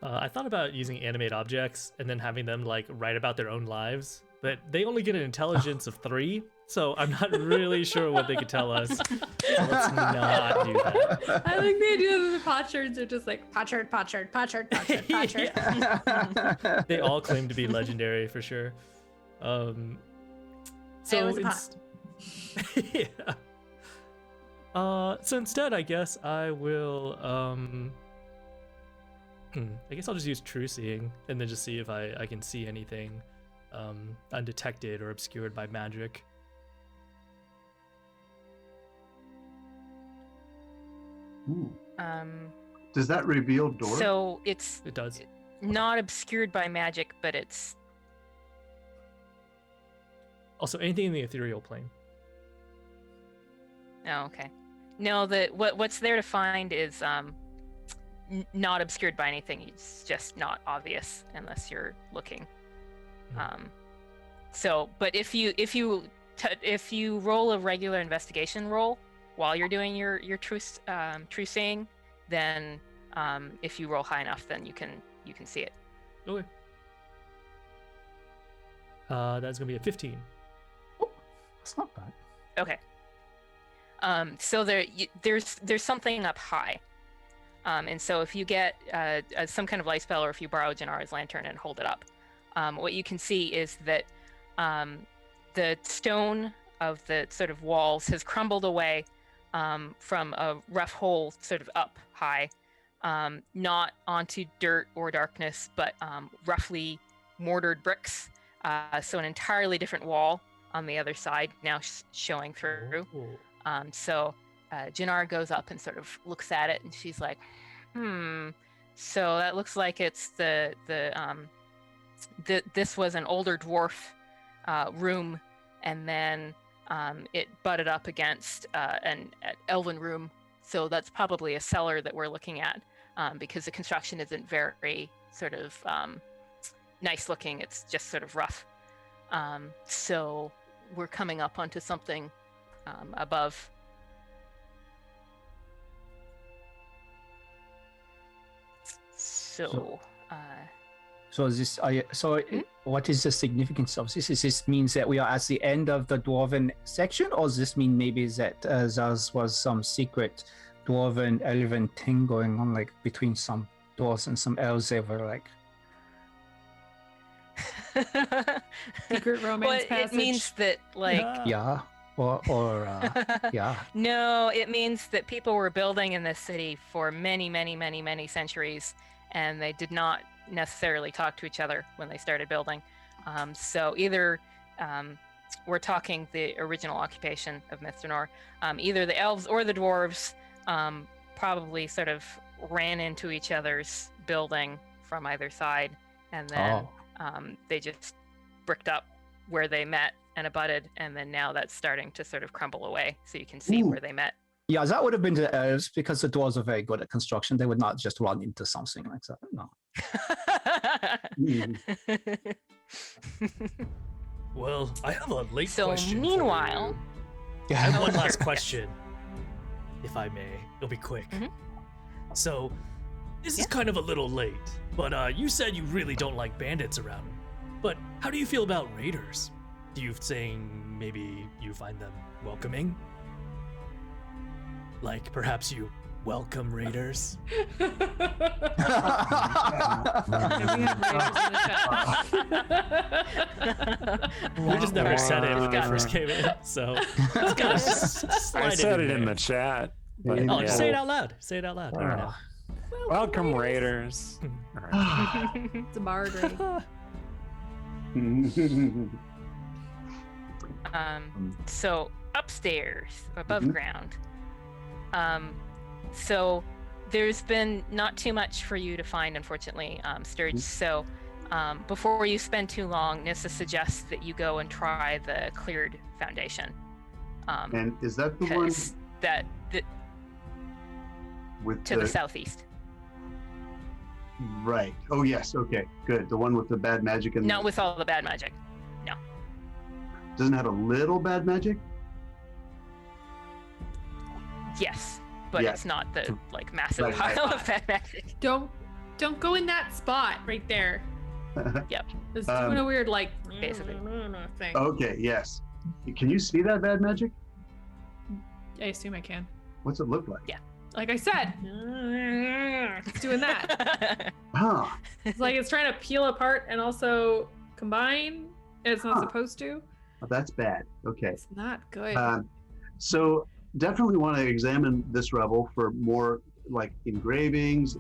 I thought about using animate objects and then having them like write about their own lives, but they only get an intelligence of 3, so I'm not really sure what they could tell us. So let's not do that. I like the idea that the potsherds are just like potsherd. Yeah. They all claim to be legendary for sure. It So was a pot. yeah. So instead, I guess I will. I guess I'll just use True Seeing and then just see if I can see anything undetected or obscured by magic. Ooh. Does that reveal doors? So It does. not obscured by magic, but it's Also, anything in the ethereal plane. okay. No, what's there to find is not obscured by anything. It's just not obvious unless you're looking. But if you roll a regular investigation roll while you're doing your true seeing, then if you roll high enough, then you can see it. Okay. That's gonna be a 15. Oh, that's not bad. Okay. So there's something up high. And so if you get some kind of light spell, or if you borrow Janara's lantern and hold it up, what you can see is that the stone of the sort of walls has crumbled away from a rough hole sort of up high, not onto dirt or darkness, but roughly mortared bricks. So an entirely different wall on the other side now showing through. So Janara goes up and sort of looks at it, and she's like, so that looks like it's this was an older dwarf room, and then it butted up against an elven room. So that's probably a cellar that we're looking at, because the construction isn't very sort of nice looking. It's just sort of rough. So we're coming up onto something above. So this, what is the significance of this? Is this means that we are at the end of the dwarven section, or does this mean maybe that there was some secret dwarven elven thing going on, like between some dwarves and some elves? They were like Secret romance Well, passage. it means that like Yeah. Or yeah. No, it means that people were building in this city for many, many, many, many centuries, and they did not necessarily talk to each other when they started building. So either we're talking the original occupation of Myth Drannor, either the elves or the dwarves probably sort of ran into each other's building from either side, and then they just bricked up where they met and abutted, and then now that's starting to sort of crumble away, so you can see where they met. Yeah, that would have been the elves, because the dwarves are very good at construction. They would not just run into something like that. No. Well, I have a late So question. meanwhile, I have one last question, if I may. It'll be quick. So, this is kind of a little late, but you said you really don't like bandits around. But how do you feel about raiders? Do you saying maybe you find them welcoming? Like perhaps you welcome raiders? We just never said it when they first came in, so it's kind of I said it in the chat. But Oh, yeah. just say it out loud. Say it out loud. There we go. Welcome, Raiders. It's a bard raid. So upstairs, above ground. So there's been not too much for you to find, unfortunately, Stirge. So before you spend too long, Nissa suggests that you go and try the cleared foundation. And is that the one that with to the southeast? Right. Oh yes. Okay. Good. The one with the bad magic and Not with all the bad magic. No. Doesn't it have a little bad magic? Yes, but Yeah. it's not the like massive Right. pile of bad magic. Don't go in that spot right there. Yep. It's doing a weird like Basically. thing. Okay. Yes. Can you see that bad magic? I assume I can. What's it look like? Yeah. Like I said, it's doing that. Huh. It's like it's trying to peel apart and also combine. And it's not supposed to. Oh, that's bad. Okay. It's not good. So definitely want to examine this rubble for more like engravings,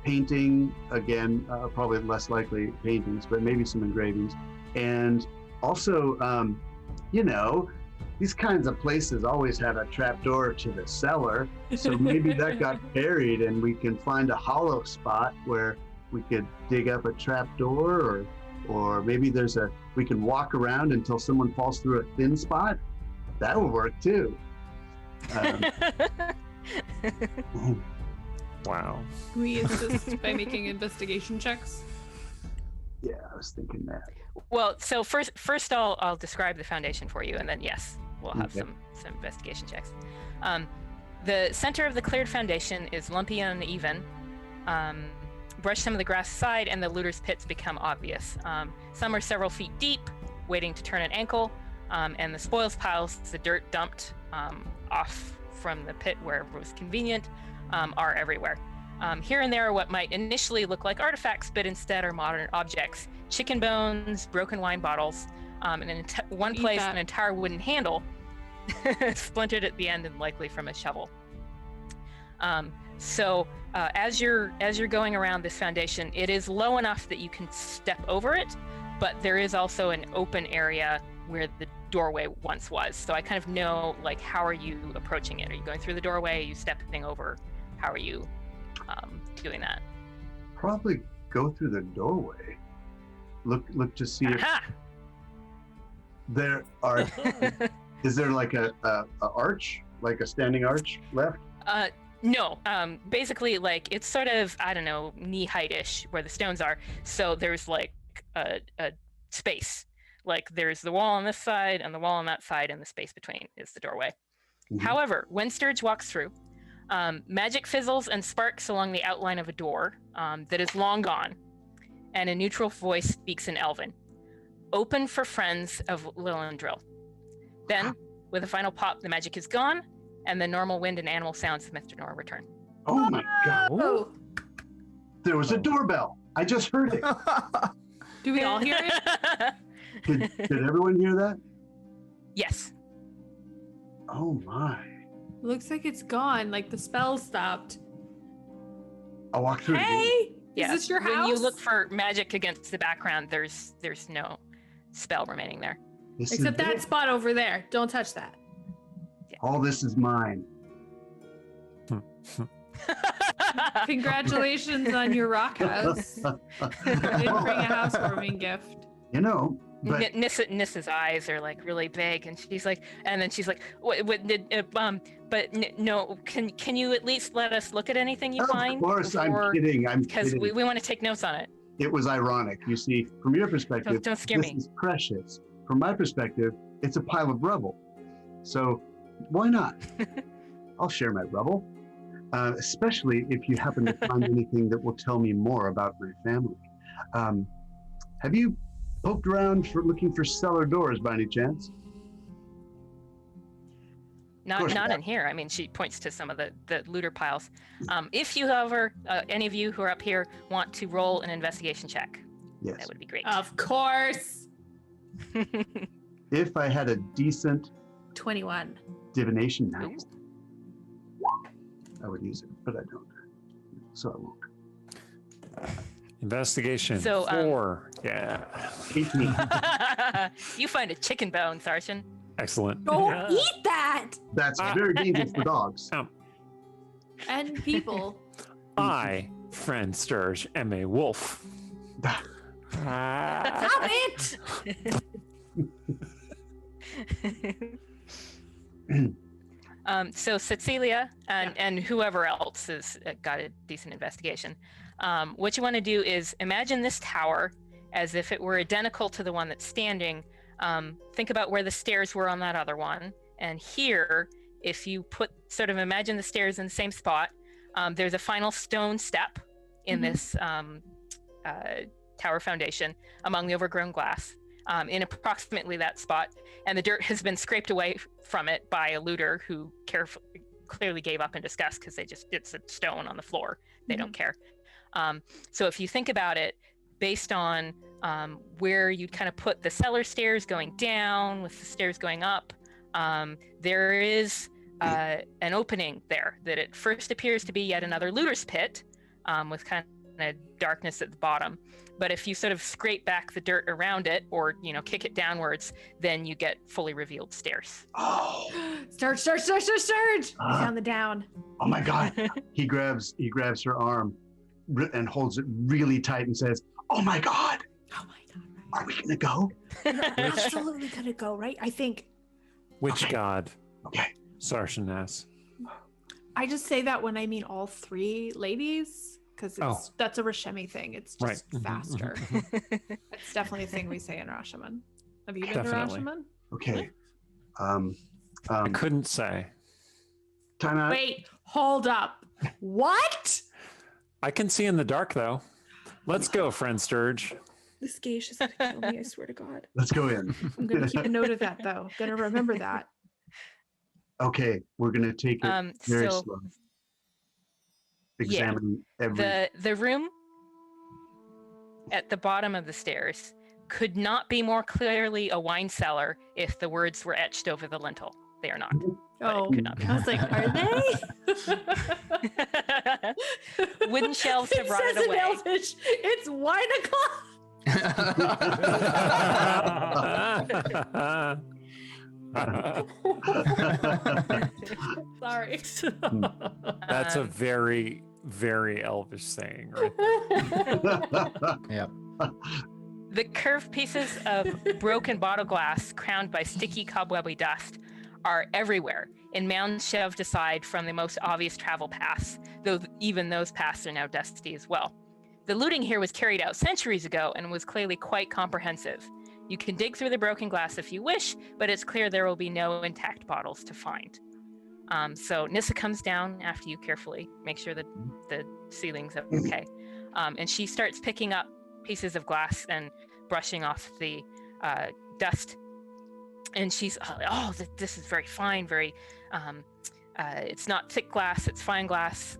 painting. Again, probably less likely paintings, but maybe some engravings. And also, these kinds of places always have a trapdoor to the cellar. So maybe that got buried and we can find a hollow spot where we could dig up a trapdoor, or maybe we can walk around until someone falls through a thin spot. That will work too. Wow. Can we assist by making investigation checks? Yeah, I was thinking that. Well, so first I'll describe the foundation for you, and then yes, we'll have Okay. some investigation checks. The center of the cleared foundation is lumpy and uneven. Brush some of the grass aside, and the looters' pits become obvious. Some are several feet deep, waiting to turn an ankle, and the spoils piles, the dirt dumped off from the pit wherever it was convenient, are everywhere. Here and there are what might initially look like artifacts, but instead are modern objects. Chicken bones, broken wine bottles, and in one Eat place that. an entire wooden handle splintered at the end and likely from a shovel. So as you're going around this foundation, it is low enough that you can step over it, but there is also an open area where the doorway once was. So I kind of know, like, how are you approaching it? Are you going through the doorway? Are you stepping over? How are you doing that? Probably go through the doorway. Look to see if Aha! there are. Is there like a arch, like a standing arch left? No, basically, like, it's sort of, I don't know, knee height-ish where the stones are. So there's like a space. Like, there's the wall on this side and the wall on that side, and the space between is the doorway. Mhm. However, when Stirge walks through, magic fizzles and sparks along the outline of a door that is long gone, and a neutral voice speaks in Elven. Open for friends of Lillandrill. Then, with a final pop, the magic is gone, and the normal wind and animal sounds of Myth Drannor return. Oh my god! Oh, There was a doorbell. I just heard it. Do we all hear it? Did everyone hear that? Yes. Oh my. Looks like it's gone. Like the spell stopped. I'll walk through it again. Hey, Yeah. is this your house? When you look for magic against the background, there's no spell remaining there. This is Except that it. spot over there. Don't touch that. All this is mine. Congratulations on your rock house. Didn't bring a housewarming gift. You know, but Nissa's eyes are like really big, and she's like, what did, no, can you at least let us look at anything you find? of course, I'm kidding. Because we want to take notes on it. It was ironic. You see, from your perspective, Don't scare this me. is precious. From my perspective, it's a pile of rubble. So why not? I'll share my rubble, especially if you happen to find anything that will tell me more about my family. Have you poked around looking for cellar doors by any chance? Not in here. I mean, she points to some of the looter piles. If you, however, any of you who are up here want to roll an investigation check, Yes. that would be great. Of course. If I had a decent 21. divination knife, I would use it, but I don't. So I won't. Investigation So, 4. Yeah. 18. You find a chicken bone, Sarshan. Excellent. Don't eat that. That's very dangerous for dogs. And people. I, friend Stirge, am a wolf. Stop it. So Cecilia and whoever else has got a decent investigation. What you want to do is imagine this tower as if it were identical to the one that's standing. Think about where the stairs were on that other one. And here, if you imagine the stairs in the same spot, there's a final stone step in this tower foundation among the overgrown glass in approximately that spot. And the dirt has been scraped away from it by a looter who clearly gave up in disgust because it's a stone on the floor. They don't care. So if you think about it, based on where you'd kind of put the cellar stairs going down with the stairs going up, there is an opening there that at first appears to be yet another looter's pit with kind of darkness at the bottom. But if you sort of scrape back the dirt around it or, kick it downwards, then you get fully revealed stairs. Oh, Stirge. Down the down. oh my God. He grabs her arm and holds it really tight and says, "Oh my God, Oh my God. are we gonna go?" We're absolutely gonna go, right? I think. Which Okay. god? Okay. Sarshan asks. I just say that when I mean all three ladies, because that's a Rashemi thing. It's just Right. Mhm, faster. mhm, mhm. It's definitely a thing we say in Rashomon. Have you been Definitely. to Rashomon? Okay. I couldn't say. Time out. Wait, hold up. What? I can see in the dark, though. Let's go, friend Stirge. This gauge is gonna kill me. I swear to God. Let's go in. I'm gonna keep a note of that though. Gonna remember that. Okay, we're gonna take it very So slow. Examine every. the room at the bottom of the stairs could not be more clearly a wine cellar if the words were etched over the lintel. They are not. But Oh, it could not be. I was like, are they? Wooden shelves have It rotted says in away. Elvish, it's wine o'clock. Sorry. That's a Um, very, very elvish saying, right? Yep. The curved pieces of broken bottle glass crowned by sticky cobwebby dust are everywhere in mounds shoved aside from the most obvious travel paths, though even those paths are now dusty as well. The looting here was carried out centuries ago and was clearly quite comprehensive. You can dig through the broken glass if you wish, but it's clear there will be no intact bottles to find. So Nissa comes down after you carefully, make sure that the ceiling's okay. And she starts picking up pieces of glass and brushing off the dust. And she's, this is very fine, very, it's not thick glass, it's fine glass.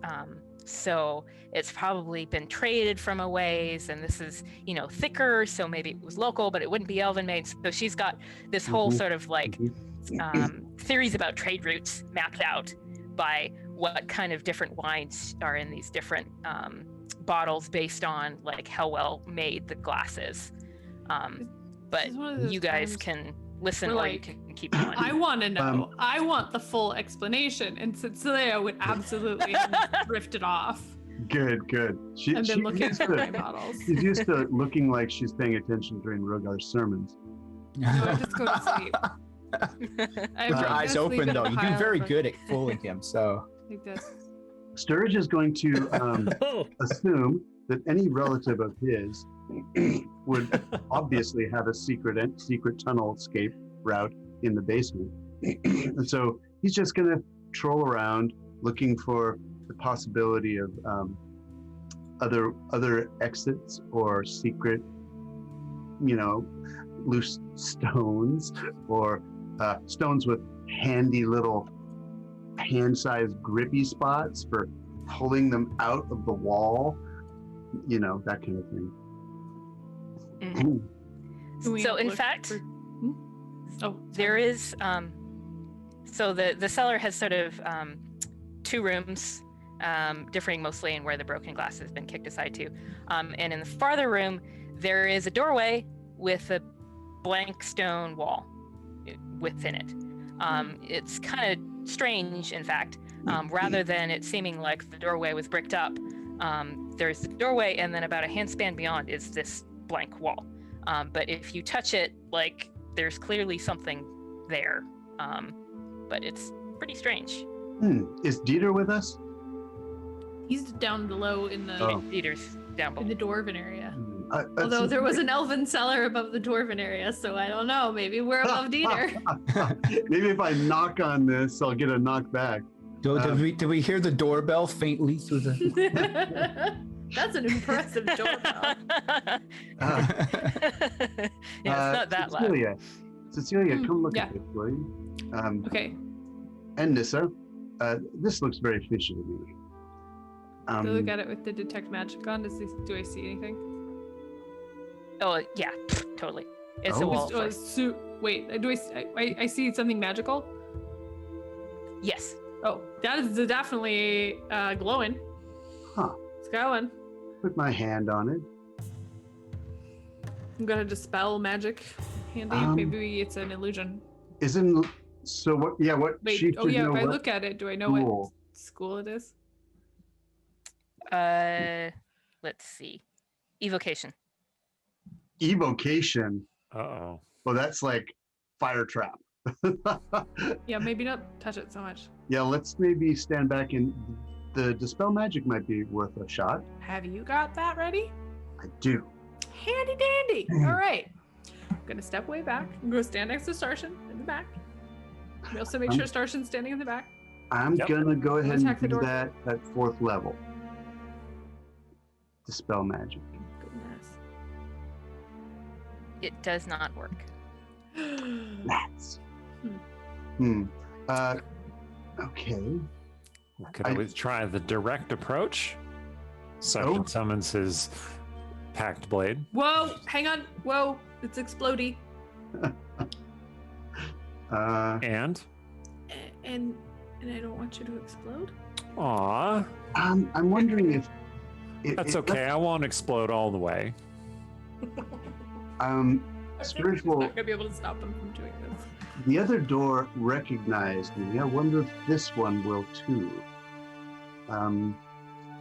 So it's probably been traded from a ways, and this is, thicker, so maybe it was local, but it wouldn't be elven made. So she's got this whole sort of like theories about trade routes mapped out by what kind of different wines are in these different bottles based on like how well made the glass is. But you guys can listen, or you can keep going. I want to know. I want the full explanation. And Cecilia would absolutely have drifted off. Good. I've been looking for my bottles. She's used to looking like she's paying attention during Rogar's sermons. No, I just go to sleep. With your eyes open, though, you do very good at fooling him. So like this. Stirge is going to assume that any relative of his would obviously have a secret tunnel escape route in the basement. And so he's just going to troll around looking for the possibility of other exits or secret, loose stones or stones with handy little hand-sized grippy spots for pulling them out of the wall, that kind of thing. So in fact, there is, so the cellar has sort of 2 rooms, differing mostly in where the broken glass has been kicked aside to. And in the farther room, there is a doorway with a blank stone wall within it. It's kind of strange, in fact, rather than it seeming like the doorway was bricked up. There's the doorway, and then about a handspan beyond is this blank wall. But if you touch it, like, there's clearly something there. But it's pretty strange. Is Dieter with us? He's down below in the Dieter's down below in the Dwarven area. Although there was an elven cellar above the Dwarven area, so I don't know. Maybe we're above Dieter. Maybe if I knock on this, I'll get a knock back. Did we hear the doorbell faintly through the... That's an impressive doorbell. It's not that loud. Cecilia, come look at this, will you? Okay. And Nissa, this looks very fishy to me. Do look at it with the detect magic on. Do I see anything? Oh yeah, totally. It's a wall. Wait, do I see something magical? Yes. Oh, that is definitely glowing. Huh. It's going. Put my hand on it. I'm gonna dispel magic handy. Maybe it's an illusion. So what? Yeah, what? Wait. If I look at it, do I know what school it is? Let's see. Evocation. Evocation. Uh-oh. Well, that's like fire trap. Yeah, maybe not touch it so much. Yeah, let's maybe stand back, and the dispel magic might be worth a shot. Have you got that ready? I do. Handy dandy. All right. I'm gonna step way back. I'm gonna stand next to Starshin in the back. We also make sure Starshin's standing in the back. I'm gonna go ahead and do door. that at 4th level. Dispel magic. Goodness. It does not work. Rats. Okay. Could always try the direct approach. Session summons his packed blade. Whoa! Hang on. Whoa! It's explodey. And I don't want you to explode. Aw. I'm wondering if that's okay. I won't explode all the way. Stirge will. Not gonna be able to stop him from doing this. The other door recognized me. I wonder if this one will too. I'm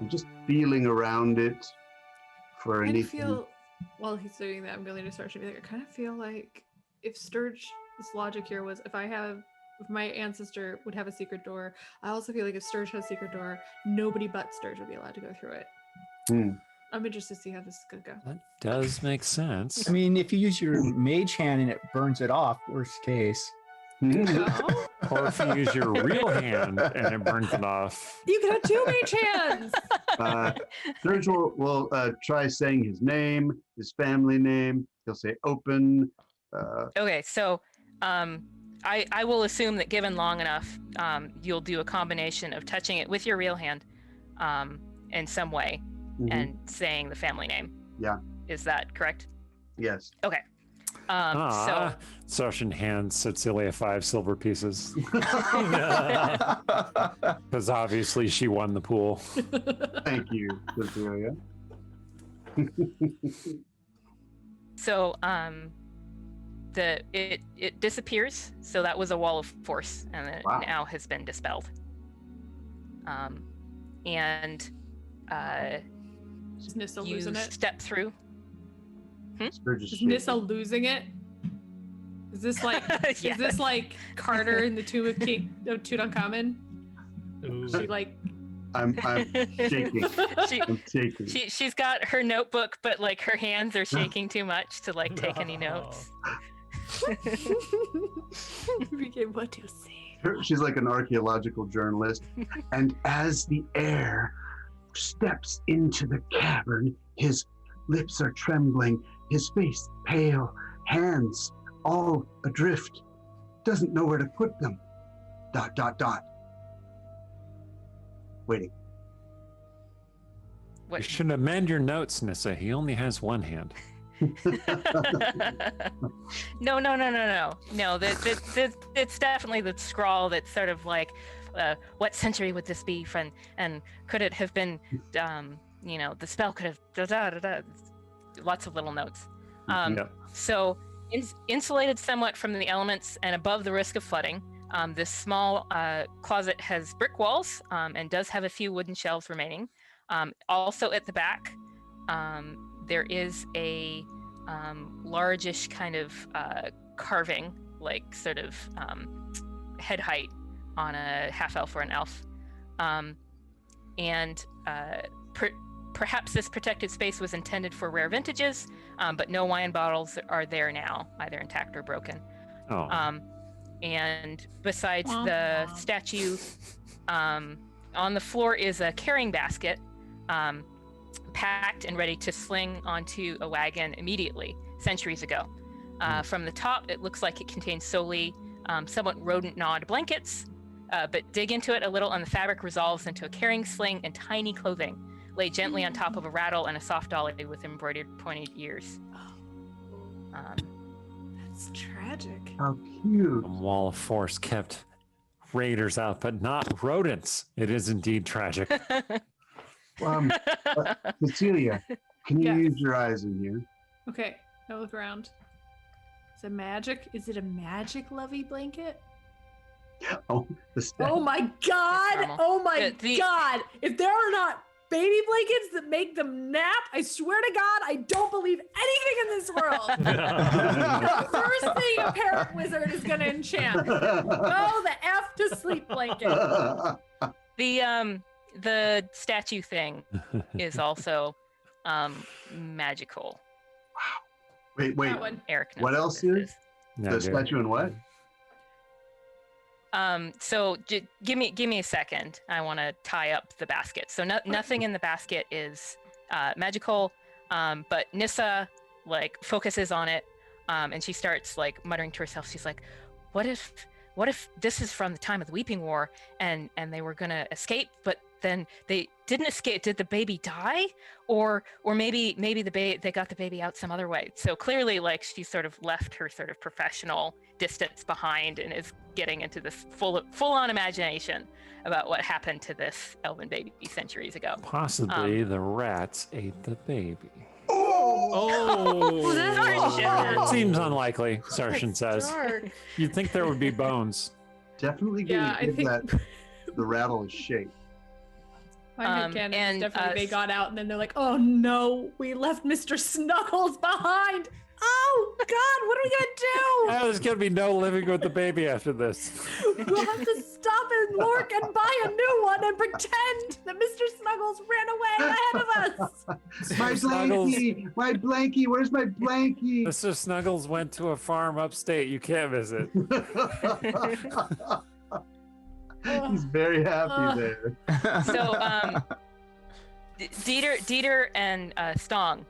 just feeling around it for anything. While he's doing that, I'm going to start to be like, I kind of feel like if Stirge's logic here was if my ancestor would have a secret door, I also feel like if Stirge has a secret door, nobody but Stirge would be allowed to go through it. I'm interested to see how this is going to go. That does make sense. I mean, if you use your mage hand and it burns it off, worst case. Or if you use your real hand and it burns it off. You can have 2 mage hands! Stirge will try saying his name, his family name. He'll say open. Okay, so I will assume that given long enough, you'll do a combination of touching it with your real hand in some way and saying the family name. Yeah. Is that correct? Yes. Okay. So Sarshan hands Cecilia 5 silver pieces because obviously she won the pool. Thank you, Cecilia. So it disappears. So that was a wall of force, and it now has been dispelled. And Is Nissa you losing it? step through. Is Nissa losing it? Is this like Yes. is this like Carter in the Tomb of King of Tutankhamun? Ooh. She like I'm shaking. I'm shaking. She's got her notebook, but like her hands are shaking too much to like take any notes. what to say? She's like an archaeological journalist. And as the heir steps into the cavern, his lips are trembling, his face pale, hands all adrift, doesn't know where to put them. ... Waiting. You should amend your notes, Nissa. He only has one hand. No. It's definitely the scrawl that's sort of like, what century would this be from? And could it have been, the spell could have, lots of little notes. So insulated somewhat from the elements and above the risk of flooding, this small closet has brick walls and does have a few wooden shelves remaining. Also at the back, there is a largish kind of carving, like sort of head height on a half elf or an elf. Perhaps this protected space was intended for rare vintages, but no wine bottles are there now, either intact or broken. And besides the statue, on the floor is a carrying basket, packed and ready to sling onto a wagon immediately, centuries ago. From the top, it looks like it contains solely somewhat rodent-gnawed blankets, but dig into it a little and the fabric resolves into a carrying sling and tiny clothing, laid gently on top of a rattle and a soft dolly with embroidered pointed ears. That's tragic. How cute. A wall of force kept raiders out, but not rodents. It is indeed tragic. Cecilia, can you Yes. use your eyes in here? Okay, I look around. Is it magic? Is it a magic lovey blanket? Oh, the staff. Oh my god! normal. Oh my The- god! If there are not baby blankets that make them nap, I swear to God, I don't believe anything in this world. The first thing a parrot wizard is gonna enchant. Oh, the F to sleep blanket. The statue thing is also magical. Wait. That one. Eric knows What else this is? No, The dude. statue and what? So give me a second. I want to tie up the basket. So nothing in the basket is magical, but Nissa like focuses on it, and she starts like muttering to herself. She's like, what if this is from the time of the Weeping War, and they were gonna escape, but then they didn't escape? Did the baby die, or maybe they got the baby out some other way? So clearly, like, she sort of left her sort of professional distance behind and is getting into this full-on imagination about what happened to this elven baby centuries ago. Possibly the rats ate the baby. Oh, Sarshan. Seems unlikely, Sarshan says. Dark. You'd think there would be bones. Definitely Yeah, gonna I give think that the rattle a shake. my headcanon and, is definitely they got out and then they're like, oh no, we left Mr. Snuggles behind. Oh God, what are we gonna There's gonna be no living with the baby after this. do? We'll have to stop and lurk and buy a new one and pretend that Mr. Snuggles ran away ahead of us. My Snuggles. blankie! My blankie! Where's my blankie? Mr. Snuggles went to a farm upstate. You can't visit. He's very happy there. So Dieter and Stong,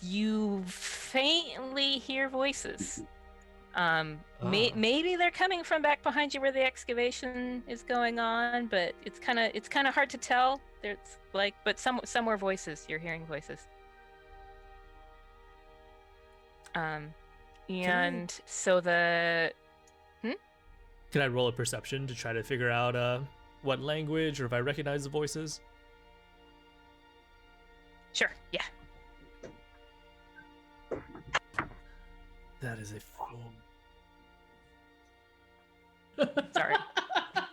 you faintly hear voices. Maybe they're coming from back behind you where the excavation is going on, but it's kind of hard to tell. There's but some more voices. You're hearing voices. So the. Can I roll a perception to try to figure out what language or if I recognize the voices? Sure. Yeah. That is a 4. Sorry,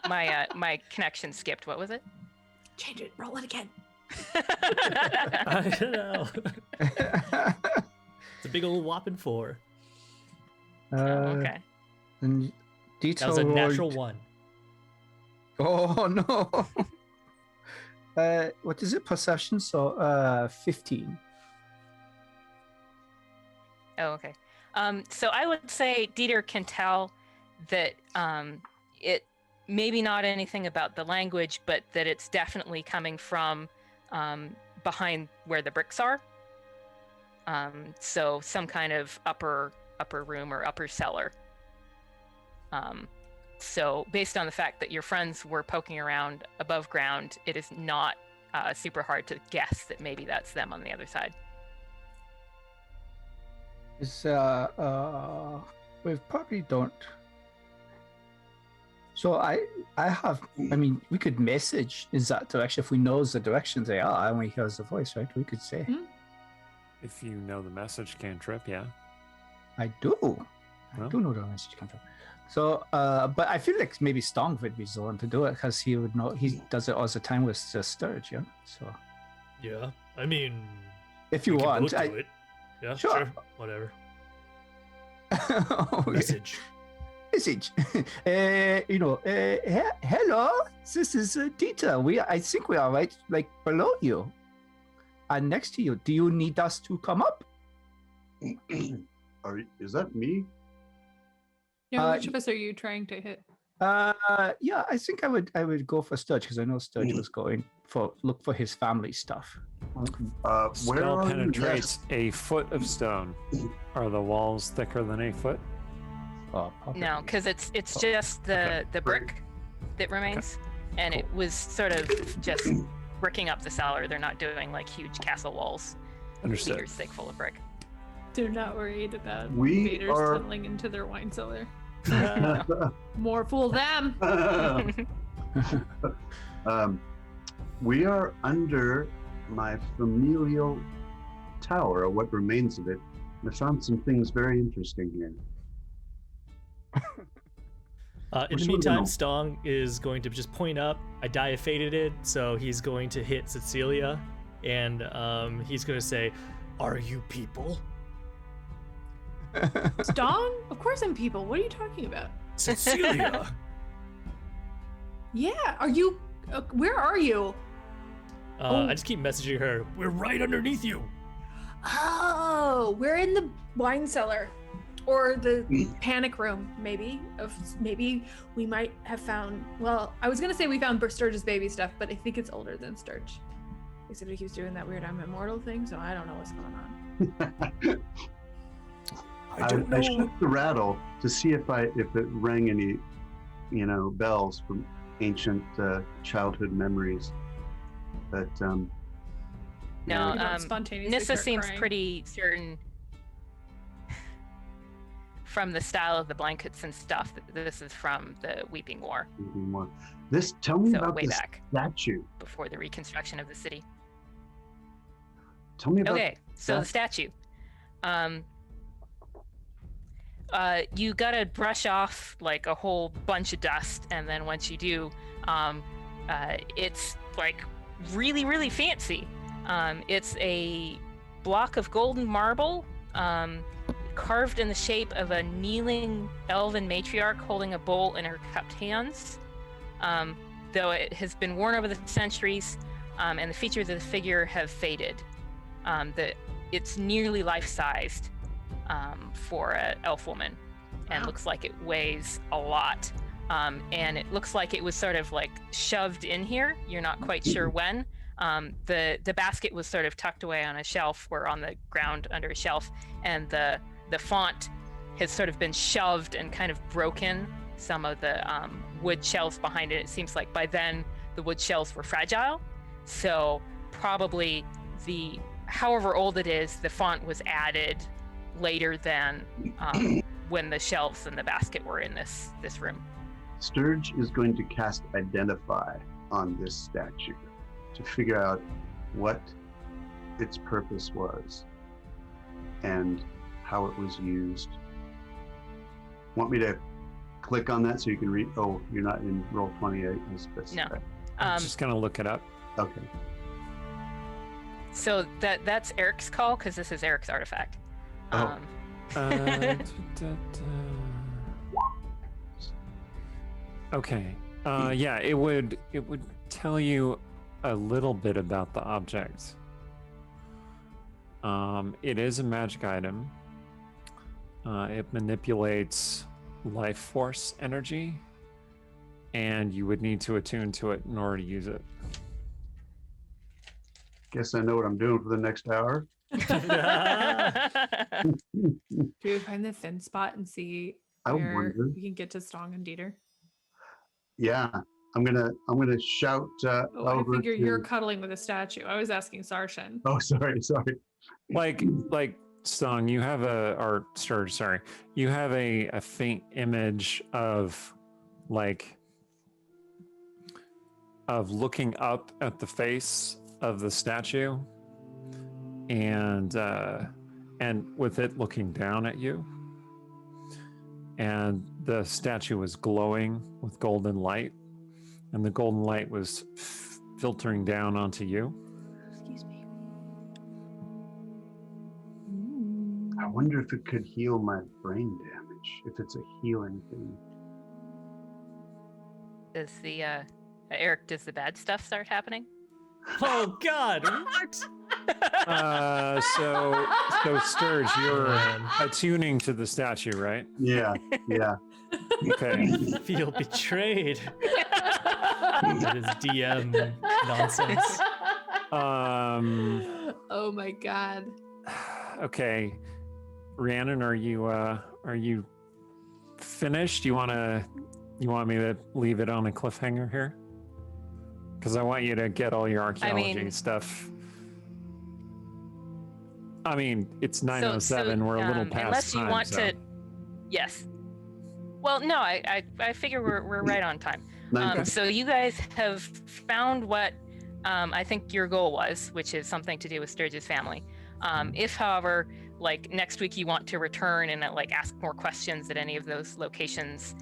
my connection skipped. What was it? Change it. Roll it again. I don't know. It's a big old whopping 4. Okay. And detail That was a rolled- natural 1. Oh no. What is it? Perception. So 15. Oh, okay. So I would say Dieter can tell that it maybe not anything about the language, but that it's definitely coming from behind where the bricks are. So some kind of upper room or upper cellar. So based on the fact that your friends were poking around above ground, it is not super hard to guess that maybe that's them on the other side. Is we probably don't. So I mean, we could message in that direction if we knows the direction they are and we hears the voice, right? We could say. If you know the message cantrip, yeah. I do. Well. I do know the message cantrip. So, but I feel like maybe Stong would be the one to do it because he would know. He does it all the time with Stirge, yeah. So. Yeah, I mean, if you we can want, both do it. Yeah, Sure. Whatever. Okay. Message. Message. Hello. This is Dieter. I think we are right, like below you, and next to you. Do you need us to come up? Is that me? Yeah, which of us are you trying to hit? Yeah, I think I would go for Sturge because I know Sturge was going look for his family stuff. Where Spell are penetrates a foot of stone. Are the walls thicker than a foot? Oh, probably. No, because it's just the brick that remains, and it was sort of just bricking up the cellar. They're not doing like huge castle walls, Understood. meters thick full of brick. They're not worried about We invaders are- tunneling into their wine cellar. More fool them. We are under my familial tower, or what remains of it. And I found some things very interesting here. In the meantime, Stong is going to just point up. I diafated it, so he's going to hit Cecilia, and he's going to say, "Are you people?" Stong? Of course I'm people. What are you talking about? Cecilia. Yeah. Are you? Where are you? I just keep messaging her. We're right underneath you. Oh, we're in the wine cellar, or the panic room. Maybe we might have found. Well, I was gonna say we found Sturge's baby stuff, but I think it's older than Sturge. Except he keeps doing that weird "I'm immortal" thing, so I don't know what's going on. I shook the rattle to see if it rang any, bells from ancient childhood memories. But No, You don't spontaneously Nissa start seems crying. pretty certain from the style of the blankets and stuff that this is from the Weeping War, maybe more. Tell me so about way this back statue. before the reconstruction of the city. Tell me about. Okay, so the statue. You gotta brush off like a whole bunch of dust, and then once you do, it's like really, really fancy. It's a block of golden marble, carved in the shape of a kneeling elven matriarch holding a bowl in her cupped hands. Though it has been worn over the centuries, and the features of the figure have faded. It's nearly life-sized for an elf woman, and looks like it weighs a lot. And it looks like it was sort of like shoved in here. You're not quite sure when. The basket was sort of tucked away on a shelf, or on the ground under a shelf, and the font has sort of been shoved and kind of broken some of the wood shells behind it. It seems like by then the wood shells were fragile. So probably however old it is, the font was added later than when the shelves and the basket were in this room. Stirge is going to cast Identify on this statue to figure out what its purpose was and how it was used. Want me to click on that so you can read? Oh, you're not in roll 28. No. I'm just gonna look it up. Okay. So that's Eric's call because this is Eric's artifact. Oh. Okay. Yeah, it would tell you a little bit about the object. It is a magic item. It manipulates life force energy, and you would need to attune to it in order to use it. Guess I know what I'm doing for the next hour. Do we find the thin spot and see where we can get to Stong and Dieter? Yeah, I'm gonna shout I over. figure you're cuddling with a statue. I was asking Sarshan. Oh, sorry. Like Stong, you have or Stirge, sorry, you have a faint image of looking up at the face of the statue, and with it looking down at you, and the statue was glowing with golden light, and the golden light was filtering down onto you. Excuse me. I wonder if it could heal my brain damage, if it's a healing thing. Does Eric, does the bad stuff start happening? Oh God! What? So Stirge, you're attuning to the statue, right? Yeah. Okay. I feel betrayed. That is DM nonsense. Oh my God. Okay, Rhiannon, are you finished? You want me to leave it on a cliffhanger here? Because I want you to get all your archaeology stuff. I mean, it's 9:07. We're a little past unless you time, want so. to, yes. Well, no, I figure we're right on time. So you guys have found what I think your goal was, which is something to do with Stirge's family. If, however, like next week you want to return and ask more questions at any of those locations,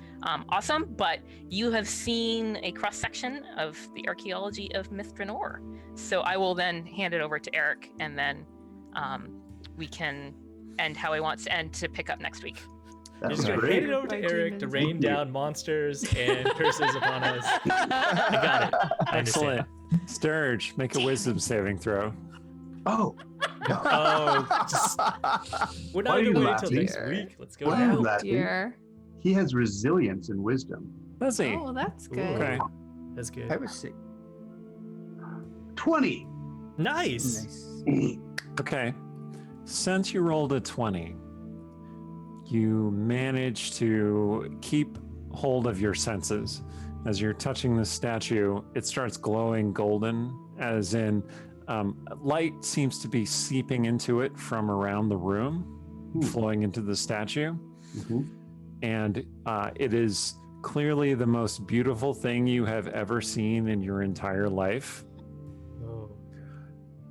awesome. But you have seen a cross section of the archaeology of Myth Drannor. So I will then hand it over to Eric, and then we can end how he wants to end to pick up next week. You're just gonna hand it over to Eric to rain down monsters and curses upon us. I got it. I Excellent. Stirge, make a wisdom saving throw. Oh. We're not even waiting till next week. Let's go now. Oh dear. He has resilience and wisdom. Does he? Oh, that's good. Okay. That's good. I would say 20. Nice. Okay. Since you rolled a 20, you manage to keep hold of your senses. As you're touching the statue, it starts glowing golden, as in light seems to be seeping into it from around the room, flowing into the statue. Mm-hmm. And it is clearly the most beautiful thing you have ever seen in your entire life.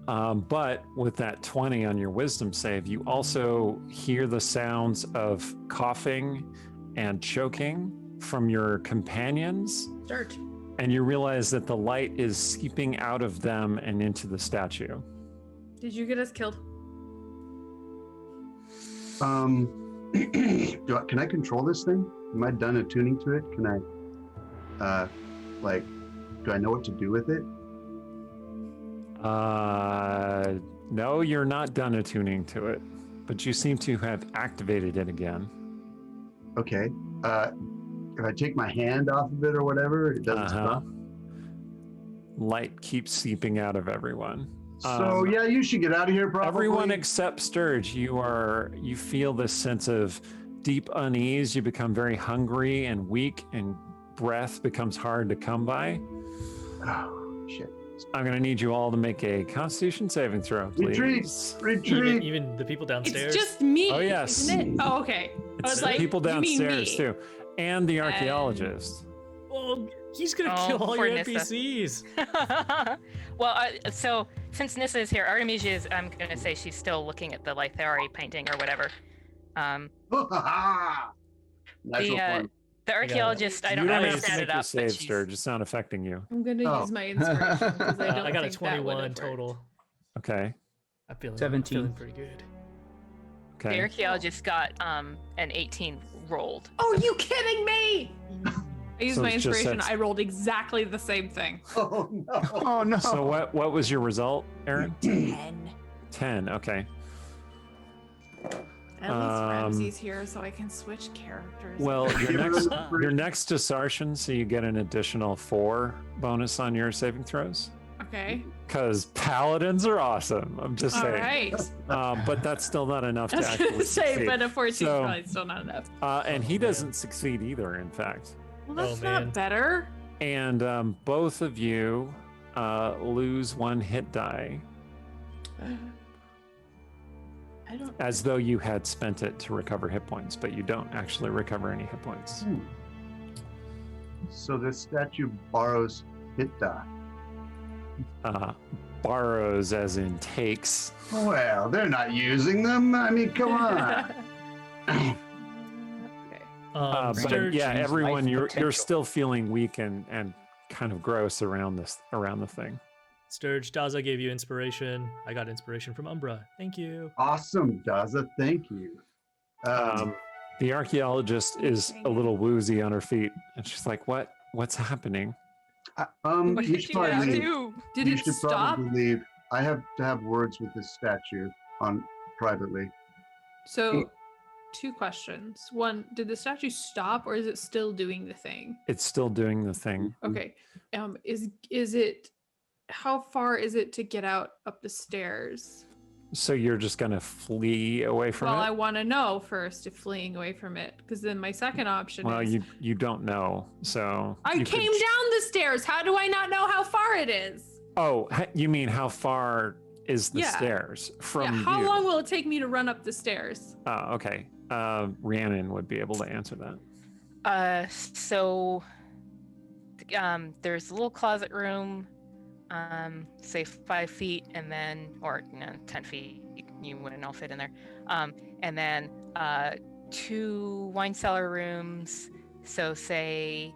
But with that 20 on your wisdom save, you also hear the sounds of coughing and choking from your companions. Stirge. And you realize that the light is seeping out of them and into the statue. Did you get us killed? Can I control this thing? Am I done attuning to it? Can I, do I know what to do with it? No, you're not done attuning to it, but you seem to have activated it again. Okay. If I take my hand off of it or whatever, it doesn't stop. Light keeps seeping out of everyone. So yeah, you should get out of here. Probably everyone except Stirge. You feel this sense of deep unease. You become very hungry and weak, and breath becomes hard to come by. Oh, shit. I'm going to need you all to make a Constitution saving throw, please. Even the people downstairs. It's just me. Oh, yes. Isn't it? Oh, okay. I was It's the like, people you mean downstairs me? too, and the archaeologist. Oh, he's gonna Oh, kill all poor your Nissa. NPCs. Well, so since Nissa is here, Artemisia is, I'm going to say she's still looking at the Lythari painting or whatever. Natural one. The archaeologist, I You don't don't know have how to to make it your up, save, but she's... Stirge. It's not affecting you. I'm gonna Oh. use my inspiration because I don't I got a think that would've 21 worked. total. Okay. I'm feeling 17. feeling pretty good. The Okay. archaeologist got an 18 rolled. Oh, you kidding me? I used So my it's just inspiration. that's- I rolled exactly the same thing. Oh, no. Oh no. So what was your result, Aaron? 10. 10. Okay. At least Ramsey's here, so I can switch characters. Well, Give her you're the next to Sarshan, so you get an additional 4 bonus on your saving throws. okay. Because paladins are awesome. I'm just All saying. right. But that's still not enough I to was actually gonna say, succeed. but a 14 So- is probably still not enough. And he doesn't succeed either, in fact. Well, that's man. not better. And both of you lose 1 hit die, I don't. as though you had spent it to recover hit points, but you don't actually recover any hit Hmm. points. So this statue borrows hit die. Borrows, as in takes. Well, they're not using them. I mean, come on. Okay. But Stirge, yeah, Life everyone, you're potential. still feeling weak and kind of gross around the thing. Stirge, Daza gave you inspiration. I got inspiration from Umbra. Thank you. Awesome, Daza. Thank you. The archaeologist is a little woozy on her feet, and she's like, "What's happening?" What you did should you probably leave. do? Did You it should stop? probably leave. I have to have words with this statue on privately. So, 2 questions. One, did the statue stop, or is it still doing the thing? It's still doing the thing. Okay. Is it? How far is it to get out up the stairs? So you're just gonna flee away from Well, it? I want to know first if fleeing away from it, because then my second option Well, is you don't know, so I you came could- down the stairs. How do I not know how far it is? Oh, you mean how far is the Yeah. stairs from Yeah. How you? long will it take me to run up the stairs? Oh, okay. Rhiannon would be able to answer that. So there's a little closet room, say 5 feet, and then, or 10 feet, you wouldn't all fit in there. And then 2 wine cellar rooms. So say,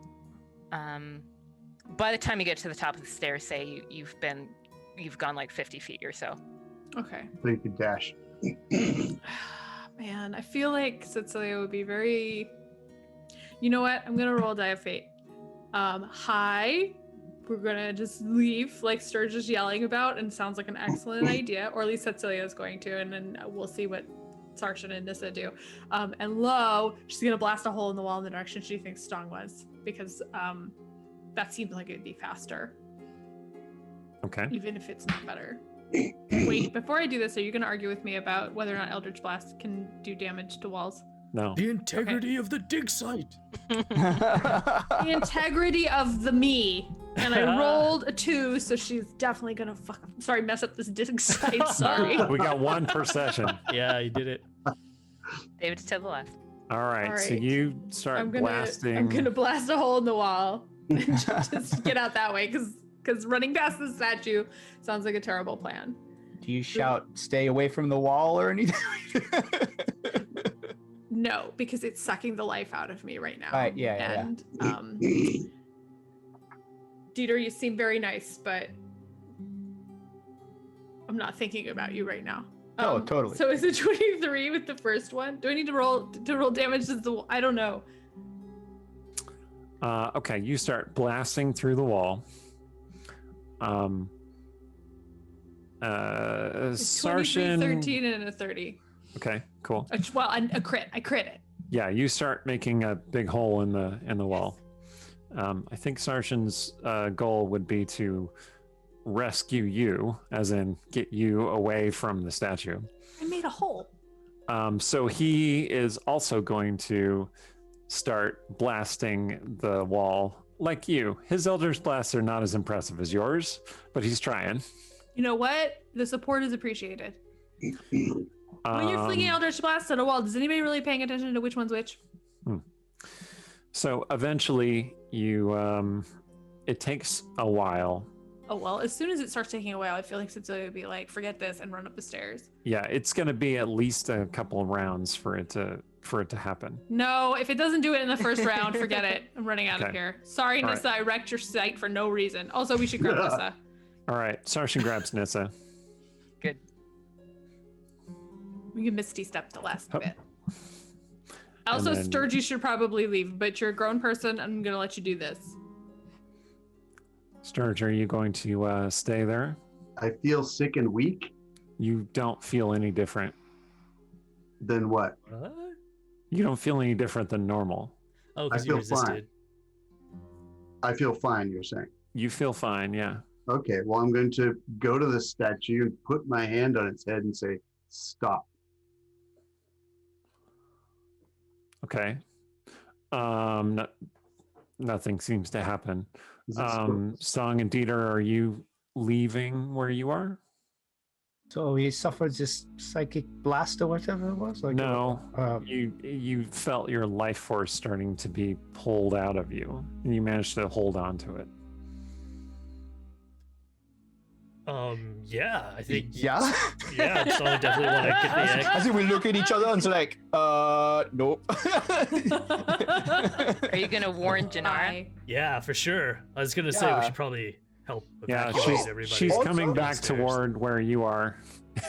by the time you get to the top of the stairs, say you've gone like 50 feet or so. Okay. So you could dash. Man, I feel like Cecilia would be very. You know what? I'm gonna roll a die of fate. Hi. We're gonna just leave, like Sturge is yelling about, and sounds like an excellent idea, or at least Cecilia is going to, and then we'll see what Sarshan and Nissa do. And Lo, she's gonna blast a hole in the wall in the direction she thinks Stong was, because that seems like it'd be faster, Okay. even if it's not better. Wait, before I do this, are you gonna argue with me about whether or not Eldritch Blast can do damage to walls? No. The integrity of the dig site. The integrity of the me. And I rolled a 2, so she's definitely gonna mess up this dig site. Sorry. We got 1 per session. Yeah, you did it. David's to the left. All right. All So right. you start blasting. I'm gonna blast a hole in the wall and just get out that way, because running past the statue sounds like a terrible plan. Do you shout, "Stay away from the wall" or anything? No, because it's sucking the life out of me right now. Right, yeah. And Dieter, you seem very nice, but I'm not thinking about you right now. Oh, totally. So is it 23 with the first one? Do I need to roll damage to the? I don't know. Okay, you start blasting through the wall. It's 23, Sarshan. 13, and a 30. Okay, cool. Well, a crit. I crit it. Yeah, you start making a big hole in the wall. I think Sarshan's goal would be to rescue you, as in get you away from the statue. I made a hole. So he is also going to start blasting the wall like you. His Eldritch blasts are not as impressive as yours, but he's trying. You know what? The support is appreciated. When you're flinging Eldritch blasts at a wall, is anybody really paying attention to which one's which? So eventually you, it takes a while. Oh, well, as soon as it starts taking a while, I feel like Cecilia would be like, forget this and run up the stairs. Yeah, it's going to be at least a couple of rounds for it to happen. No, if it doesn't do it in the first round, forget it. I'm running out of here. Sorry, All Nissa, I wrecked your site for no reason. Also, we should grab Nissa. All right, Sarshan grabs Nissa. Good. We can Misty step the last Oh. bit. Also, then- Stirge, you should probably leave, but you're a grown person. I'm going to let you do this. Stirge, are you going to stay there? I feel sick and weak. You don't feel any different. Then what? What? You don't feel any different than normal. Oh, I because you feel resisted. I feel fine, you're saying. You feel fine, yeah. Okay, well, I'm going to go to the statue and put my hand on its head and say, stop. Okay. Nothing seems to happen. Is it still- Song and Dieter, are you leaving where you are? So he suffered this psychic blast or whatever it was? Like, No. Uh, You felt your life force starting to be pulled out of you, and you managed to hold on to it. Yeah, I think. yeah? Yeah, so I definitely want to get the egg. I think we look at each other and it's like, nope. Are you gonna warn Janara? Bye. Yeah, for sure. I was gonna say we Yeah. should probably help Yeah, evacuate everybody. she's coming Also- back toward where you are.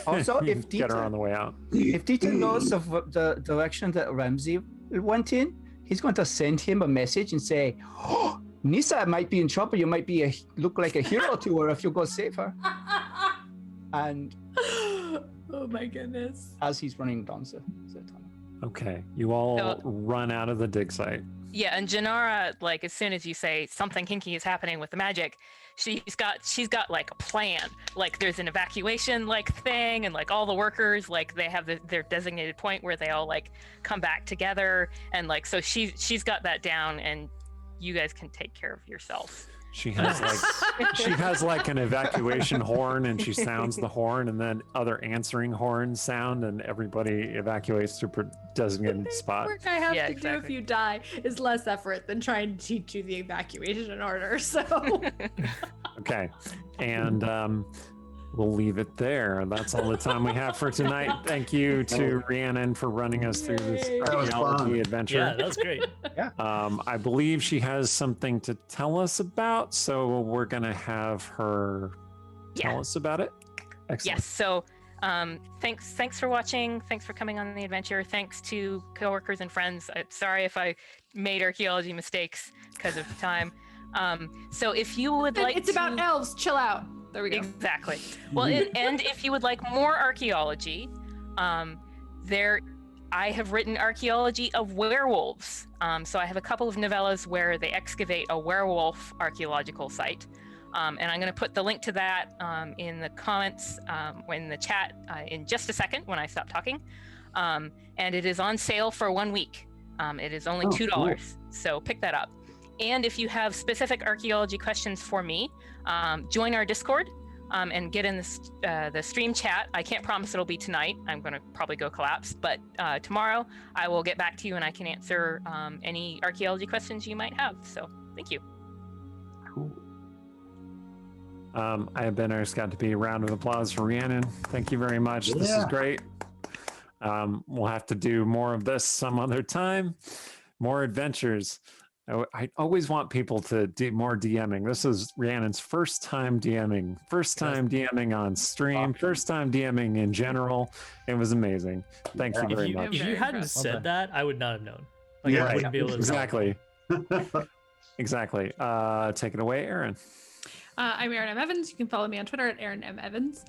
Also, You if get her Dieter- on the way out. If Dieter knows of the direction that Ramsey went in, he's going to send him a message and say, oh, Nissa might be in trouble. You might be look like a hero to her if you go save her. And Oh my goodness. as he's running down the tunnel. Okay, you all So- run out of the dig site. Yeah, and Janara, like as soon as you say something kinky is happening with the magic, she's got like a plan. Like there's an evacuation like thing, and like all the workers like they have their designated point where they all like come back together, and like so she's got that down, and you guys can take care of yourselves. She has like an evacuation horn, and she sounds the horn, and then other answering horns sound, and everybody evacuates to a designated spot. Work I have Yeah, to do if exactly. you die is less effort than trying to teach you the evacuation order. So Okay, and we'll leave it there. That's all the time we have for tonight. Thank you to Rhiannon for running us through this Yay. That was archaeology fun. adventure. Yeah, that was great. I believe she has something to tell us about, so we're gonna have her tell Yeah. us about it. Excellent. Yes. So, thanks for watching. Thanks for coming on the adventure. Thanks to coworkers and friends. Sorry if I made archaeology mistakes because of time. So if you would like, it's about to... elves. Chill out. There we go. Exactly. Well, and if you would like more archaeology, I have written archaeology of werewolves. So I have a couple of novellas where they excavate a werewolf archaeological site. And I'm going to put the link to that in the comments, in the chat in just a second when I stop talking. And it is on sale for 1 week. It is only $2. Cool. So pick that up. And if you have specific archaeology questions for me, join our Discord and get in the stream chat. I can't promise it'll be tonight. I'm going to probably go collapse. But tomorrow I will get back to you and I can answer any archaeology questions you might have. So thank you. Cool. I have been Eric Scott to be a round of applause for Rhiannon. Thank you very much. This is Yeah. great. We'll have to do more of this some other time, more adventures. I always want people to do more DMing. This is Rhiannon's first time DMing, on stream, Awesome. first time DMing in general. It was amazing. Thank you If very you, much. if you Very hadn't impressed. said that, I would not have known. Like, Yeah, I wouldn't be able to Exactly. Exactly. Take it away, Aaron. I'm Erin M. Evans. You can follow me on Twitter at Erin M. Evans.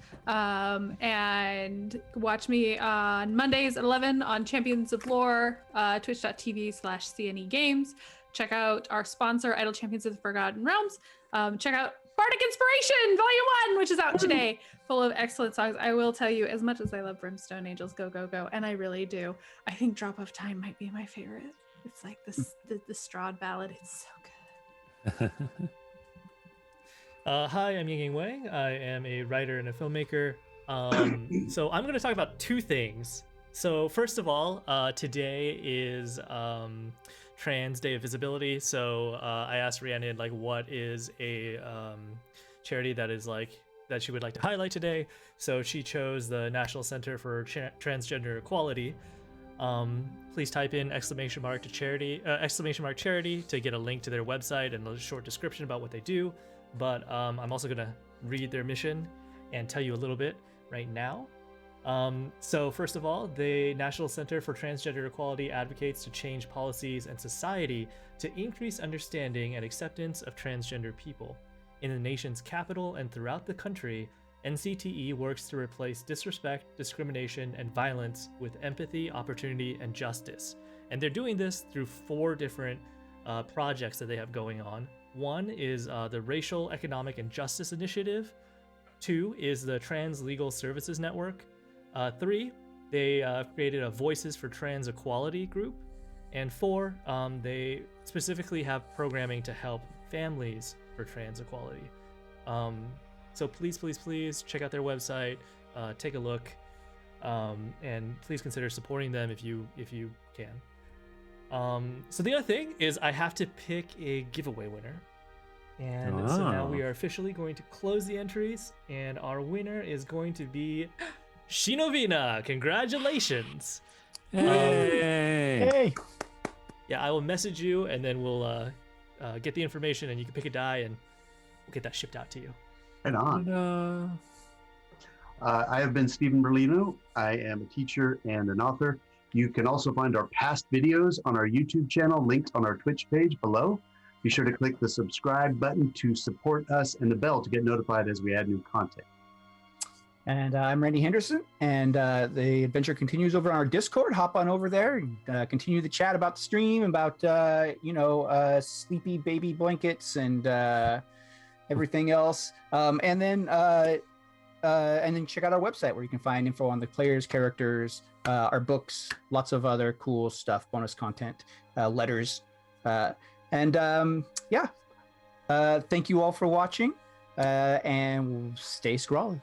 And watch me on Mondays at 11 on Champions of Lore, twitch.tv/CNE Games. Check out our sponsor, Idle Champions of the Forgotten Realms. Check out Bardic Inspiration, Volume 1, which is out today, full of excellent songs. I will tell you, as much as I love Brimstone Angels Go Go Go, and I really do, I think Drop of Time might be my favorite. It's like the Strahd ballad. It's so good. Hi, I'm Ying Wang. I am a writer and a filmmaker. So I'm going to talk about two things. So first of all, today is Trans Day of Visibility. So I asked Rhiannon, like, what is a charity that is like that she would like to highlight today. So she chose the National Center for Transgender Equality. Please type in !charity to get a link to their website and a short description about what they do. But I'm also going to read their mission and tell you a little bit right now. So first of all, the National Center for Transgender Equality advocates to change policies and society to increase understanding and acceptance of transgender people. In the nation's capital and throughout the country, NCTE works to replace disrespect, discrimination, and violence with empathy, opportunity, and justice. And they're doing this through 4 different projects that they have going on. One is the Racial, Economic, and Justice Initiative. 2 is the Trans Legal Services Network. 3, they created a Voices for Trans Equality group. And 4, they specifically have programming to help families for trans equality. So please check out their website, take a look, and please consider supporting them if you can. So the other thing is I have to pick a giveaway winner. And so now we are officially going to close the entries, and our winner is going to be Shinovina. Congratulations. Hey. Yeah, I will message you, and then we'll get the information, and you can pick a die, and we'll get that shipped out to you. Right on. I have been Stephen Berlino. I am a teacher and an author. You can also find our past videos on our YouTube channel, linked on our Twitch page below. Be sure to click the subscribe button to support us and the bell to get notified as we add new content. And I'm Randy Henderson, and the adventure continues over on our Discord. Hop on over there and continue the chat about the stream, about sleepy baby blankets and everything else. And then check out our website where you can find info on the players, characters, our books, lots of other cool stuff, bonus content, letters, thank you all for watching, and stay scrawly.